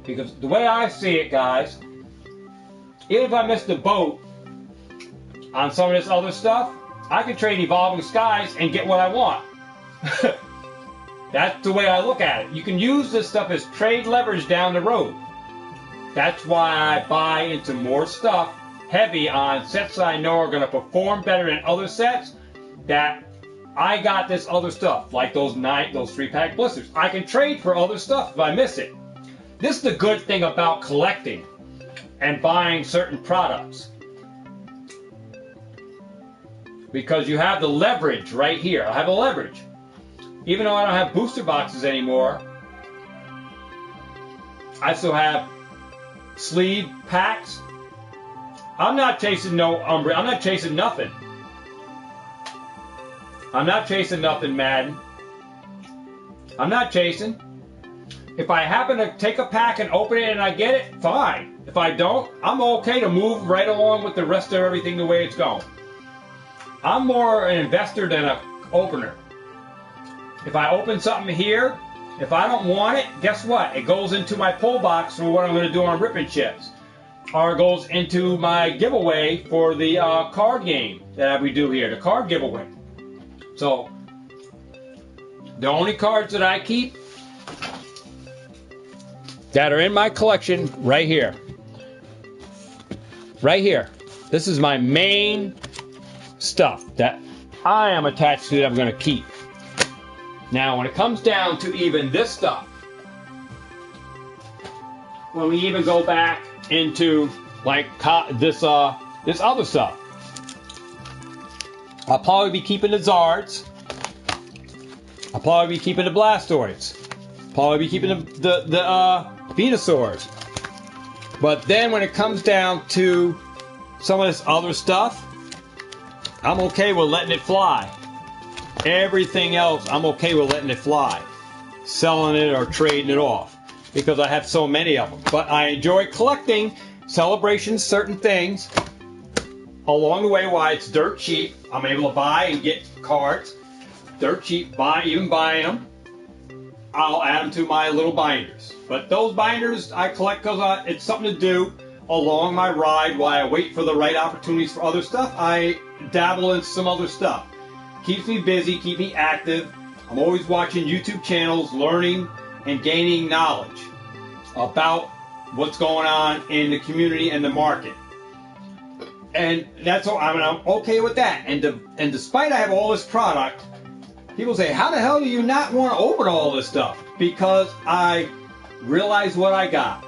Because the way I see it, guys, even if I miss the boat on some of this other stuff, I can trade Evolving Skies and get what I want. That's the way I look at it. You can use this stuff as trade leverage down the road. That's why I buy into more stuff heavy on sets that I know are going to perform better than other sets, that I got this other stuff, like those 3-pack blisters. I can trade for other stuff if I miss it. This is the good thing about collecting and buying certain products, because you have the leverage right here. I have the leverage. Even though I don't have booster boxes anymore, I still have sleeve packs. I'm not chasing no Umbra. I'm not chasing nothing. I'm not chasing nothing, Madden. I'm not chasing. If I happen to take a pack and open it and I get it, fine. If I don't, I'm okay to move right along with the rest of everything the way it's going. I'm more an investor than an opener. If I open something here, if I don't want it, guess what? It goes into my pull box for what I'm going to do on ripping chips. Or it goes into my giveaway for the card game that we do here, the card giveaway. So, the only cards that I keep that are in my collection right here. Right here. This is my main stuff that I am attached to that I'm going to keep. Now, when it comes down to even this stuff, when we even go back into like this other stuff, I'll probably be keeping the Zards. I'll probably be keeping the Blastoids. Probably be keeping the Venusaurs. But then when it comes down to some of this other stuff, I'm okay with letting it fly. Everything else, I'm okay with letting it fly. Selling it or trading it off. Because I have so many of them. But I enjoy collecting celebrations, certain things. Along the way, why it's dirt cheap. I'm able to buy and get cards. Dirt cheap, even buying them. I'll add them to my little binders. But those binders I collect because it's something to do along my ride while I wait for the right opportunities for other stuff. I dabble in some other stuff. Keeps me busy, keep me active. I'm always watching YouTube channels, learning and gaining knowledge about what's going on in the community and the market. And that's all. I'm okay with that. And despite I have all this product, people say, how the hell do you not want to open all this stuff? Because I realize what I got.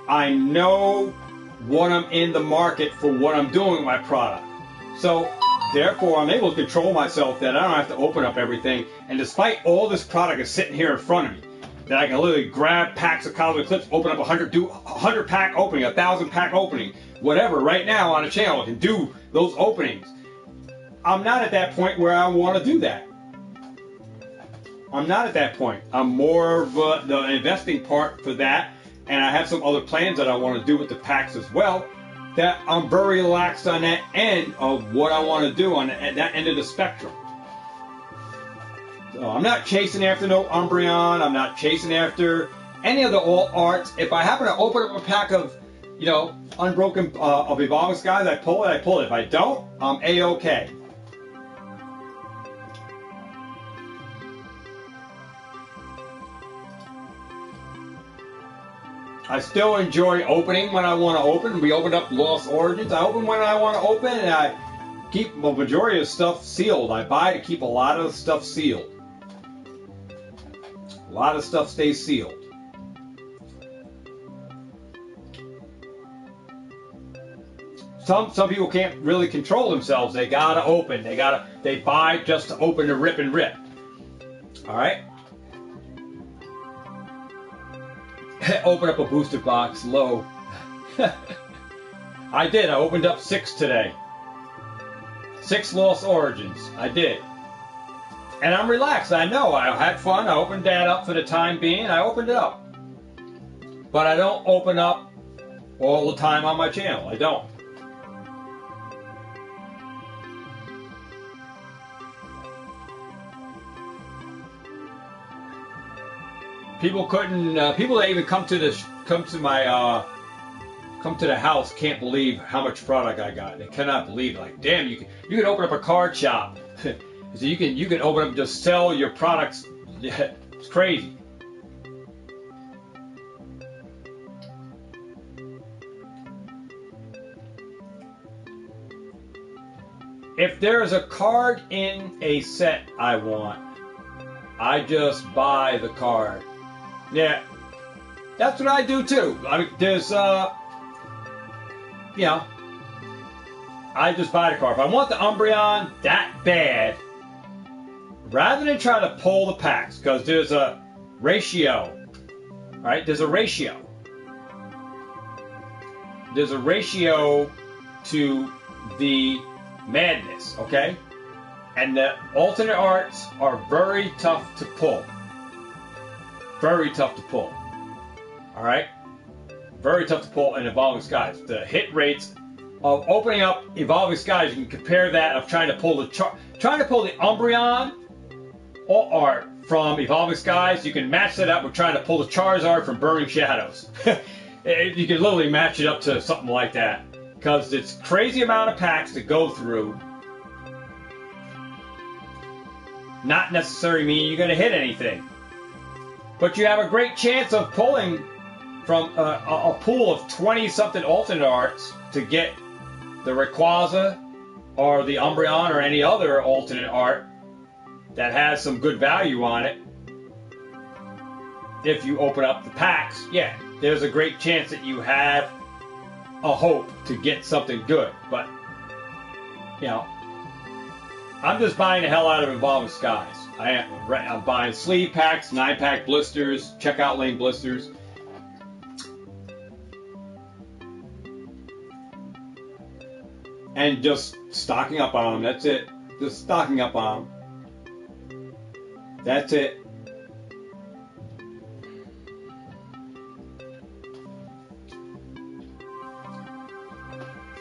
I know what I'm in the market for what I'm doing with my product. So, therefore, I'm able to control myself that I don't have to open up everything. And despite all this product is sitting here in front of me, that I can literally grab packs of Cosmic Eclipse, open up 100, do 100 pack opening, 1,000 pack opening, whatever, right now on a channel, I can do those openings. I'm not at that point where I want to do that. I'm not at that point. I'm more of the investing part for that, and I have some other plans that I want to do with the packs as well, that I'm very relaxed on that end of what I want to do at that end of the spectrum. So I'm not chasing after no Umbreon. I'm not chasing after any of the alt arts. If I happen to open up a pack of, you know, Unbroken of Evolving Skies, I pull it, I pull it. If I don't, I'm A-OK. I still enjoy opening when I want to open. We opened up Lost Origins. I open when I want to open, and I keep the majority of stuff sealed. I buy to keep a lot of stuff sealed. A lot of stuff stays sealed. Some people can't really control themselves. They gotta open. They buy just to open to rip and rip. All right. Open up a booster box low. I did. I opened up 6 today. 6 Lost Origins. I did. And I'm relaxed. I know. I had fun. I opened that up for the time being. I opened it up. But I don't open up all the time on my channel. I don't. People couldn't. People that even come to the house can't believe how much product I got. They cannot believe it. Like, damn, you can open up a card shop. So you can open up and just sell your products. It's crazy. If there is a card in a set I want, I just buy the card. Yeah, that's what I do too. I mean, there's, you know, I just buy the card. If I want the Umbreon that bad, rather than try to pull the packs, because there's a ratio, right? There's a ratio. There's a ratio to the madness, okay? And the alternate arts are very tough to pull. Very tough to pull. Alright? Very tough to pull in Evolving Skies. The hit rates of opening up Evolving Skies, you can compare that of trying to pull the Umbreon alt art from Evolving Skies. You can match that up with trying to pull the Charizard from Burning Shadows. You can literally match it up to something like that. Because it's crazy amount of packs to go through. Not necessarily mean you're going to hit anything. But you have a great chance of pulling from a pool of 20-something alternate arts to get the Rayquaza or the Umbreon or any other alternate art that has some good value on it. If you open up the packs, yeah, there's a great chance that you have a hope to get something good. But, you know, I'm just buying the hell out of Evolving Skies. I'm buying sleeve packs, 9-pack blisters, checkout lane blisters. And just stocking up on them. That's it. Just stocking up on them. That's it.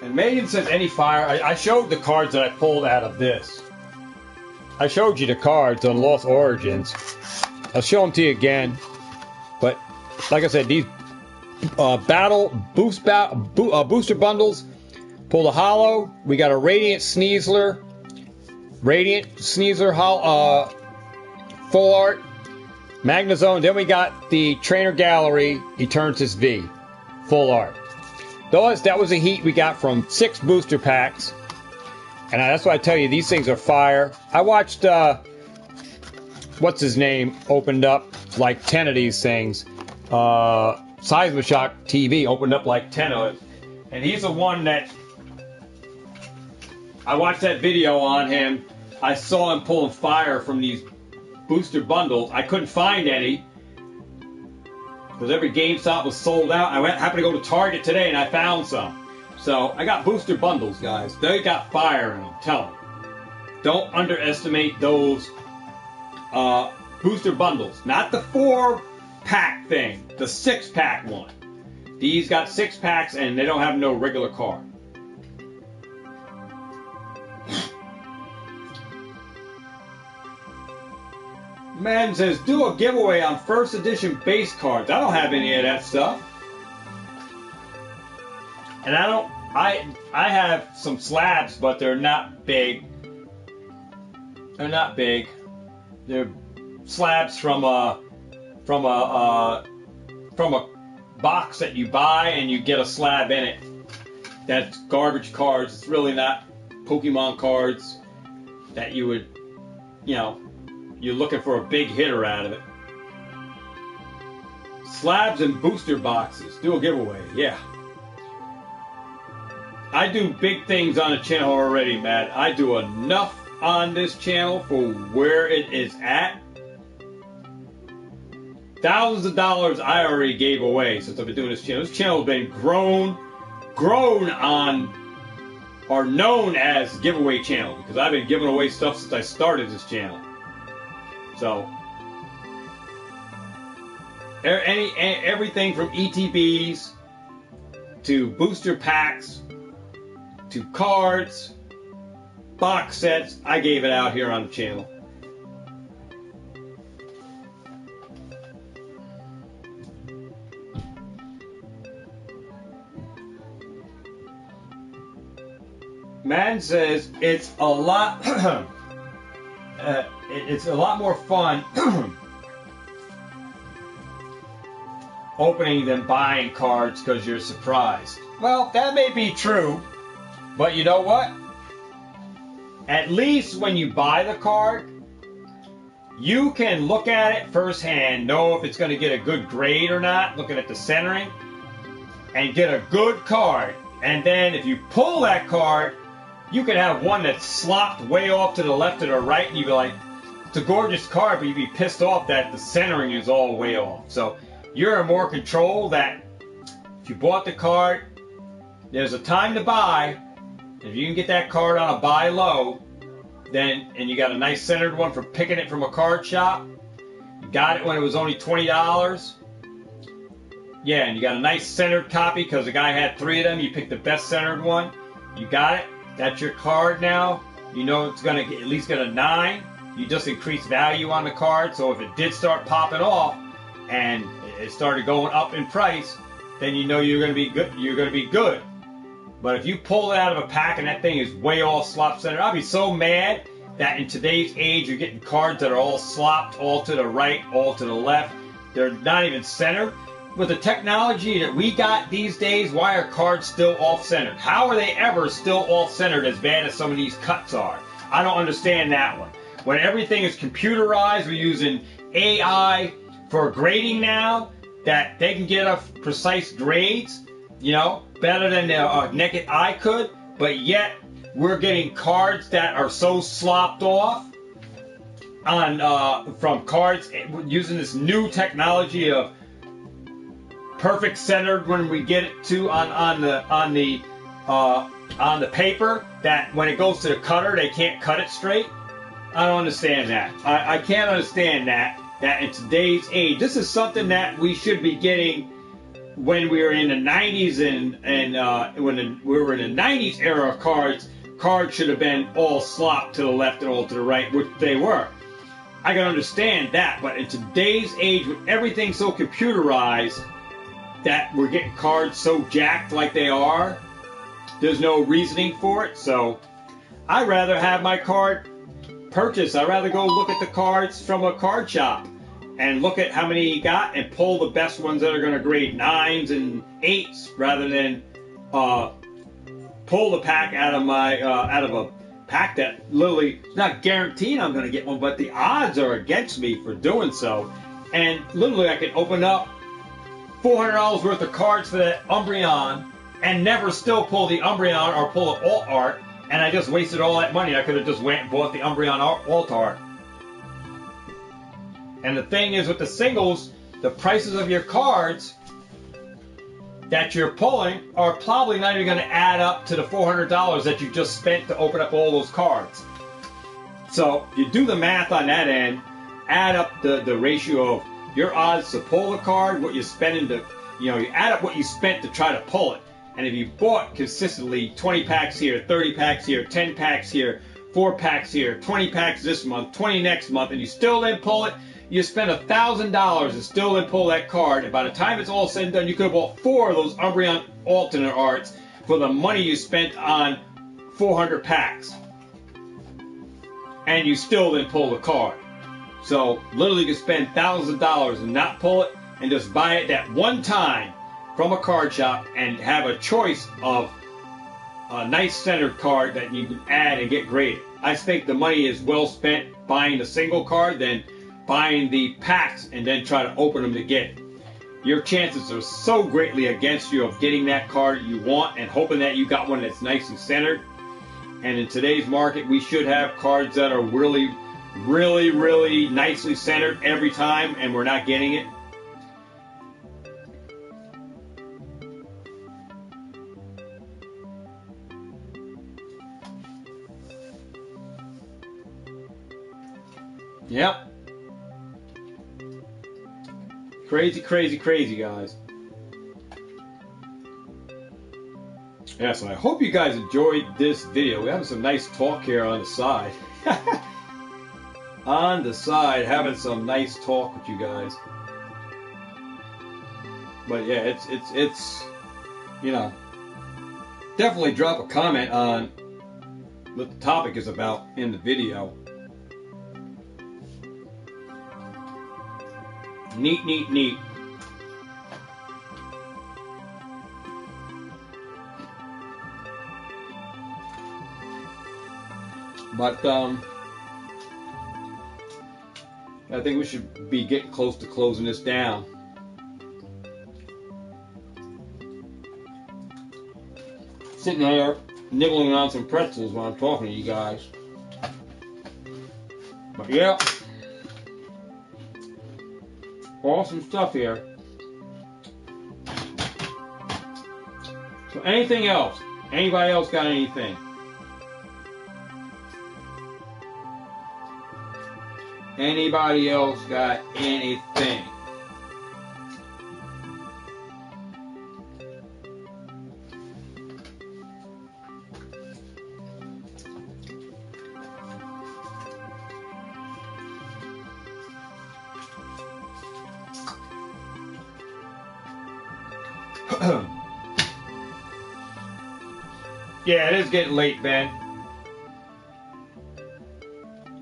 And Megan says any fire. I showed the cards that I pulled out of this. I showed you the cards on Lost Origins. I'll show them to you again. But like I said, these booster bundles. Pull the Hollow. We got a Radiant Sneasler full art. Magnezone. Then we got the Trainer Gallery Eternatus V full art. That was a heat we got from 6 booster packs. And that's why I tell you, these things are fire. I watched, what's his name, opened up like 10 of these things. Seismoshock TV opened up like 10 of it. And he's the one that, I watched that video on him. I saw him pulling fire from these booster bundles. I couldn't find any, because every GameStop was sold out. I happened to go to Target today and I found some. So I got booster bundles, guys. They got fire in them. Tell them. Don't underestimate those booster bundles, not the 4-pack thing, the 6-pack one. These got 6 packs and they don't have no regular card. Man says, do a giveaway on first edition base cards. I don't have any of that stuff. And I have some slabs, but they're not big. They're not big. They're slabs from a box that you buy and you get a slab in it. That's garbage cards. It's really not Pokemon cards that you would, you know, you're looking for a big hitter out of it. Slabs and booster boxes. Do a giveaway. Yeah. I do big things on the channel already, Matt. I do enough on this channel for where it is at. Thousands of dollars I already gave away since I've been doing this channel. This channel has been grown on, or known as giveaway channel, because I've been giving away stuff since I started this channel. So, everything from ETBs to booster packs to cards, box sets, I gave it out here on the channel. Man says it's a lot. It's a lot more fun opening than buying cards because you're surprised. Well, that may be true, but you know what? At least when you buy the card, you can look at it firsthand, know if it's going to get a good grade or not, looking at the centering, and get a good card. And then if you pull that card, you could have one that's slopped way off to the left or the right, and you'd be like, it's a gorgeous card, but you'd be pissed off that the centering is all way off. So you're in more control that if you bought the card, there's a time to buy. If you can get that card on a buy low, then, and you got a nice centered one for picking it from a card shop, you got it when it was only $20. Yeah, and you got a nice centered copy because the guy had 3 of them. You picked the best centered one. You got it. That's your card now. You know it's going to at least get a 9. You just increase value on the card. So if it did start popping off and it started going up in price, then you know you're going to be good. You're going to be good. But if you pull it out of a pack and that thing is way all slop centered, I'll be so mad that in today's age you're getting cards that are all slopped, all to the right, all to the left. They're not even centered. With the technology that we got these days, why are cards still off-centered? How are they ever still off-centered as bad as some of these cuts are? I don't understand that one. When everything is computerized, we're using AI for grading now, that they can get us precise grades, you know, better than the naked eye could, but yet we're getting cards that are so slopped off on from cards using this new technology of perfect centered when we get it to on the paper, that when it goes to the cutter they can't cut it straight. I don't understand that. I can't understand that in today's age. This is something that we should be getting when we were in the 90s and when we were in the 90s era of cards. Cards should have been all slopped to the left and all to the right, which they were. I can understand that, but in today's age with everything so computerized, that we're getting cards so jacked like they are, there's no reasoning for it. So I'd rather have my card purchased. I'd rather go look at the cards from a card shop and look at how many you got and pull the best ones that are going to grade 9s and 8s rather than pull the pack out of my out of a pack that literally is not guaranteed I'm going to get one, but the odds are against me for doing so. And literally I can open up $400 worth of cards for that Umbreon and never still pull the Umbreon or pull an alt art, and I just wasted all that money. I could have just went and bought the Umbreon alt art. And the thing is with the singles, the prices of your cards that you're pulling are probably not even going to add up to the $400 that you just spent to open up all those cards. So you do the math on that end, add up the ratio of your odds to pull the card, what you're spending to, you add up what you spent to try to pull it. And if you bought consistently 20 packs here, 30 packs here, 10 packs here, 4 packs here, 20 packs this month, 20 next month, and you still didn't pull it, you spent $1,000 and still didn't pull that card. And by the time it's all said and done, you could have bought 4 of those Umbreon alternate arts for the money you spent on 400 packs. And you still didn't pull the card. So literally you could spend thousands of dollars and not pull it and just buy it that one time from a card shop and have a choice of a nice centered card that you can add and get graded. I think the money is well spent buying the single card than buying the packs and then try to open them to get it. Your chances are so greatly against you of getting that card you want and hoping that you got one that's nice and centered. And in today's market, we should have cards that are really, really, really nicely centered every time, and we're not getting it. Yep. Crazy, crazy, crazy, guys. Yes, and I hope you guys enjoyed this video. We're having some nice talk here on the side. On the side, having some nice talk with you guys. But yeah, it's definitely drop a comment on what the topic is about in the video. Neat, neat, neat. But I think we should be getting close to closing this down. Sitting there nibbling on some pretzels while I'm talking to you guys. But yeah, awesome stuff here. So anything else? Anybody else got anything? Anybody else got anything? Yeah, it is getting late, Ben.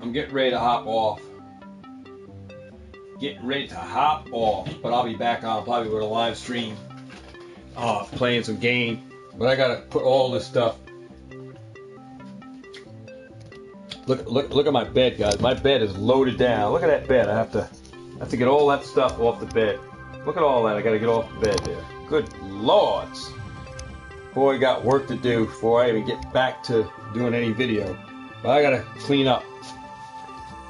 I'm getting ready to hop off. Getting ready to hop off, but I'll be back on probably with a live stream, playing some game. But I gotta put all this stuff. Look at my bed, guys. My bed is loaded down. Look at that bed. I have to get all that stuff off the bed. Look at all that. I gotta get off the bed there. Good lords. Boy, got work to do before I even get back to doing any video. But I gotta clean up.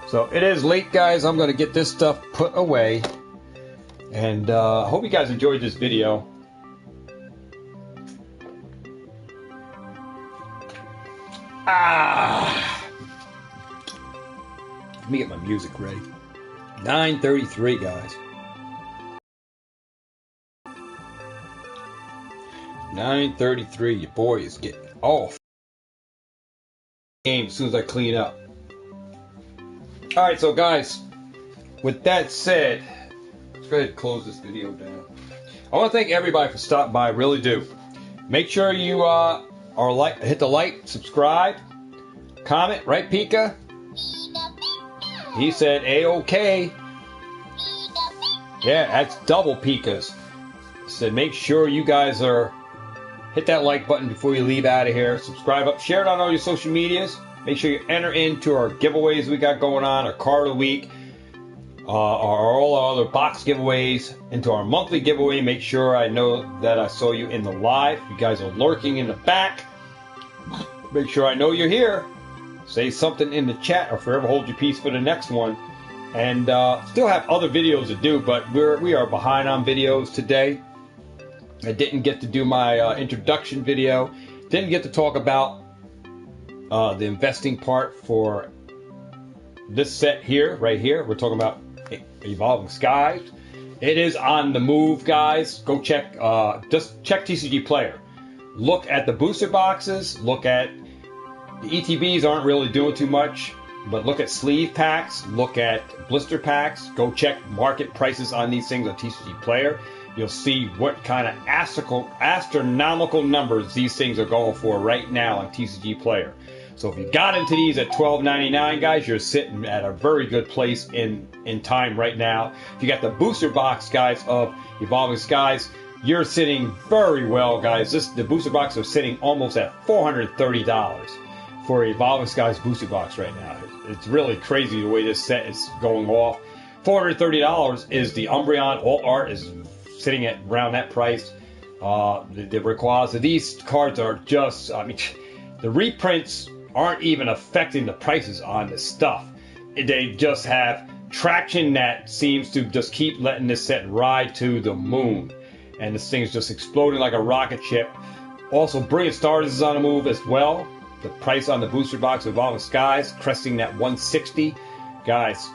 So it is late, guys. I'm gonna get this stuff put away. And I hope you guys enjoyed this video. Let me get my music ready. 9:33, guys. 9:33. Your boy is getting off game as soon as I clean up. All right, so guys, with that said, let's go ahead and close this video down. I want to thank everybody for stopping by. I really do. Make sure you hit the like, subscribe, comment, right, Pika? He said A-OK. Yeah, that's double Pikas. Said make sure you guys hit that like button before you leave out of here. Subscribe up, share it on all your social medias. Make sure you enter into our giveaways we got going on, our card of the week, all our other box giveaways, into our monthly giveaway. Make sure I know that I saw you in the live. You guys are lurking in the back. Make sure I know you're here. Say something in the chat or forever hold your peace for the next one. And still have other videos to do, but we are behind on videos today. I didn't get to do my introduction video. Didn't get to talk about the investing part for this set here, right here, we're talking about Evolving Skies. It is on the move, guys. Go check, just check TCG Player. Look at the booster boxes. Look at the ETBs aren't really doing too much, but look at sleeve packs. Look at blister packs. Go check market prices on these things on TCG Player. You'll see what kind of astronomical numbers these things are going for right now on TCG Player. So if you got into these at $12.99, guys, you're sitting at a very good place in time right now. If you got the booster box, guys, of Evolving Skies, you're sitting very well, guys. The booster box are sitting almost at $430 for Evolving Skies booster box right now. It's really crazy the way this set is going off. $430 is the Umbreon Alt Art is sitting at around that price. The Rayquaza, these cards are just, I mean, the reprints aren't even affecting the prices on this stuff. They just have traction that seems to just keep letting this set ride to the moon. And this thing is just exploding like a rocket ship. Also, Brilliant Stars is on the move as well. The price on the booster box of Evolving Skies cresting that 160. Guys,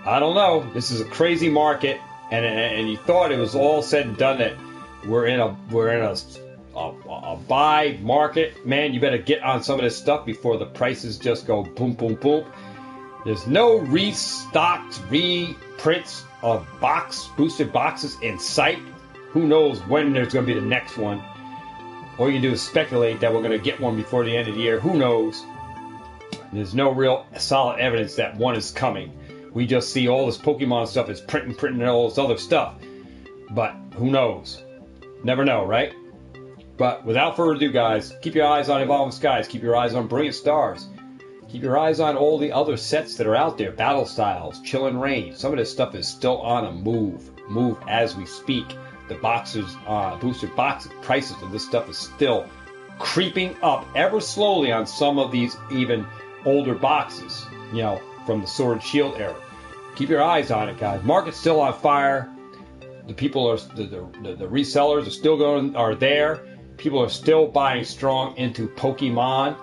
I don't know. This is a crazy market, and you thought it was all said and done that we're in a buy market. Man, you better get on some of this stuff before the prices just go boom, boom, boom. There's no restocked reprints of boosted boxes in sight. Who knows when there's going to be the next one? All you can do is speculate that we're going to get one before the end of the year. Who knows? There's no real solid evidence that one is coming. We just see all this Pokemon stuff is printing and all this other stuff. But who knows? Never know, right? But without further ado, guys, keep your eyes on Evolving Skies. Keep your eyes on Brilliant Stars. Keep your eyes on all the other sets that are out there. Battle Styles, Chill and Rain. Some of this stuff is still on a move as we speak. The boxes, booster box prices of this stuff is still creeping up ever slowly on some of these even older boxes, you know, from the Sword and Shield era. Keep your eyes on it, guys. Market's still on fire. The people are the resellers are there. People are still buying strong into Pokemon,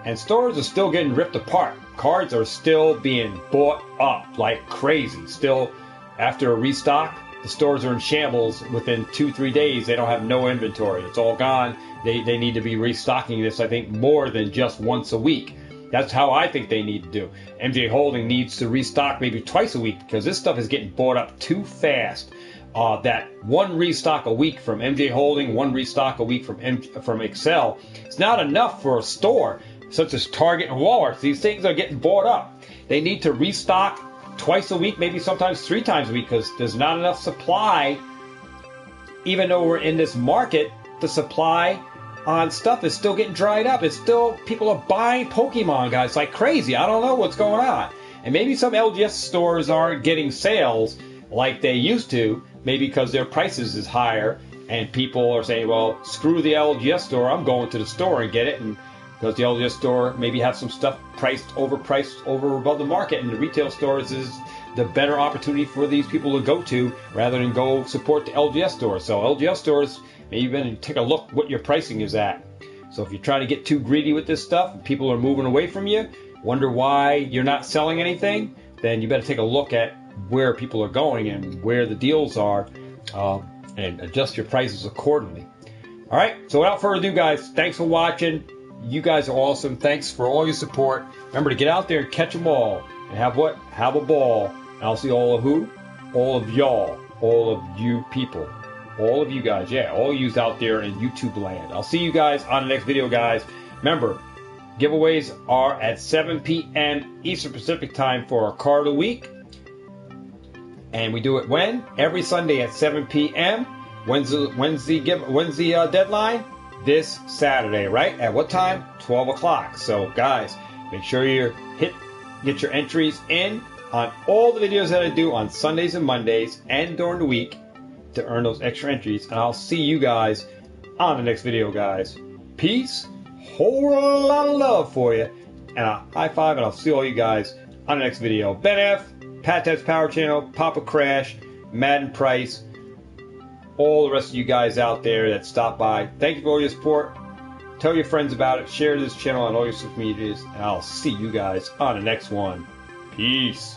and stores are still getting ripped apart. Cards are still being bought up like crazy. Still, after a restock, the stores are in shambles. Within 2-3 days, they don't have no inventory. It's all gone. They need to be restocking this, I think, more than just once a week. That's how I think they need to do. MJ Holding needs to restock maybe twice a week because this stuff is getting bought up too fast. That one restock a week from MJ Holding, one restock a week from Excel, it's not enough for a store such as Target and Walmart. These things are getting bought up. They need to restock twice a week, maybe sometimes 3 times a week, because there's not enough supply. Even though we're in this market, the supply on stuff is still getting dried up. It's still, people are buying Pokemon, guys, like crazy. I don't know what's going on. And maybe some LGS stores aren't getting sales like they used to, maybe because their prices is higher, and people are saying, well, screw the LGS store, I'm going to the store and get it, and because the LGS store maybe have some stuff overpriced over above the market, and the retail stores is the better opportunity for these people to go to rather than go support the LGS stores. So LGS stores, maybe even take a look what your pricing is at. So if you're trying to get too greedy with this stuff, and people are moving away from you, wonder why you're not selling anything, then you better take a look at where people are going and where the deals are, and adjust your prices accordingly. All right, so without further ado, guys, thanks for watching. You guys are awesome. Thanks for all your support. Remember to get out there and catch them all and have what? Have a ball. And I'll see all of who? All of y'all. All of you people. All of you guys. Yeah, all of yous out there in YouTube land. I'll see you guys on the next video, guys. Remember, giveaways are at 7 p.m. Eastern Pacific time for our card of the week. And we do it when? Every Sunday at 7 p.m. When's the deadline? This Saturday, right? At what time? 12 o'clock. So, guys, make sure you get your entries in on all the videos that I do on Sundays and Mondays and during the week to earn those extra entries. And I'll see you guys on the next video, guys. Peace. Whole lot of love for you. And a high five, and I'll see all you guys on the next video. Ben F., Pat Ted's Power Channel, Papa Crash, Madden Price, all the rest of you guys out there that stopped by. Thank you for all your support. Tell your friends about it. Share this channel on all your social medias. And I'll see you guys on the next one. Peace.